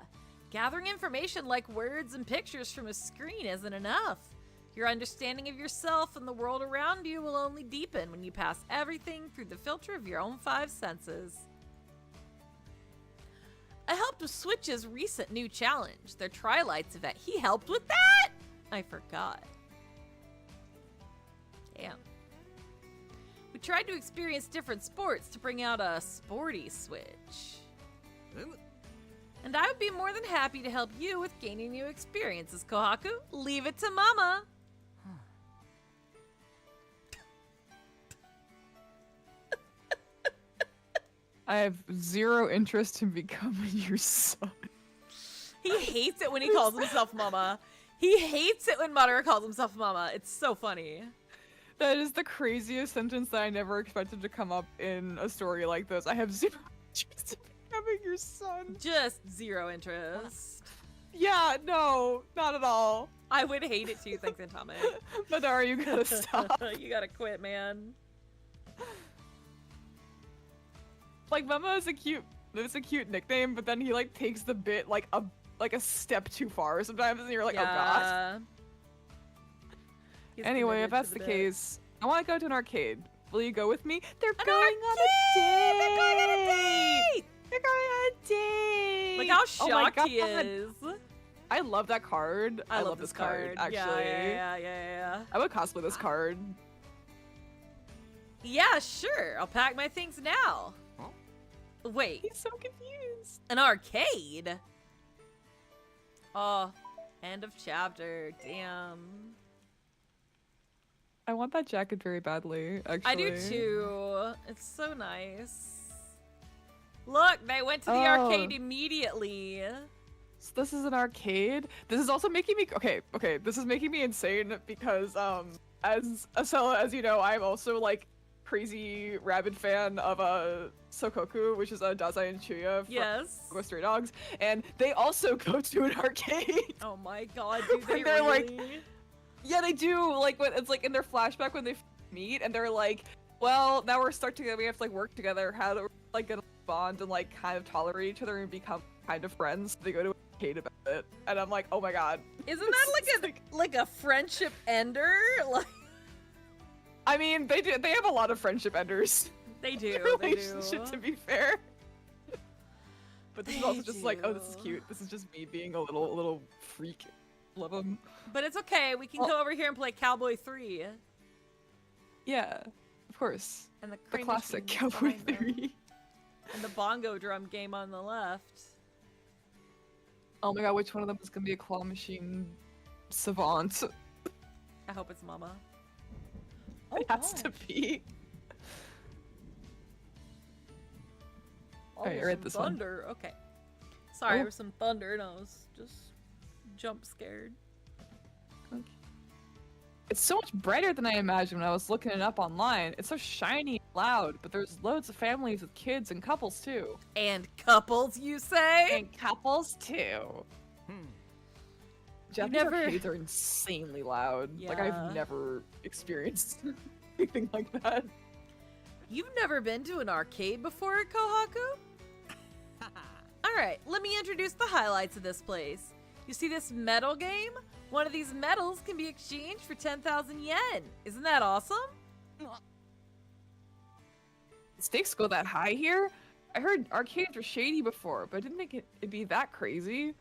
gathering information like words and pictures from a screen isn't enough. Your understanding of yourself and the world around you will only deepen when you pass everything through the filter of your own 5 senses. I helped with Switch's recent new challenge, their Tri-Lights event. He helped with that? I forgot. Damn. We tried to experience different sports to bring out a sporty Switch. And I would be more than happy to help you with gaining new experiences, Kohaku. Leave it to Mama. I have zero interest in becoming your son. He hates it when he calls himself Mama. He hates it when Madara calls himself Mama. It's so funny. That is the craziest sentence that I never expected to come up in a story like this. I have zero interest in becoming your son. Just zero interest. Yeah, no, not at all. I would hate it too, thanks, Antame. Madara, you gotta stop. You gotta quit, man. Like, Mama is a cute nickname, but then he like takes the bit like a step too far sometimes, and you're like, oh god. He's Anyway, if committed that's to the bit. case, I want to go to an arcade. Will you go with me? They're An going on a arcade! date. They're going on a date! They're going on a date. Look how Oh my shocked he God. is. I love that card. I love this card. Actually, Yeah. I would cosplay this card. Yeah, sure. I'll pack my things now. Huh? Wait, He's so confused. an arcade? Oh, end of chapter. Damn. I want that jacket very badly. Actually, I do too. It's so nice. Look, they went to the Oh. arcade immediately. So this is an arcade. This is also making me okay. This is making me insane because as Ascella, as you know, I'm also like crazy rabid fan of Sokoku, which is a Dazai and Chuya from Yes. Stray Dogs, and they also go to an arcade. Oh my god, do they They're like- really? Yeah, they do. Like when it's like in their flashback when they meet, and they're like, "Well, now we're stuck together. We have to like work together. How to like get a bond and like kind of tolerate each other and become kind of friends." They go to an arcade about it, and I'm like, "Oh my god." Isn't that like a friendship ender? Like I mean, they do. They have a lot of friendship enders. they do. in They relationship, do. to be fair. But this is also They just like, oh, this is do. cute. This is just me being a little freak. Love them. But it's okay. We can Well- go over here and play Cowboy 3 Yeah, of course. and the The crane classic machine Cowboy behind them, Theory. and the bongo drum game on the left. Oh my god, which one of them is gonna be a claw machine savant? I hope it's Mama. It has to be. Oh, Alright, I there's read some this one. thunder. Okay. Sorry, Oh. there was some thunder and I was just jump scared. Okay. It's so much brighter than I imagined when I was looking it up online. It's so shiny and loud, but there's loads of families with kids and couples too. And couples, you say? And couples too. Hmm. Japanese never- arcades are insanely loud. Like Yeah. I've never experienced anything like that. You've never been to an arcade before, Kohaku? Alright, let me introduce the highlights of this place. You see this medal game? One of these medals can be exchanged for 10,000 yen. Isn't that awesome? Stakes go that high here? I heard arcades were shady before, but it didn't make it be that crazy.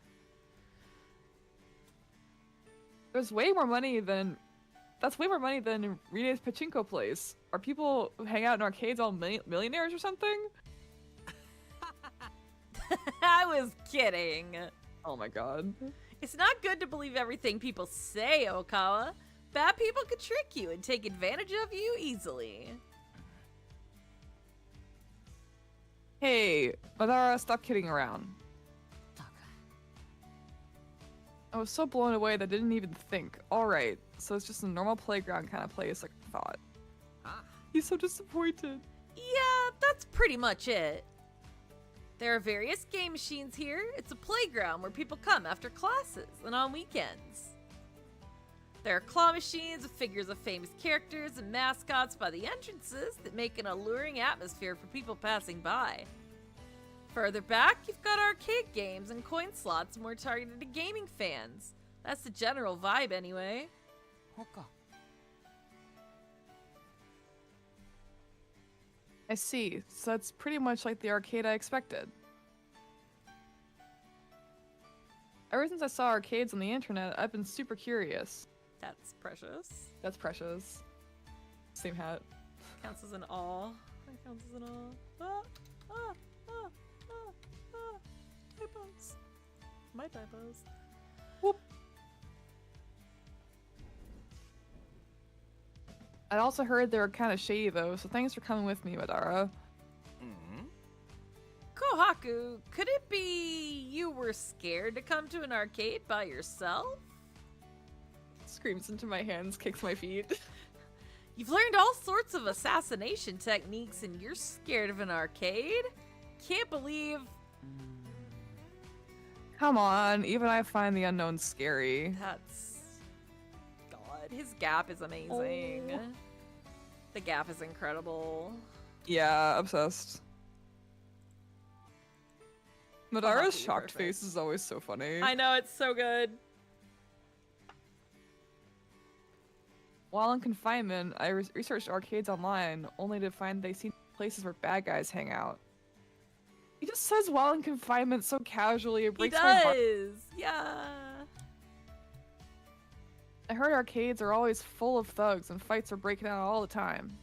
There's way more money than... That's way more money than Rene's Pachinko place. Are people who hang out in arcades all millionaires or something? I was kidding. Oh my god. It's not good to believe everything people say, Okawa. Bad people could trick you and take advantage of you easily. Hey, Madara, stop kidding around. I was so blown away that I didn't even think. Alright, so it's just a normal playground kind of place like I thought. Ah. He's so disappointed. Yeah, that's pretty much it. There are various game machines here. It's a playground where people come after classes and on weekends. There are claw machines with figures of famous characters and mascots by the entrances that make an alluring atmosphere for people passing by. Further back, you've got arcade games and coin slots more targeted to gaming fans. That's the general vibe anyway. Hoka. I see, so that's pretty much like the arcade I expected. Ever since I saw arcades on the internet, I've been super curious. That's precious. That's precious. Same hat. Counts as an all. That counts as an all. Ah, ah, ah, ah, ah. Typos. My typos. Whoop. I'd also heard they were kind of shady though, so thanks for coming with me, Madara. Mm. Kohaku, could it be you were scared to come to an arcade by yourself? Screams into my hands, kicks my feet. You've learned all sorts of assassination techniques and you're scared of an arcade? Can't believe... Come on, even I find the unknown scary. That's... God, his gap is amazing. Oh. The gap is incredible. Yeah, obsessed. Madara's Kohaku, shocked perfect. face is always so funny. I know, it's so good. While in confinement, I researched arcades online, only to find they seem places where bad guys hang out. He just says while in confinement so casually, it He breaks my heart. does! Yeah! I heard arcades are always full of thugs and fights are breaking out all the time.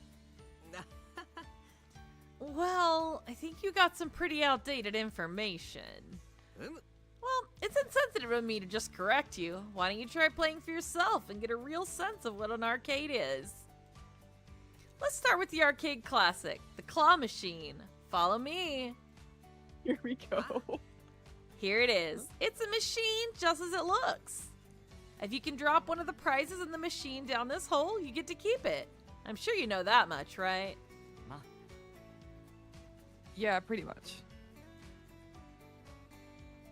Well, I think you got some pretty outdated information. Well, it's insensitive of me to just correct you. Why don't you try playing for yourself and get a real sense of what an arcade is? Let's start with the arcade classic, the claw machine. Follow me. Here we go. Here it is. It's a machine just as it looks. If you can drop one of the prizes in the machine down this hole, you get to keep it. I'm sure you know that much, right? Ma. Yeah, pretty much.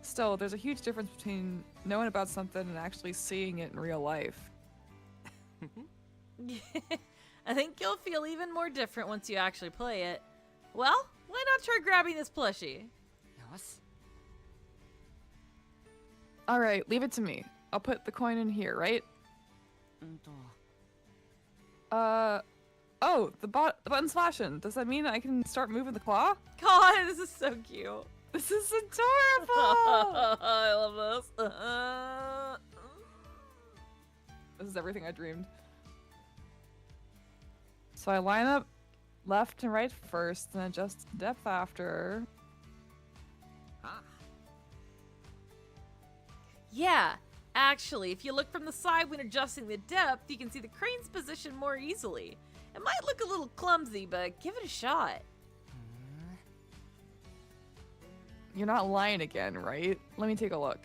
Still, there's a huge difference between knowing about something and actually seeing it in real life. I think you'll feel even more different once you actually play it. Well, why not try grabbing this plushie? Yes. Alright, leave it to me. I'll put the coin in here, right? Oh, the button's flashing. Does that mean I can start moving the claw? God, this is so cute. This is adorable! I love this. This is everything I dreamed. So I line up left and right first, and adjust depth after. Ah. Yeah, actually, if you look from the side when adjusting the depth, you can see the crane's position more easily. It might look a little clumsy, but give it a shot. You're not lying again, right? Let me take a look.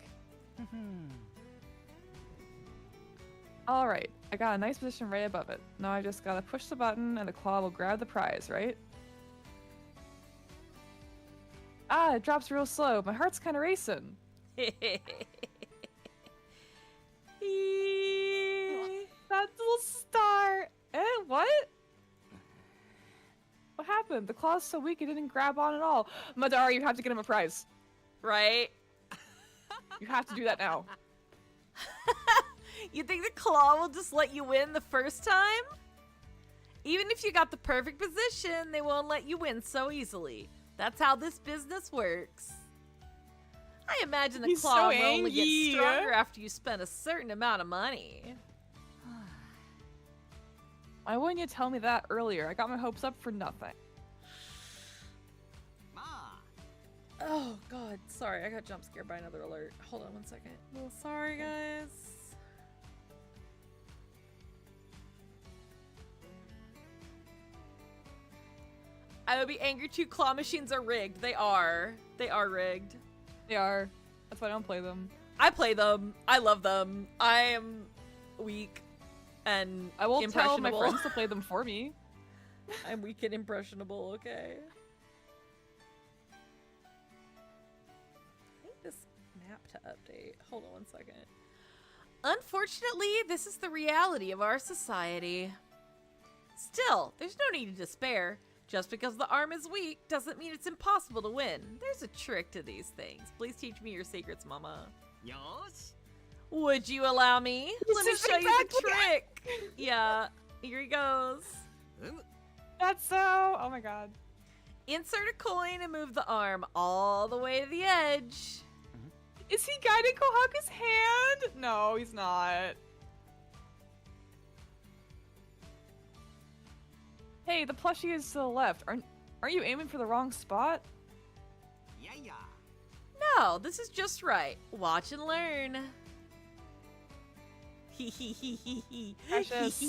Alright, I got a nice position right above it. Now I just gotta push the button and the claw will grab the prize, right? Ah, it drops real slow. My heart's kinda racing. That little star! What? What happened? The claw's so weak it didn't grab on at all. Madara, you have to get him a prize. Right? You have to do that now. You think the claw will just let you win the first time? Even if you got the perfect position, they won't let you win so easily. That's how this business works. I imagine the He's claw so will only get angry. stronger after you spend a certain amount of money. Why wouldn't you tell me that earlier? I got my hopes up for nothing. Ma. Oh god, sorry, I got jump scared by another alert. Hold on one second. Oh, sorry guys. I would be angry too. Claw machines are rigged. They are. They are rigged. They are. That's why I don't play them. I play them. I love them. I am weak and I will tell my impressionable. friends to play them for me. I'm weak and impressionable, okay? I need this map to update. Hold on one second. Unfortunately, this is the reality of our society. Still, there's no need to despair. Just because the arm is weak doesn't mean it's impossible to win. There's a trick to these things. Please teach me your secrets, Mama. Yosh. Would you allow me? Let me is show you the exactly- trick. Yeah, here he goes. That's so. Oh my god. Insert a coin and move the arm all the way to the edge. Is he guiding Kohaku's hand? No, he's not. Hey, the plushie is to the left. Aren't you aiming for the wrong spot? Yeah, yeah. No, this is just right. Watch and learn. Hee hee hee hee hee. Precious.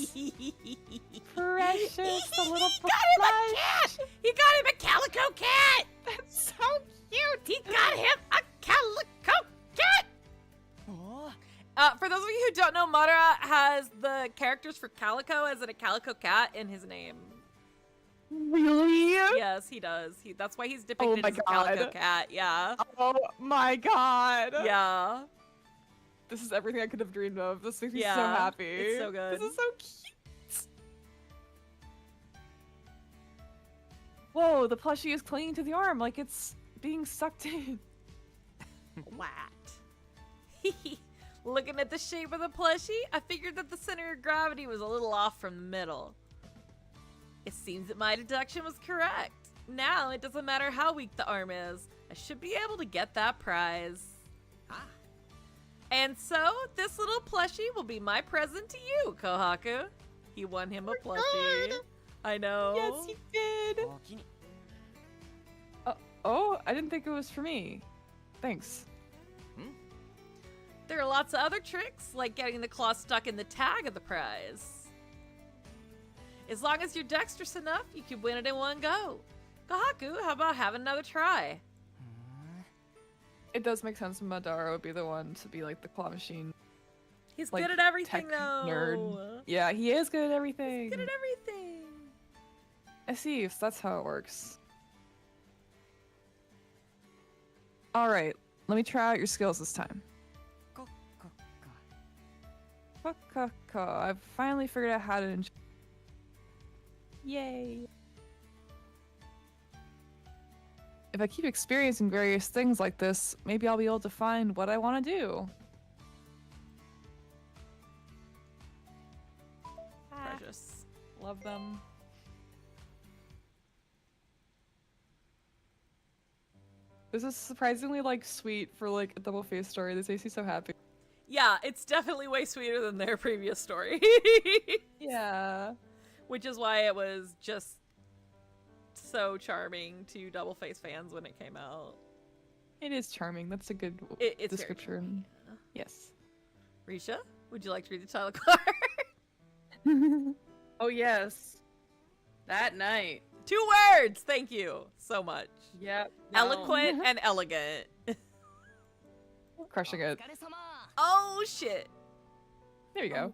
Precious, the little He got him a cat! He got him a calico cat! That's so cute. He got him a calico cat! Oh. For those of you who don't know, Madara has the characters for Calico as in a calico cat in his name. Really? Yes, he does. That's why he's depicted my as a calico God. cat. Yeah. Oh my god. Yeah. This is everything I could have dreamed of. This makes me so Yeah, happy. it's so good. This is so cute. Whoa, the plushie is clinging to the arm like it's being sucked in. What? Looking at the shape of the plushie, I figured that the center of gravity was a little off from the middle. It seems that my deduction was correct. Now it doesn't matter how weak the arm is. I should be able to get that prize. Ah. And so, this little plushie will be my present to you, Kohaku. He won him a plushie. I know. Yes, he did. Okini. Oh, I didn't think it was for me. Thanks. There are lots of other tricks, like getting the claw stuck in the tag of the prize. As long as you're dexterous enough, you can win it in one go. Kohaku, how about having another try? It does make sense Madara would be the one to be like the claw machine He's like, good at everything, tech though. nerd. Yeah, he is good at everything. He's good at everything. I see, so that's how it works. Alright, let me try out your skills this time. Ko, ko, ko. I've finally figured out how to enjoy. Yay! If I keep experiencing various things like this, maybe I'll be able to find what I want to do. Precious. Love them. This is surprisingly like sweet for like a double face story. This makes me so happy. Yeah, it's definitely way sweeter than their previous story. Yeah. Which is why it was just so charming to Double Face fans when it came out. It is charming. That's a good It's very description. charming, yeah. Yes. Risha, would you like to read the title card? Oh yes. That night. 2 words! Thank you so much. Yep. Eloquent and elegant. Crushing it. お疲れ様。 Oh shit. There you go.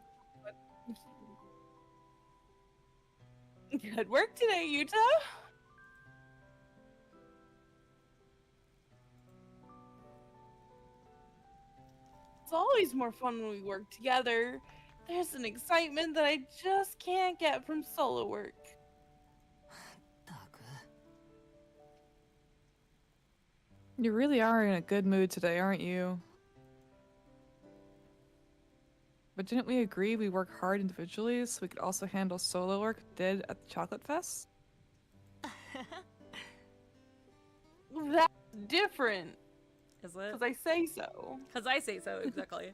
Good work today, Yuta. It's always more fun when we work together. There's an excitement that I just can't get from solo work. ったく。 You really are in a good mood today, aren't you? But didn't we agree we work hard individually so we could also handle solo work we did at the Chocolate Fest? That's different. Is it? Because I say so. Because I say so, exactly.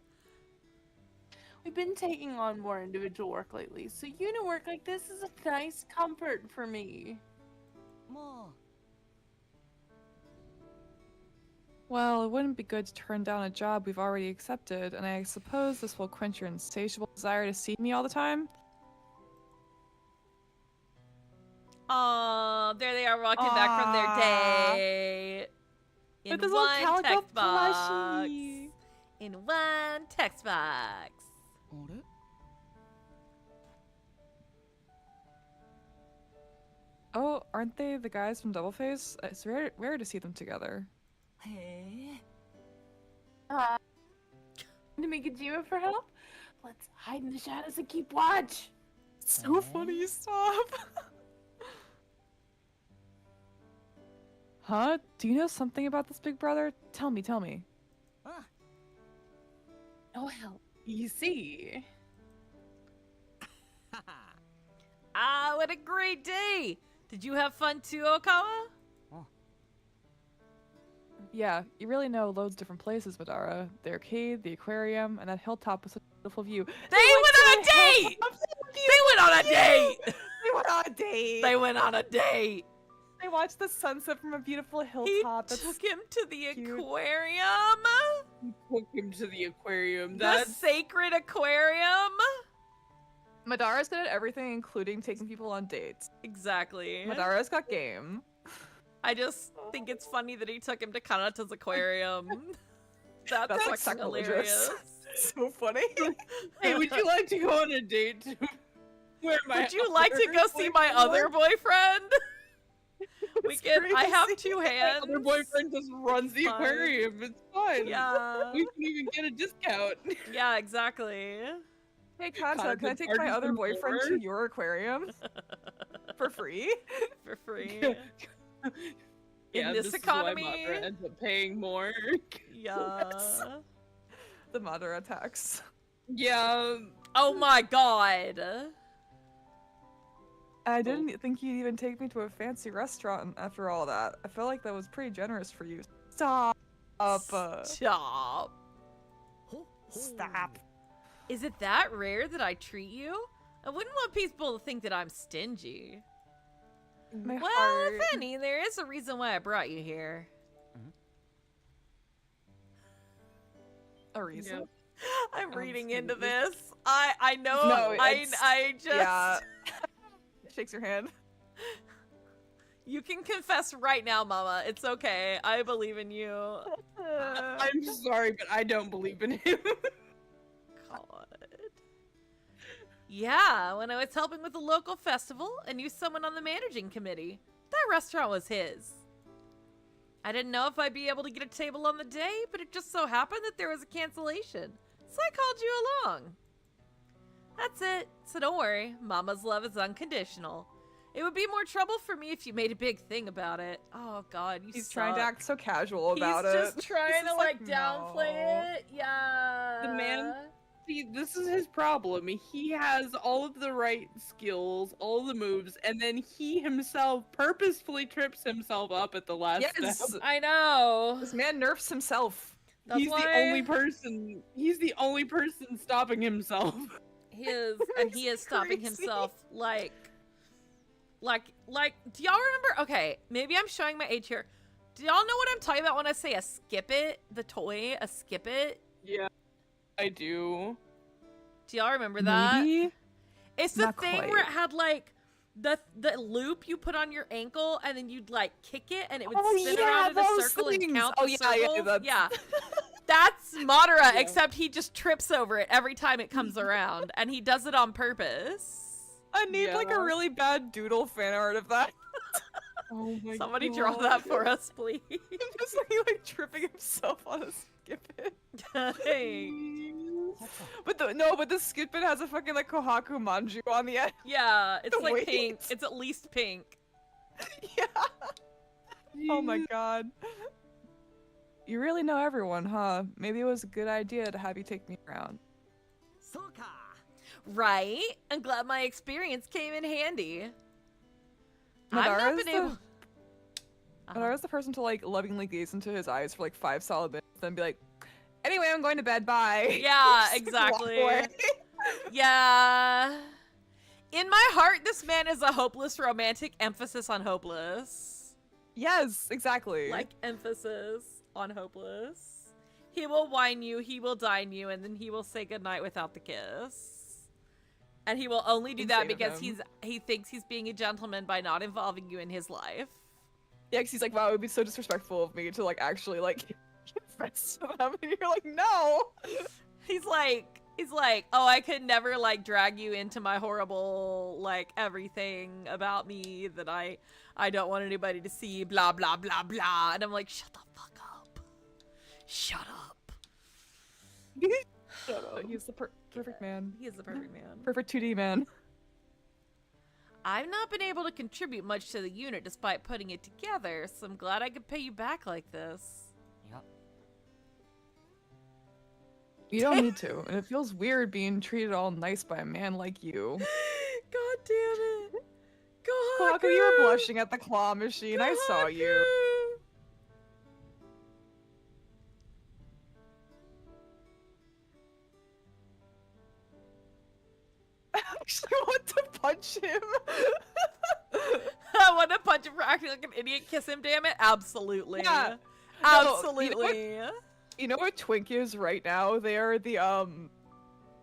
We've been taking on more individual work lately, so unit work like this is a nice comfort for me. も Well, it wouldn't be good to turn down a job we've already accepted, and I suppose this will quench your insatiable desire to see me all the time? Oh, there they are walking back from their Aw. date. In With his little one calico text box. plushie. In one text box. あれ Oh, aren't they the guys from Double Face? It's rare to see them together. へえ To make a Jima for help? Let's hide in the shadows and keep watch. So funny, stop! Huh? Do you know something about this big brother? Tell me, tell me. あ No help. You see. はは Ah, what a great day! Did you have fun too, Okawa? Yeah, you really know loads of different places, Madara. The arcade, the aquarium, and that hilltop with such a beautiful view. They went on a date! They went on a date! They went on a date! They went on a date! They watched the sunset from a beautiful He hilltop. That's took him to the cute. aquarium! Took him to the aquarium. The That's sacred aquarium! Madara's good at everything, including taking people on dates. Exactly. Madara's got game. I just think it's funny that he took him to Kanata's aquarium. That's That's like fucking sacrilegious. hilarious. So funny. Hey, would you like to go on a date to where my Would you like to go see my other boyfriend? We It's can. I have crazy. two My hands. other boyfriend just runs the Fine. aquarium. It's fine. Yeah. We can even get a discount. Yeah, exactly. Hey Kanta, Kata, can I take are my you other from boyfriend to Florida? your aquarium? For free? For free. Yeah, In this is why economy. Madara ends up paying more. Yeah. The Madara tax. Yeah. Oh my god. I didn't think you'd even take me to a fancy restaurant after all that. I felt like that was pretty generous for you. Stop. Stop. ほほ Stop. Is it that rare that I treat you? I wouldn't want people to think that I'm stingy. My Well, heart. if any, there is a reason why I brought you here. A reason. Yep. I'm reading Sounds into good. this. I know. No, I it's- just. Yeah. Shakes your hand. You can confess right now, Mama. It's okay. I believe in you. I'm sorry, but I don't believe in him. God. Yeah, when I was helping with the local festival and knew someone on the managing committee, that restaurant was his. I didn't know if I'd be able to get a table on the day, but it just so happened that there was a cancellation, so I called you along. That's it, so don't worry, Mama's love is unconditional. It would be more trouble for me if you made a big thing about it. Oh god, you He's suck. trying to act so casual about it. He's just trying This to is like no. downplay it. Yeah. The man- See, this is his problem. He has all of the right skills, all the moves, and then he himself purposefully trips himself up at the last Yes! step. I know. This man nerfs himself. That's He's why the only person. He's the only person stopping himself. he is, and he is It's stopping crazy. himself like. Do y'all remember? Okay, maybe I'm showing my age here. Do y'all know what I'm talking about when I say a skip it? The toy, a skip it. Yeah, I do. Do y'all remember that? Maybe? It's the Not thing where it quite. had like the loop you put on your ankle, and then you'd like kick it, and it would Oh, spin yeah, around in a those circle and things. count Oh, the yeah, yeah, circles. that's- Yeah. That's Madara, Yeah. except he just trips over it every time it comes around, and he does it on purpose. I need like a Yeah. really bad doodle fan art of that. Oh my Somebody draw that for us, please. Just like tripping himself on a skip it. Thanks. But the skip it has a fucking like Kohaku Manju on the end. Yeah, it's The like weight. pink. It's at least pink. Yeah. Oh my god. You really know everyone, huh? Maybe it was a good idea to have you take me around. そうか Right? I'm glad my experience came in handy. I've not Madara's been able. And I was the person to like lovingly gaze into his eyes for like 5 solid minutes, then be like, anyway, I'm going to bed, bye. Yeah, Just, like, walk exactly. away. Yeah. In my heart, this man is a hopeless romantic, emphasis on hopeless. Yes, exactly. Like, emphasis on hopeless. He will whine you, he will dine you, and then he will say goodnight without the kiss. And he will only do that Insane of because him. he thinks he's being a gentleman by not involving you in his life. Yeah, 'cause he's like, wow, it would be so disrespectful of me to like actually like confess to them, and you're like, no. He's like, oh, I could never like drag you into my horrible like everything about me that I don't want anybody to see, blah blah blah blah. And I'm like, shut the fuck up. Shut up. But he's the perfect man. He is the perfect man. Perfect 2D man. I've not been able to contribute much to the unit despite putting it together, so I'm glad I could pay you back like this. Yep. You don't need to, and it feels weird being treated all nice by a man like you. God damn it. Kohaku, you were blushing at the claw machine. I saw you. I actually want to punch him. I want to punch him for acting like an idiot. Kiss him, damn it. Absolutely. Yeah. No, Absolutely. You know what Twink is right now? They are the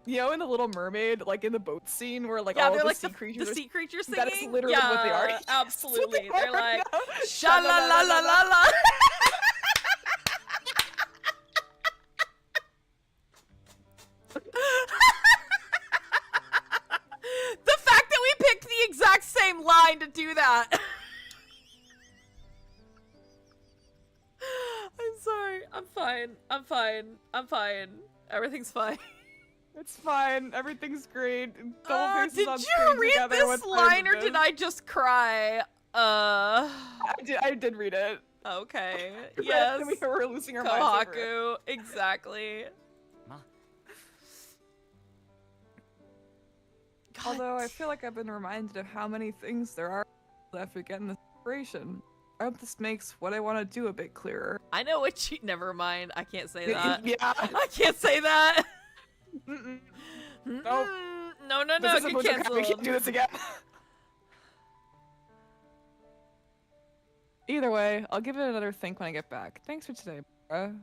you know, in the Little Mermaid, like in the boat scene where like all they're the like sea the creatures. sea creatures singing. That is literally yeah, what they are. Absolutely. That's what They're they are like now. sha la la la la la. The fact that we picked the exact same line to do that. I'm sorry. I'm fine. I'm fine. I'm fine. Everything's fine. It's fine. Everything's great. Double faces Did on you screen read together. this What's line or this? did I just cry? I did read it. Okay. Right, Yes. and we were losing our minds over it. Kohaku. Exactly. Ma. God. Although I feel like I've been reminded of how many things there are after getting this inspiration. I hope this makes what I want to do a bit clearer. I know what you. Never mind. I can't say that. Yeah. I can't say that. Mm-mm. Mm-mm. Nope. No, no, This no. isn't Get what we canceled. can't do this again. Either way, I'll give it another think when I get back. Thanks for today, Bora.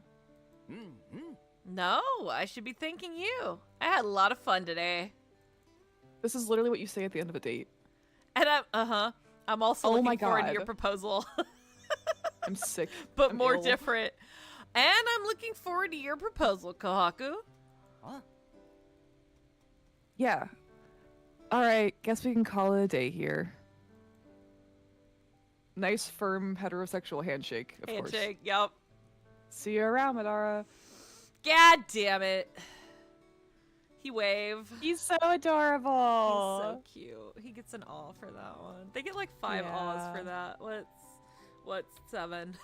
No, I should be thanking you. I had a lot of fun today. This is literally what you say at the end of a date. And I'm also Oh looking my forward to God. your proposal. I'm sick. But I'm more ill. different. And I'm looking forward to your proposal, Kohaku. Huh? Yeah. Alright, guess we can call it a day here. Nice, firm, heterosexual handshake, of course. Handshake, yep. See you around, Madara. God damn it. He wave. He's so adorable. He's so cute. He gets an aw for that one. They get like 5 awes for that. What's 7?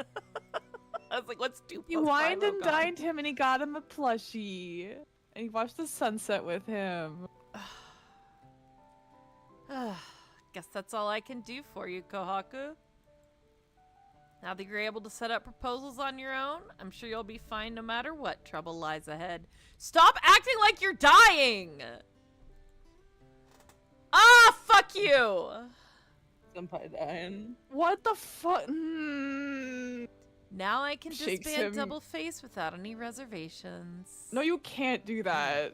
I was like, what's 2 You plus wined 5? Oh, and God. dined him and he got him a plushie. And he watched the sunset with him. Guess that's all I can do for you, Kohaku. Now that you're able to set up proposals on your own, I'm sure you'll be fine no matter what trouble lies ahead. Stop acting like you're dying! Ah, fuck you! Senpai dying. What the fuck? Mm. Now I can Shakes disband him. Double Face without any reservations. No, you can't do that.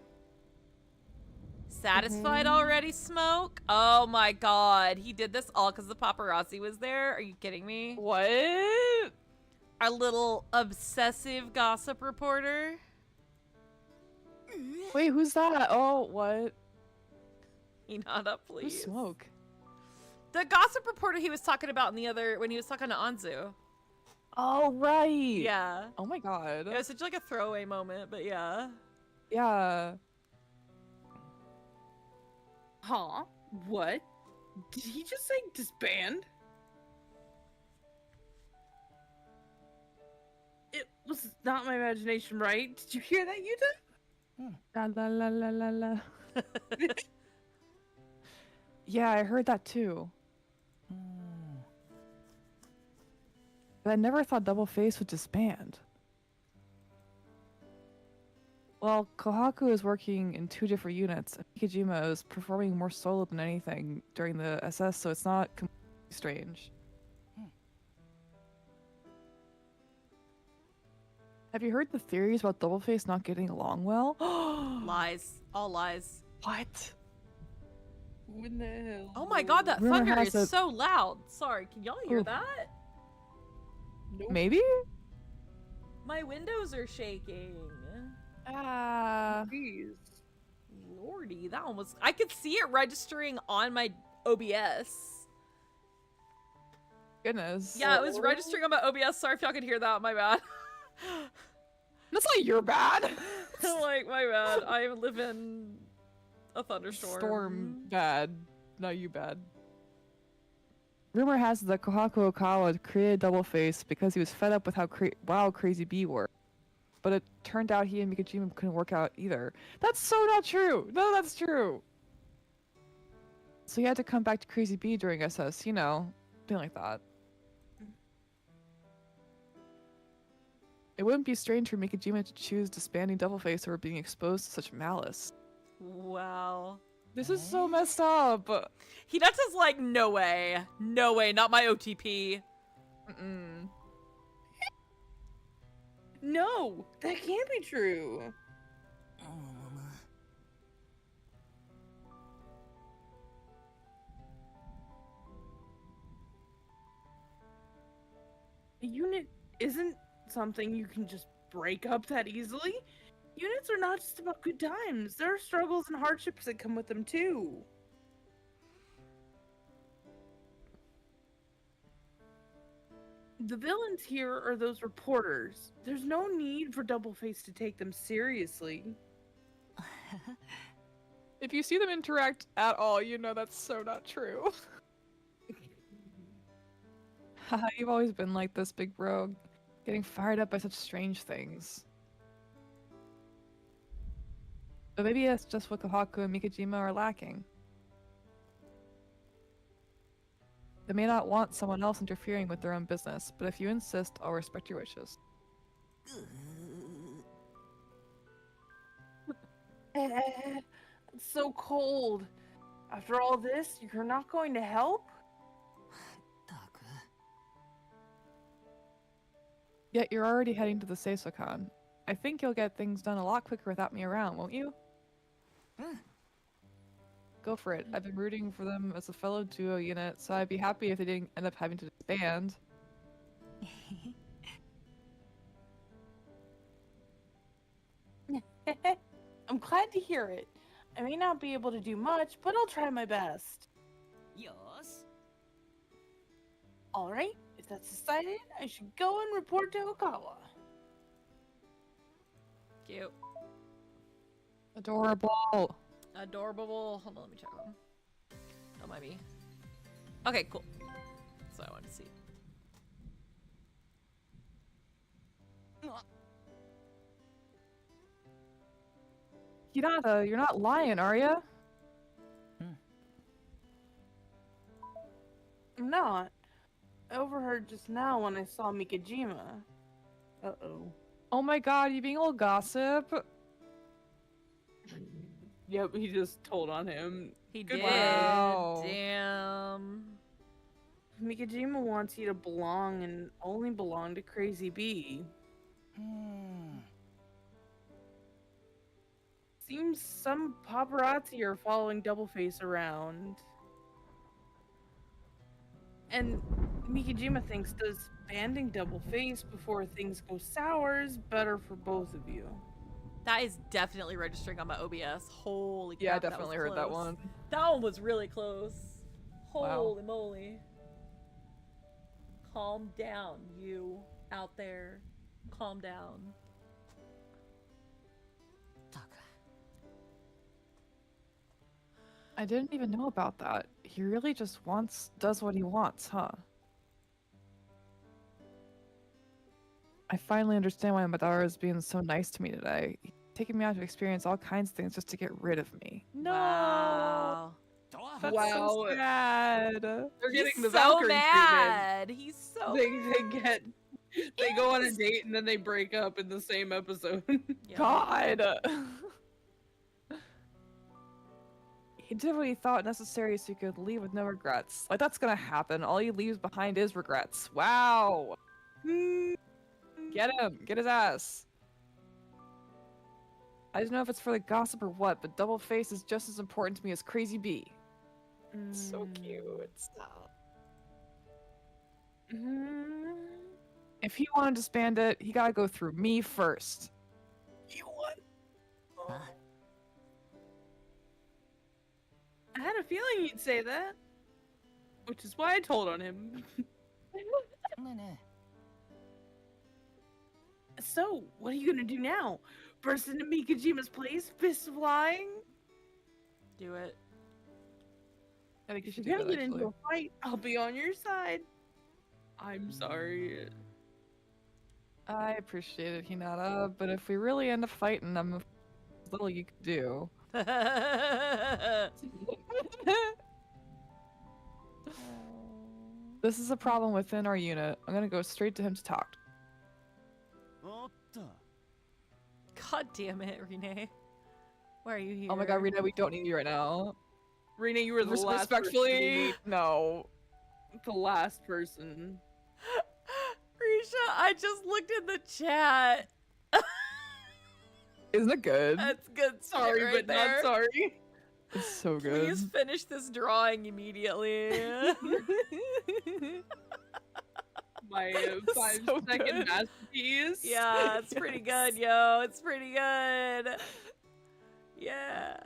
Satisfied already, Smoke? Oh my god, he did this all because the paparazzi was there? Are you kidding me? What? Our little obsessive gossip reporter? Wait, who's that? Oh, what? Hinata, Who's please. Smoke? The gossip reporter he was talking about in the other, when he was talking to Anzu. Oh, right. Yeah. Oh my god. It was such like a throwaway moment, but yeah. Yeah. Huh? What? Did he just say disband? It was not my imagination, right? Did you hear that, Yuta? La la la la la la. Yeah, I heard that too. but I never thought Double Face would disband. Well, Kohaku is working in 2 different units, and Mikijima is performing more solo than anything during the SS, so it's not completely strange. Have you heard the theories about Double Face not getting along well? Lies. All lies. What? When the hell? Oh my god, that Rumor thunder has is it- so loud. Sorry, can y'all hear Oof. that? Nope. Maybe? My windows are shaking. Jeez. Lordy, that one was... I could see it registering on my OBS. Goodness. Yeah, it was registering on my OBS. Sorry if y'all could hear that. My bad. That's not your bad. Like, my bad. I live in a thunderstorm. Storm bad. Not you bad. Rumor has it that Kohaku Okawa created Double Face because he was fed up with how wild Crazy Bee worked. But it turned out he and Mikijima couldn't work out either. That's so not true! No, that's true! So he had to come back to Crazy Bee during SS, you know, something like that. It wouldn't be strange for Mikijima to choose disbanding Double Face over being exposed to such malice. Wow. This is so messed up! Hinata's like, no way. No way, not my OTP. Mm-mm. No, that can't be true. A unit isn't something you can just break up that easily. Units are not just about good times. There are struggles and hardships that come with them too. The villains here are those reporters. There's no need for Double Face to take them seriously. If you see them interact at all, you know that's so not true. Haha, you've always been like this, big bro. Getting fired up by such strange things. But maybe that's just what Kohaku and Mikijima are lacking. They may not want someone else interfering with their own business, but if you insist, I'll respect your wishes. It's so cold. After all this, you're not going to help? Yet you're already heading to the Seisokan. I think you'll get things done a lot quicker without me around, won't you? Go for it. I've been rooting for them as a fellow duo unit, so I'd be happy if they didn't end up having to disband. I'm glad to hear it. I may not be able to do much, but I'll try my best. Yoss. Alright, if that's decided, I should go and report to Okawa. Cute. Adorable. Adorable. Hold on, let me check them. Don't mind me. Okay, cool. That's what I wanted to see. Hinata, you're not lying, are ya? I'm not. I overheard just now when I saw Mikijima. Uh-oh. Oh my god, you being all gossip? Yep, he just told on him. He Good did. Wow. Damn. Mikijima wants you to belong and only belong to Crazy Bee. Seems some paparazzi are following Double Face around. And Mikijima thinks disbanding Double Face before things go sour is better for both of you. That is definitely registering on my OBS. Holy crap. Yeah, I that definitely was heard that close. one. That one was really close. Wow. Holy moly. Calm down, you out there. Calm down. I didn't even know about that. He really just does what he wants, huh? I finally understand why Madara is being so nice to me today. He's taking me out to experience all kinds of things just to get rid of me. No! Wow. That's Wow. so sad. They're He's getting the so Valkyrie mad. He's so treatment. They get They go on a date and then they break up in the same episode. Yeah. God. He did what he thought necessary so he could leave with no regrets. Like, that's gonna happen. All he leaves behind is regrets. Wow. Get him. Get his ass. I don't know if it's for the gossip or what, but Double Face is just as important to me as Crazy Bee. So cute. Stop. If he wanted to disband it, he gotta go through me first. You what? Huh? I had a feeling you'd say that. Which is why I told on him. So, what are you gonna do now? Burst into Mikajima's place, fists flying? Do it. I think you If should you're do gonna that, get into actually. a fight, I'll be on your side. I'm sorry. I appreciate it, Hinata, but if we really end up fighting, there's little you could do. This is a problem within our unit. I'm gonna go straight to him to talk. God damn it, Renee. Why are you here? Oh my god, Rita, we don't need you right now. Rena, you were the last Respectfully, no. person. The last person. Risha, I just looked in the chat. Isn't it good? That's good. Sorry, right but there. not sorry. It's so good. Please finish this drawing immediately. My five So second good. masterpiece. Yeah, it's pretty good, yo. It's pretty good. Yeah.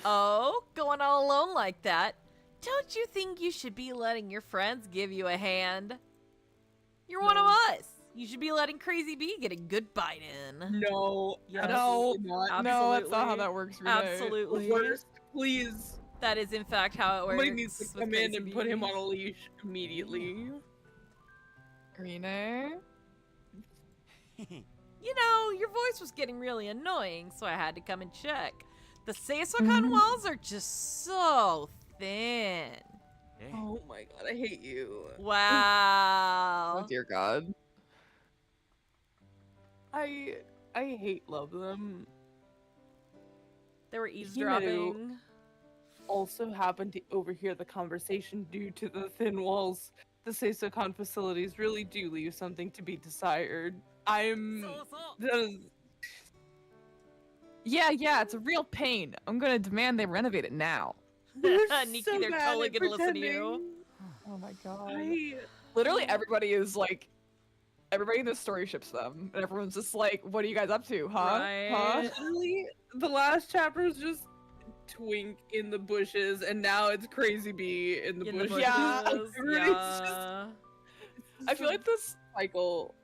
Oh, going all alone like that? Don't you think you should be letting your friends give you a hand? You're one of us. You should be letting Crazy Bee get a good bite in. No. Yes. No, absolutely not. no, that's not how Absolutely. that works, Rita. Absolutely. Worst, please. That is, in fact, how it works. Somebody needs to with come in Crazy and put Bee. him on a leash immediately. Rene? You know, your voice was getting really annoying, so I had to come and check. The Seisokan walls are just so thin. Oh my god, I hate you. Wow. Oh dear god. I hate love them. They were eavesdropping. Also happened to overhear the conversation due to the thin walls. The Seisokan facilities really do leave something to be desired. Yeah, it's a real pain. I'm gonna demand they renovate it now. Nikki, so they're bad totally at gonna listen to pretending. you. Oh my god. I- Literally everybody is like, everybody in this story ships them, and everyone's just like, what are you guys up to, huh? Huh? Right. Literally, the last chapter was just Twink in the bushes, and now it's Crazy Bee in the In bushes. the Yeah. bushes, Everybody's yeah. I feel like this cycle.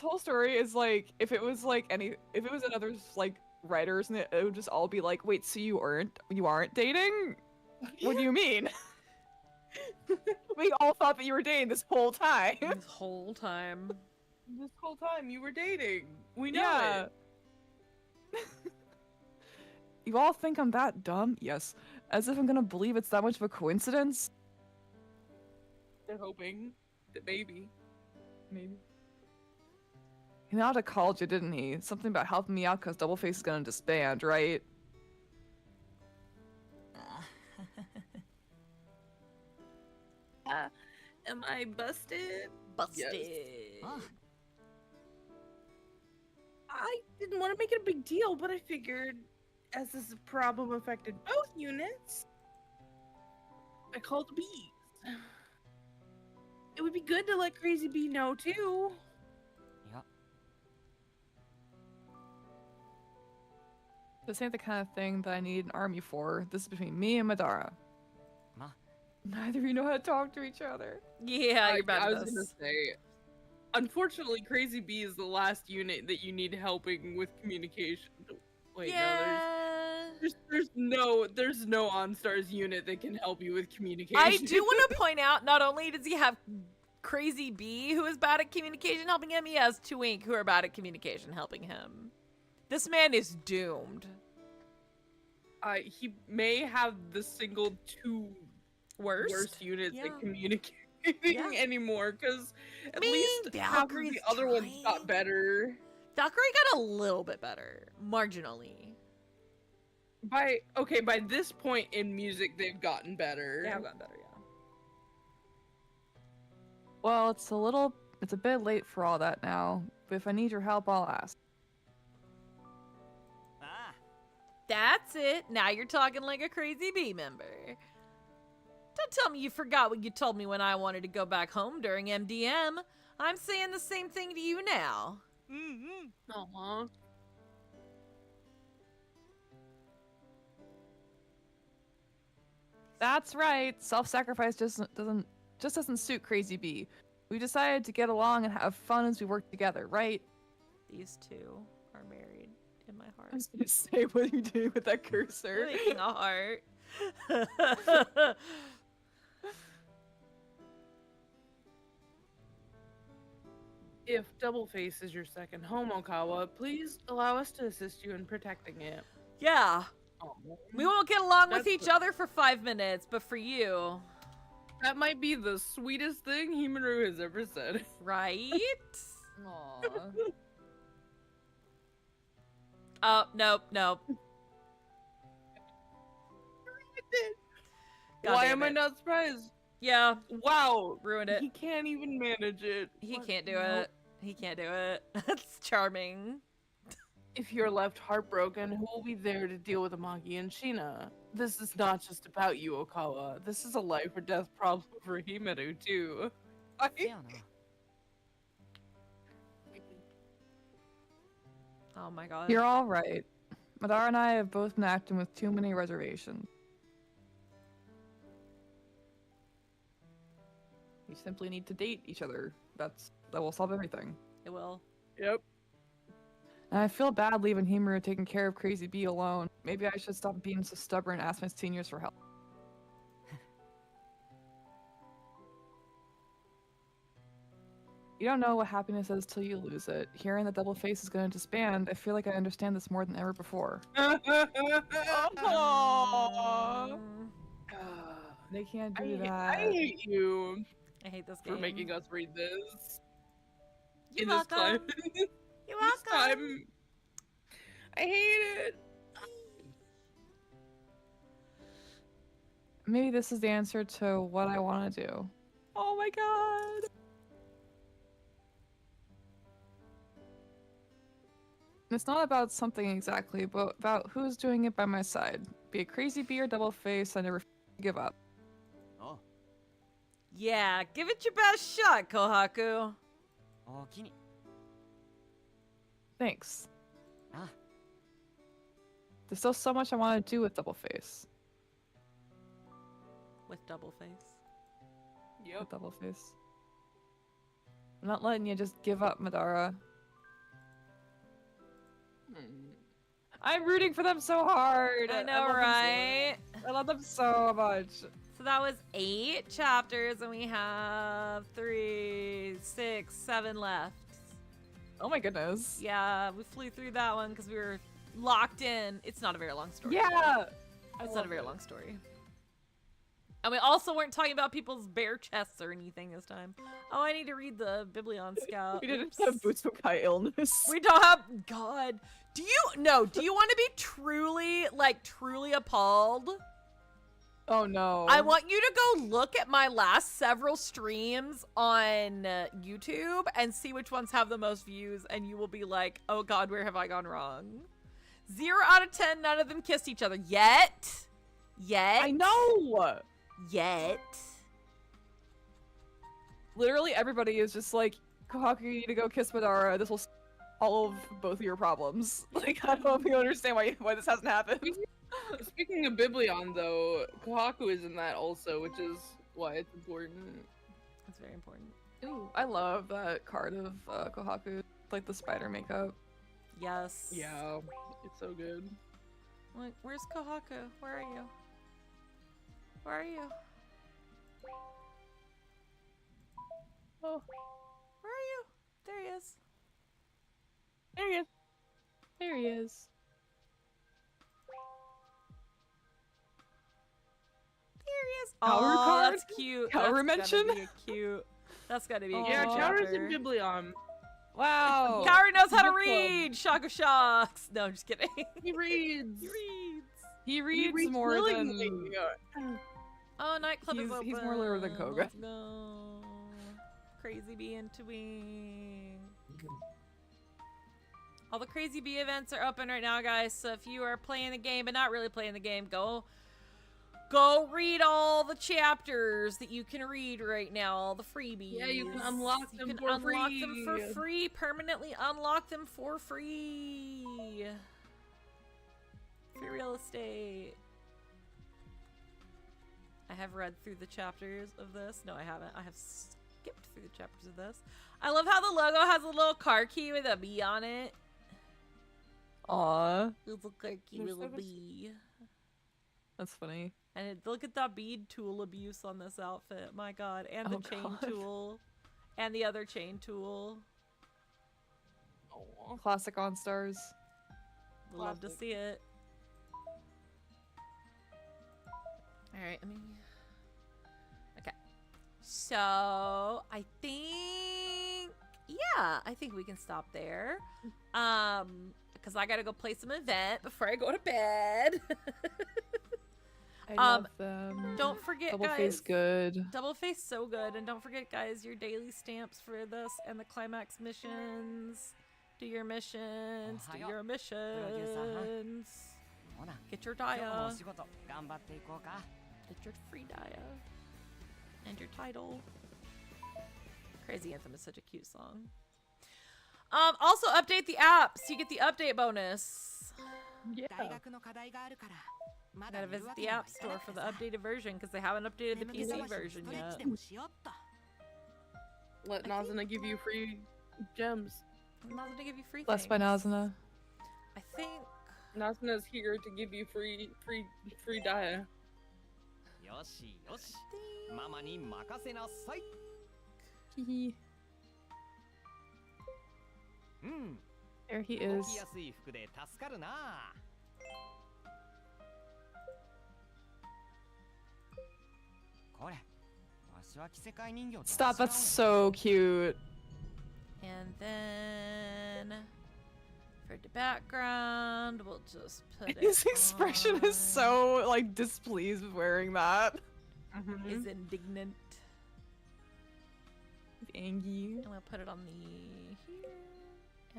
whole story is like, if it was another like writers, and it would just all be like, wait, so you aren't dating? What do you mean? We all thought that you were dating this whole time. This whole time. This whole time you were dating. We know Yeah. it. You all think I'm that dumb? Yes. As if I'm gonna believe it's that much of a coincidence? They're hoping that maybe. Hinata called you, didn't he? Something about helping me out because Doubleface is gonna disband, right? Am I busted? Busted. I didn't want to make it a big deal, but I figured as this problem affected both units, I called the bees. It would be good to let Crazy Bee know too. This ain't the kind of thing that I need an army for. This is between me and Madara. Ma. Neither of you know how to talk to each other. Yeah, you're bad I at was gonna this. say, unfortunately, Crazy Bee is the last unit that you need helping with communication. Wait, Yeah. no, there's no OnStars unit that can help you with communication. I do want to point out, not only does he have Crazy Bee, who is bad at communication, helping him, he has Twink, who are bad at communication, helping him. This man is doomed. He may have the single two Worst? worst units Yeah. that communicate. anything anymore because at mean, least half of Valkyrie's the other ones got trying. better. Valkyrie got a little bit better, marginally. By this point in music, they've gotten better. They have gotten better, yeah. Well, it's a bit late for all that now, but if I need your help, I'll ask. Ah, That's it. Now you're talking like a crazy bee member. Don't tell me you forgot what you told me when I wanted to go back home during MDM. I'm saying the same thing to you now. Aw. That's right. Self-sacrifice doesn't suit Crazy Bee. We decided to get along and have fun as we work together, right? These two are married in my I heart. was gonna say, what are you doing with that cursor? Making a heart. If Doubleface is your second home, Okawa, please allow us to assist you in protecting it. Yeah. Aw. We won't get along with That's each other for 5 minutes, but for you, That might be the sweetest thing Himaru has ever said. right? Aw. Oh, nope. God Why damn am I it. not surprised? Yeah, Wow. ruined it. He can't even manage it. He What? can't do No. it. He can't do it. That's charming. If you're left heartbroken, who will be there to deal with Amagi and Sheena? This is not just about you, Okawa. This is a life or death problem for Himaru, too. せやな。 Oh my god. You're all right. Madara and I have both been acting with too many reservations. We simply need to date each other. That will solve everything. It will. Yep. And I feel bad leaving Himaru taking care of Crazy Bee alone. Maybe I should stop being so stubborn and ask my seniors for help. You don't know what happiness is till you lose it. Hearing that Double Face is going to disband, I feel like I understand this more than ever before. Aw. They can't I, do that. I hate you I hate this game. for making us read this. You're in this time. welcome. You're This welcome. time. I hate it. Maybe this is the answer to what I want to do. Oh my god! It's not about something exactly, but about who's doing it by my side. Be it Crazy Bee or Double Face, I never give up. おう、 Yeah, give it your best shot, Kohaku. おおきに。 Thanks. Ah. There's still so much I want to do with Double Face. With double face. Yep. With Double Face. I'm not letting you just give up, Madara. I'm rooting for them so hard. I know, love them so- right? I love them so much. So that was 8 chapters, and we have 3, 6, 7 left. Oh my goodness. Yeah, we flew through that one because we were locked in. It's not a very long story. Yeah. It's not a very long story. And we also weren't talking about people's bare chests or anything this time. Oh, I need to read the Biblion Scout. We didn't Oops. have Butsukai illness. We don't have. God. Do you want to be truly appalled? Oh no. I want you to go look at my last several streams on YouTube and see which ones have the most views, and you will be like, oh god, where have I gone wrong? 0 out of 10, none of them kissed each other. Yet. I know. Yet. Literally everybody is just like, Kohaku, you need to go kiss Madara. This will solve all of both of your problems. Like, I don't know if you understand why this hasn't happened. Speaking of Biblion, though, Kohaku is in that also, which is why it's important. That's very important. Ooh, I love that card of Kohaku, like the spider makeup. Yes. Yeah, it's so good. Like, where's Kohaku? Where are you? Where are you? Oh, Where are you? There he is. there he is. There he is. There serious? Cowrie Oh, card? that's cute. Cowrie That's mention? gotta be cute. That's gotta be a Yeah, cute Cowrie's chapter. in Biblion. Wow. Cowrie knows how to Book club. read. Shock of shocks. No, I'm just kidding. He reads. He reads. He reads, reads more willingly. than. Oh, nightclub is He's- open. he's more literate than Koga. Let's go. Crazy Bee and Tuvi. All the Crazy Bee events are open right now, guys. So if you are playing the game but not really playing the game, go read all the chapters that you can read right now. All the freebies. Yeah, you can unlock them for unlock free. them for free. Permanently unlock them for free. Free real estate. I have read through the chapters of this. No, I haven't. I have skipped through the chapters of this. I love how the logo has a little car key with a bee on it. Aw, Little car key There's with a so much- bee. that's funny. And look at that bead tool abuse on this outfit. My god. And the Oh, chain God. tool. And the other chain tool. Aw. Classic Enstars. We'd love to Classic. see it. Alright, I mean. Okay. So, I think. Yeah, I think we can stop there. Because I gotta go play some event before I go to bed. I Um, love them. Don't forget, Double guys. face good. Double face so good. And don't forget, guys, your daily stamps for this and the climax missions. Do your missions. Do Ohayo. your missions. ほな Get your 今日も dia. お仕事頑張っていこうか Get your free dia. And your title. Crazy Anthem is such a cute song. Also update the app so you get the update bonus. Yeah. 大学の課題があるからま I だ gotta 寝る visit わけ the には app いかな store く for て the さ updated version because they haven't updated the 眠気 PC 覚ましス version トレッ yet. チでもしよっと Let Nazuna give you free gems. I'm not gonna give you free Blessed by things. Nazuna. I think Nazuna's here to give you free dia. よしよしママに任せなさい Hehe. うん There he 動 is. きやすい服で助かるなこれわしは着せ替え人形と Stop, は違う that's so cute. And then for the background, we'll just put it His expression is on- so, like, displeased with wearing that. is indignant. Angie. And we'll put it on the here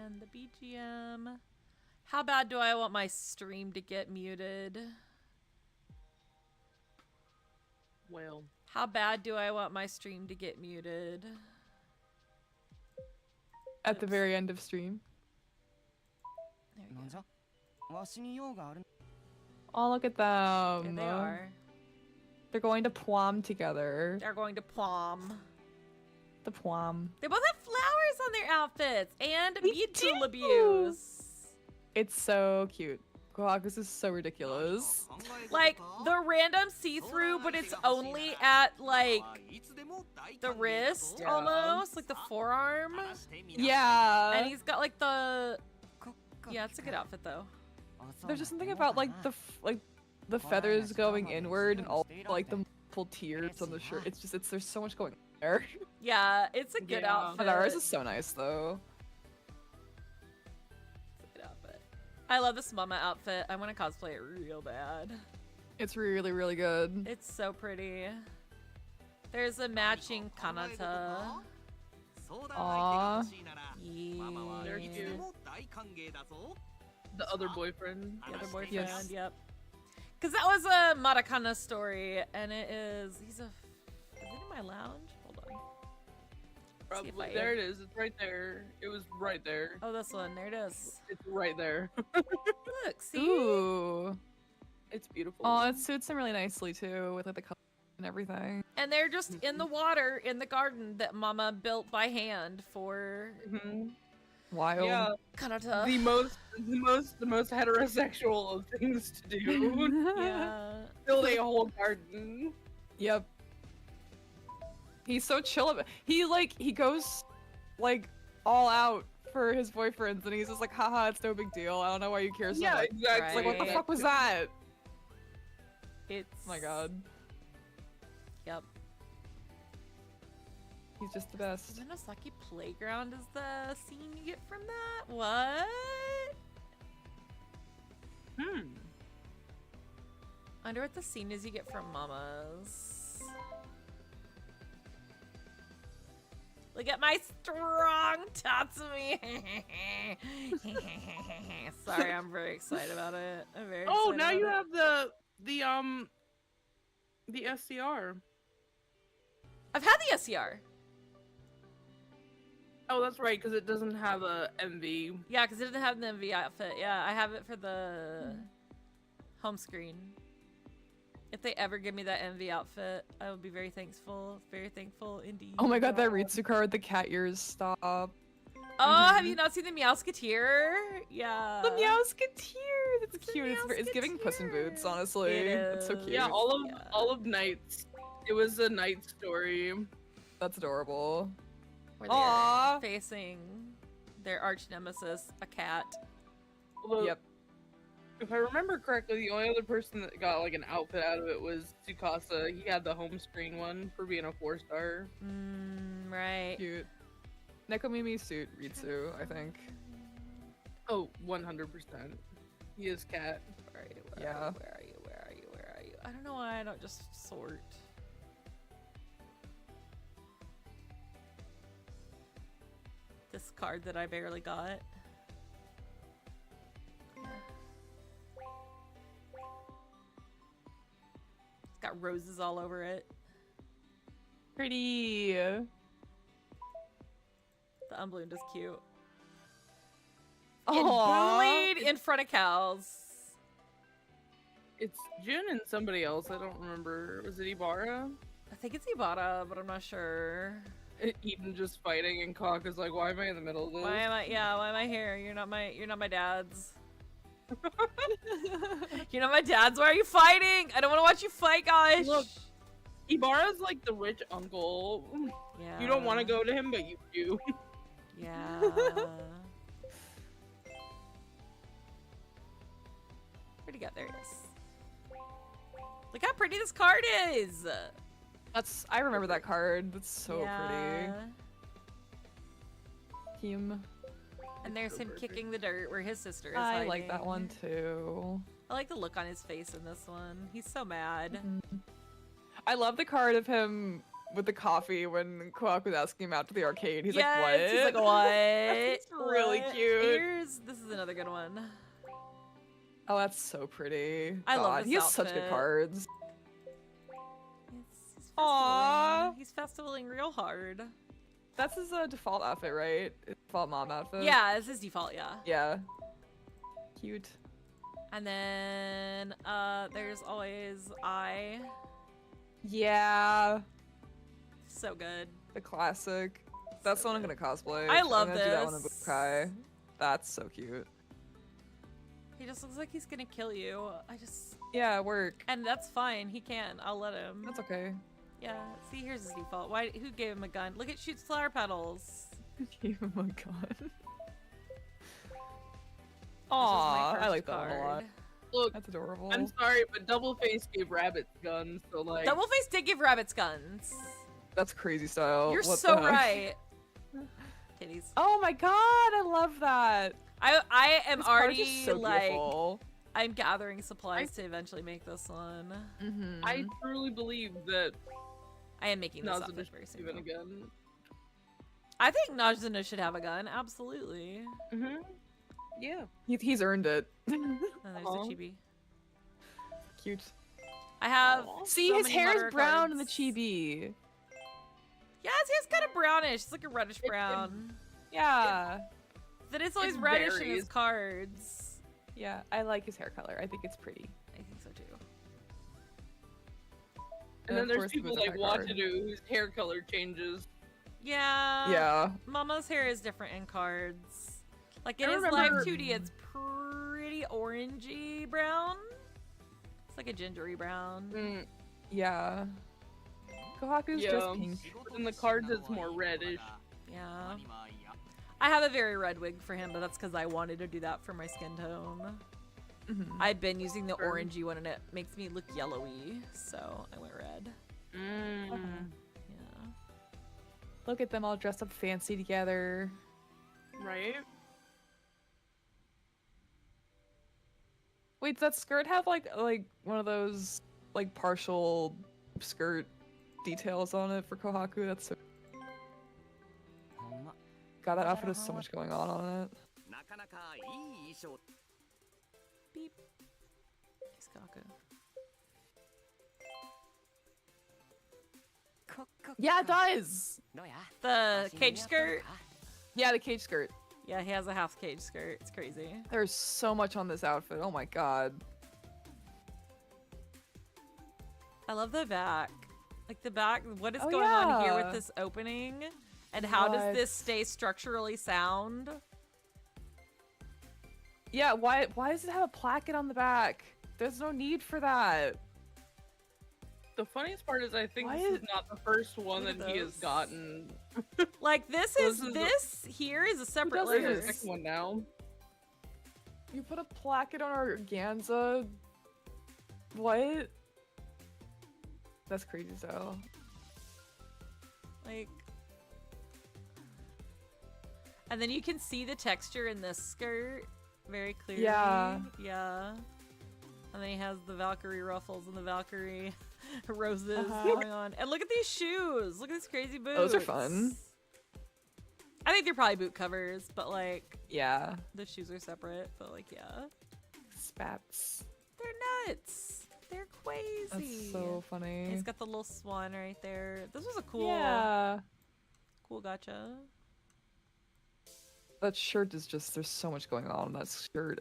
and the BGM. How bad do I want my stream to get muted? Well, How bad do I want my stream to get muted? At the very end of stream. There we なん go. じゃわしに用がある Oh, look at There them. they are. They're going to Pwam together. They're going to Plum. The Pwam. They both have flowers on their outfits and They bead tool do. abuse. It's so cute. God, this is so ridiculous. Like the random see-through, but it's only at like the wrist Yeah. almost, like the forearm. Yeah. And he's got like the yeah, it's a good outfit though. There's just something about like the feathers going inward and all like the multiple tears on the shirt. It's just there's so much going on there. Yeah, it's a good Yeah. outfit. But ours is so nice though. It's a good outfit. I love this mama outfit. I want to cosplay it real bad. It's really, really good. It's so pretty. There's a matching Kanata. Aw. Yeah. They're cute. The other boyfriend. The other boyfriend, Yes. yep. Because that was a Matakana story, and it is. Is it in my lounge? Hold on. See if Probably. I- There it is. It's right there. It was right there. Oh, this one. There it is. It's right there. Look, see? Ooh. It's beautiful. Oh, it suits him really nicely too, with like the color and everything. And they're just in the water in the garden that Mama built by hand for Mhm. Wild. Yeah, Kanata. the most heterosexual of things to do. Yeah. Building a whole garden. Yep. He's so chill. He goes like all out for his boyfriends, and he's just like, haha, it's no big deal. I don't know why you care so Yeah, much. exactly. It's like, what the Right. fuck was that? It's. Oh my god. Yep. He's just the best. Monosaki Playground is the scene you get from that? What? I wonder what the scene is you get from Mama's. Look at my strong Tatsumi. Sorry, I'm very excited about it. I'm very Oh, excited now about you it. have the SCR. I've had the SCR. Oh, that's right, because it doesn't have a MV. Yeah, because it didn't have the MV outfit. Yeah, I have it for the home screen. If they ever give me that MV outfit, I will be very thankful. Very thankful indeed. Oh my god, that Ritsu card, the cat ears, stop. Oh, have you not seen the Meowsketeer? Yeah. The Meowsketeer! That's It's a cute. It's giving Puss in Boots, honestly. It It's so is. cute. Yeah, all Yeah. of Knight's. It was a Knight story. That's adorable. Where they're Aw. facing their arch nemesis, a cat. Although, Yep. if I remember correctly, the only other person that got like an outfit out of it was Tsukasa. He had the home screen one for being a 4-star. Right. Cute. Nekomimi suit, Ritsu, I think. Oh, 100%. He is cat. Where are you? Yeah. Where are you? Where are you? Where are you? I don't know why I don't just sort. This card that I barely got. It's got roses all over it. Pretty. The unballooned is cute. And Aww. bullied in front of cows. It's Jun and somebody else. I don't remember. Was it Ibarra? I think it's Ibarra, but I'm not sure. Eden just fighting, and Cock is like, "Why am I in the middle of this?" Why am I? Yeah, why am I here? You're not my dad's. You're not my dad's. Why are you fighting? I don't want to watch you fight, guys. Look. Ibarra's like the rich uncle. Yeah. You don't want to go to him, but you do. Yeah. Where'd he go? There he is. Look how pretty this card is. I remember that card. That's so Yeah. pretty. Him. And there's So him perfect. kicking the dirt where his sister is I hiding. like that one too. I like the look on his face in this one. He's so mad. I love the card of him with the coffee when Kwak was asking him out to the arcade. He's like, Yes, what? He's like, what? It's really What? cute. This is another good one. Oh, that's so pretty. I love God, this he has such good outfit. cards. He's Aw. festivaling. He's festivaling real hard. That's his default outfit, right? His default mom outfit. Yeah, it's his default, yeah. Yeah. Cute. And then there's always I. Yeah. So good. The classic. That's So the one I'm good. gonna cosplay. I love I'm gonna do that one in this. Bukai. That's so cute. He just looks like he's gonna kill you. Yeah, work. And that's fine. He can. I'll let him. That's okay. Yeah. See, here's his default. Who gave him a gun? Look, it shoots flower petals. Oh my god. This is my Aw, I first like that one a lot. card. Look, That's adorable. I'm sorry, but Double Face gave Rabbit guns, so like. Doubleface did give rabbits guns. That's crazy style. You're What so the heck? right. Titties. Oh my god, I love that. I am This card's already just so like beautiful. I'm gathering supplies to eventually make this one. Mm-hmm. I truly believe that I am making this Nazuna outfit should very soon. even though. again. I think Nazuna should have a gun. Absolutely. Yeah. He's earned it. And there's Aw. a chibi. Cute. I have. Aw. See, so his many hair Madara is brown in the cards. chibi. Yeah, his hair's kind of brownish. It's like a reddish brown. Yeah. That is always it reddish in his varies. cards. Yeah, I like his hair color. I think it's pretty. I think so too. And of then there's course, he people was a like high card. Watadu whose hair color changes. Yeah. Yeah. Mama's hair is different in cards. Like in I his live remember- 2D, it's pretty orangey brown. It's like a gingery brown. Yeah. Kohaku's Yeah. just pink. In the cards, it's more reddish. Yeah. I have a very red wig for him, but that's because I wanted to do that for my skin tone. Mhm. I've been using the Sure. orangey one and it makes me look yellowy, so I went red. Yeah. Look at them all dressed up fancy together. Right? Wait, does that skirt have like one of those like partial skirt details on it for Kohaku? That's so. ほんま God, that outfit has so much going on it. なかなかいい衣装 Beep. Kiskaku. Yeah, it does. どうや The cage skirt. Yeah, the cage skirt. Yeah, he has a half cage skirt. It's crazy. There's so much on this outfit. Oh my god. I love the back. Like the back, what is Oh, going on here with yeah. this opening? And how does What? this stay structurally sound? Yeah, why does it have a placket on the back? There's no need for that. The funniest part is I think Why this is- is not the first one Look that at he has those. gotten. Like this Well, is this is this here is a separate does There's layer. a this? second one now. You put a placket on our organza? What? That's crazy, so. Like, and then you can see the texture in this skirt very clearly. Yeah. Yeah. And then he has the Valkyrie ruffles and the Valkyrie roses Uh-huh. going on. And look at these shoes. Look at these crazy boots. Those are fun. I think they're probably boot covers, but like Yeah. the shoes are separate. But like, yeah, Spats. they're nuts. They're crazy. That's so funny. He's got the little swan right there. This was a cool, Yeah. cool gotcha. That shirt is just, there's so much going on in that shirt.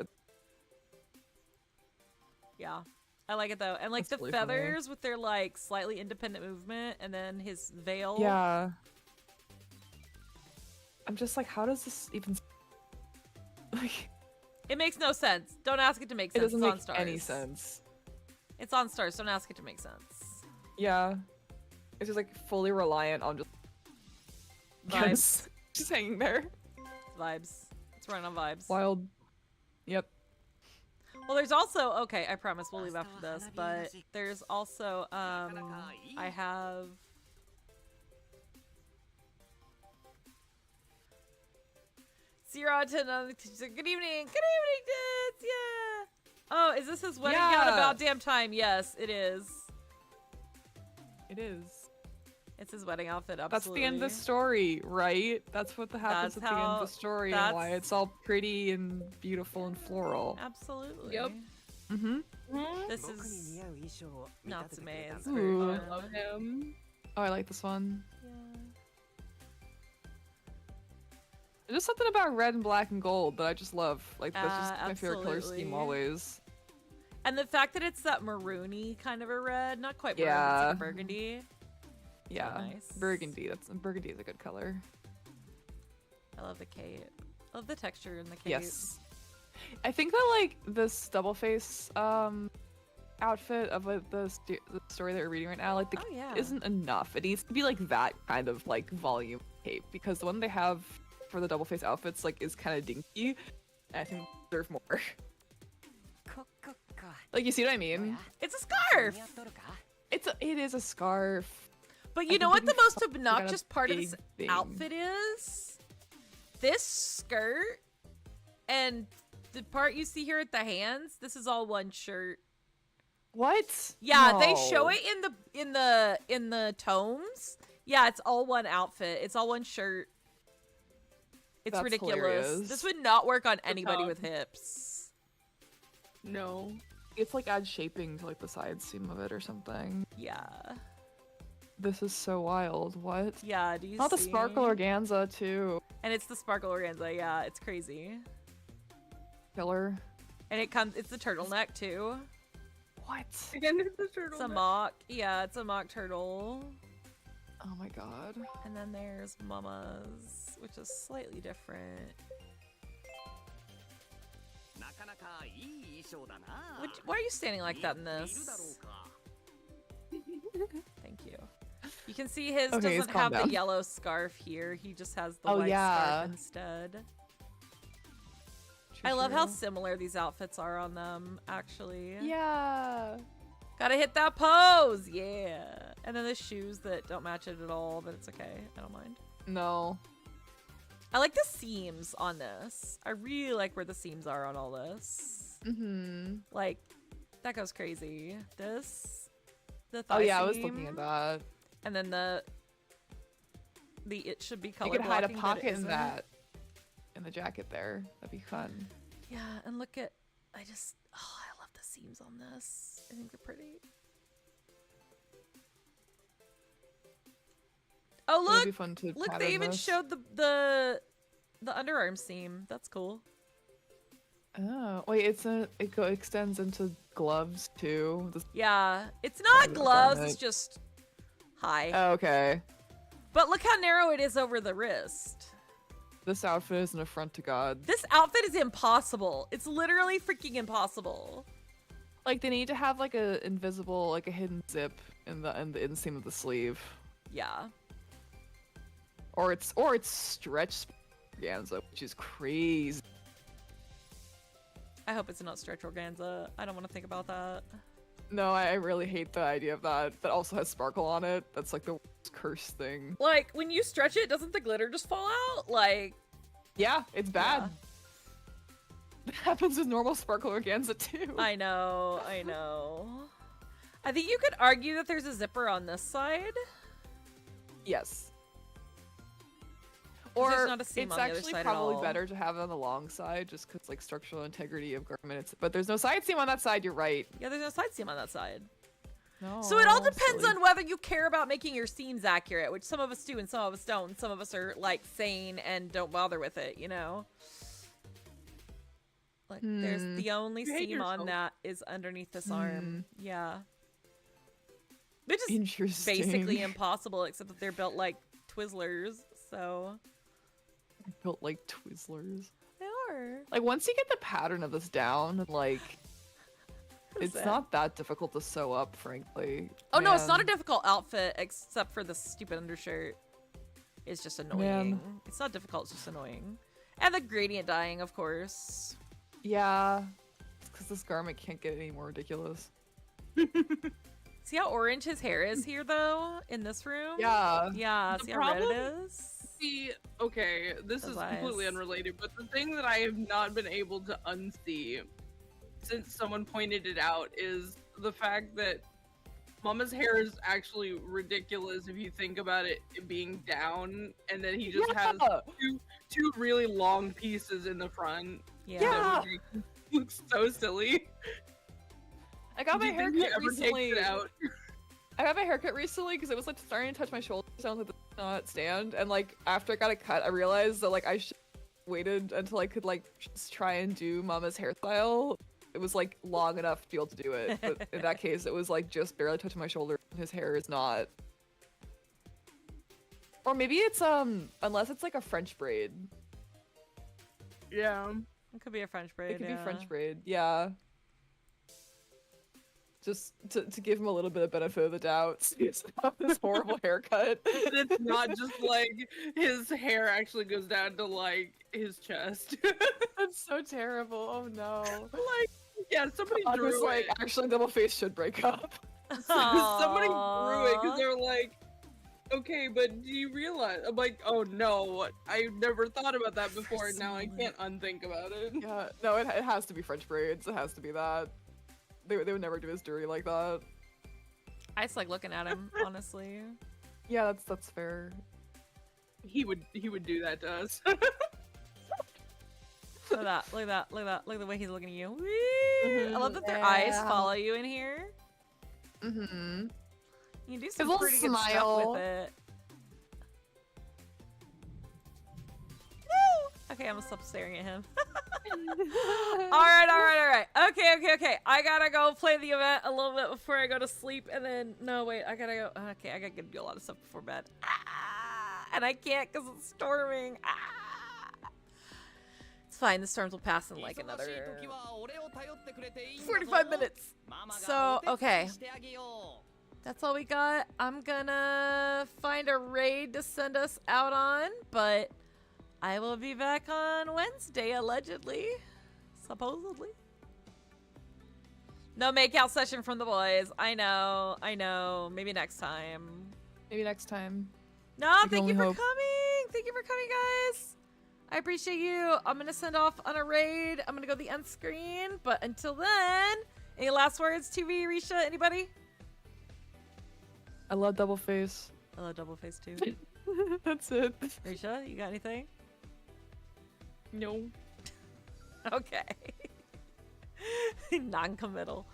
Yeah. I like it though. And like That's the really funny. feathers with their like slightly independent movement and then his veil. Yeah. I'm just like, how does this even... Like, It makes no sense. Don't ask it to make it sense. doesn't It's on make stars. any sense. It's on stars. Don't ask it to make sense. Yeah. It's just like fully reliant on just... Vibes. just hanging there. It's vibes. It's running on vibes. Wild. Yep. Well, there's also, okay, I promise we'll leave after this, but there's also, I have... Zero to another teacher. Good evening. Good evening, dudes. Yeah. Oh, is this his wedding gown Yeah. about damn time? Yes, it is. It is. It's his wedding outfit, That's absolutely. the end of the story, right? That's what happens That's at the end of how- the story and why that's- it's all pretty and beautiful and floral. Absolutely. Yep. Mm-hmm. This 僕に is 似合う衣装を見立ててくれたん Natsume's だ very Ooh. I fun. love him. Oh, I like this one. Yeah. There's just something about red and black and gold that I just love. Like, that's just my favorite color scheme absolutely. always. And the fact that it's that maroony kind of a red, not quite maroon, it's Yeah. like a burgundy. Yeah. nice. Burgundy. Burgundy is a good color. I love the cape. I love the texture in the cape. Yes. I think that like this double face outfit of like the story that we're reading right now, like the Oh, cape yeah. isn't enough. It needs to be like that kind of like volume cape because the one they have for the double face outfits like is kind of dinky. And I think they deserve more. ここか Like you see what I どう mean? や It's a scarf! 似合っとるか It is a scarf. But I you know think what the it's most something kind of obnoxious part of this big thing. outfit is? This skirt and the part you see here at the hands, this is all one shirt. What? Yeah, they No. show it in the tomes. Yeah, it's all one outfit. It's all one shirt. It's That's ridiculous. hilarious. This would not work on anybody tough. with hips. No. It's like add shaping to like the side seam of it or something. Yeah. This is so wild. What? Yeah, do you Not the see? sparkle organza too. And it's the sparkle organza. Yeah, it's crazy. Killer. And it's the turtleneck too. What? Again, it's the turtle. It's a mock. Yeah, it's a mock turtle. Oh my god. And then there's Mama's, which is slightly different. なかなかいい衣装だな Why are you standing like that in 似合ってい this? るだろうか Thank you. You can see his Okay, he's doesn't have calmed the down. yellow scarf here. He just has the Oh, white yeah. scarf instead. I love how similar these outfits are on them, actually. Yeah. Gotta hit that pose! Yeah. And then the shoes that don't match it at all, but it's okay. I don't mind. No. I like the seams on this. I really like where the seams are on all this. Mm-hmm. Like, that goes crazy. This, the Oh thigh yeah, I was seam, looking at that. and then the it should be color You could hide a blocking, but it pocket in isn't. that. In the jacket there. That'd be fun. Yeah, and look at, I love the seams on this. I think they're pretty. Oh It'd be look, fun to look! They pattern even this. showed the underarm seam. That's cool. Oh wait, it extends into gloves too. This- Yeah, it's Part not of the gloves. garment. It's just high. Oh, okay. But look how narrow it is over the wrist. This outfit is an affront to God. This outfit is impossible. It's literally freaking impossible. Like they need to have like a invisible, like a hidden zip in the inseam of the sleeve, Yeah. or it's stretched organza, which is crazy. I hope it's not stretch organza. I don't want to think about that. No, I really hate the idea of that. That also has sparkle on it. That's like the worst cursed thing. Like, when you stretch it, doesn't the glitter just fall out? Like, Yeah, it's bad. Yeah. That happens with normal sparkle organza too. I know, I know. I think you could argue that there's a zipper on this side. Yes. 'Cause there's Or not a seam it's on the other actually side at probably all. better to have it on the long side, just because like structural integrity of garment. But there's no side seam on that side. You're right. Yeah, there's no side seam on that side. No. So it all depends silly. on whether you care about making your seams accurate, which some of us do and some of us don't. And some of us are like sane and don't bother with it, you know? Like there's the only You hate seam on yourself. that is underneath this arm. Yeah. Which is Interesting. basically impossible except that they're built like Twizzlers, so built like Twizzlers. they are. Like once you get the pattern of this down, like it's that? not that difficult to sew up, frankly. Oh no, it's not a Man. difficult outfit except for the stupid undershirt. It's just annoying. It's not difficult, it's just annoying. And the gradient dyeing, of course. Yeah, because this garment can't get any more ridiculous. See how orange his hair is here, though, in this room? Yeah. Yeah, The see how red it problem- is? See, okay, this Those is completely eyes. unrelated, but the thing that I have not been able to unsee since someone pointed it out is the fact that Mama's hair is actually ridiculous if you think about it being down, and then he just has two really long pieces in the front. Yeah. That would make- looks so silly. I got Do my you think he haircut ever takes recently. it out? I got my haircut recently because it was like starting to touch my shoulders. Sounds like the not stand, and like after I got a cut, I realized that like I should waited until I could like just try and do Mama's hairstyle. It was like long enough to be able to do it, but in that case, it was like just barely touching my shoulder. His hair is not. Or maybe it's unless it's like a French braid. Yeah. It could be a French braid. It could yeah. be French braid, yeah. Just to give him a little bit of benefit of the doubt. So he doesn't have this horrible haircut. It's not just like his hair actually goes down to like his chest. That's so terrible. Oh no. Like, yeah, somebody I was drew like, it. actually, double face should break up. Somebody drew it Aw. because they're like, okay, but do you realize? I'm like, oh no, I never thought about that before, and now I can't unthink about it. Yeah, no, it has to be French braids. It has to be that. They would never do his dirty like that. I just like looking at him, honestly. Yeah, that's fair. He would do that to us. Look at that, look at that, look at that, look at the way he's looking at you. Whee! I love that their eyes Yeah. follow you in here. Mm-hmm. You do some little pretty good stuff smile. with it. Woo! Okay, I'm gonna stop staring at him. Alright. Okay. I gotta go play the event a little bit before I go to sleep, and then no, wait, I gotta go. Okay, I gotta do a lot of stuff before bed. And I can't because it's storming. It's fine. The storms will pass in like another 45 minutes. So, okay. That's all we got. I'm gonna find a raid to send us out on, but I will be back on Wednesday, allegedly. Supposedly. No makeout session from the boys. I know. I know. Maybe next time. Maybe next time. No, We can thank you only for hope. coming. Thank you for coming, guys. I appreciate you. I'm going to send off on a raid. I'm going to go to the end screen. But until then, any last words, Tuvi, Risha, anybody? I love double face. I love double face too. That's it. Risha, you got anything? No. Okay. Non-committal.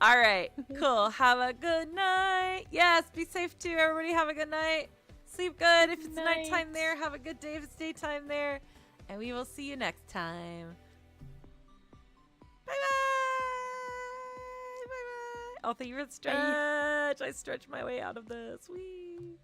All right, cool. Have a good night. Yes, be safe too, everybody. Have a good night. Sleep good. If it's nighttime there, have a good day if it's daytime there. And we will see you next time. Bye-bye. Bye-bye. Oh, thank you for the stretch. I stretched my way out of this. Whee.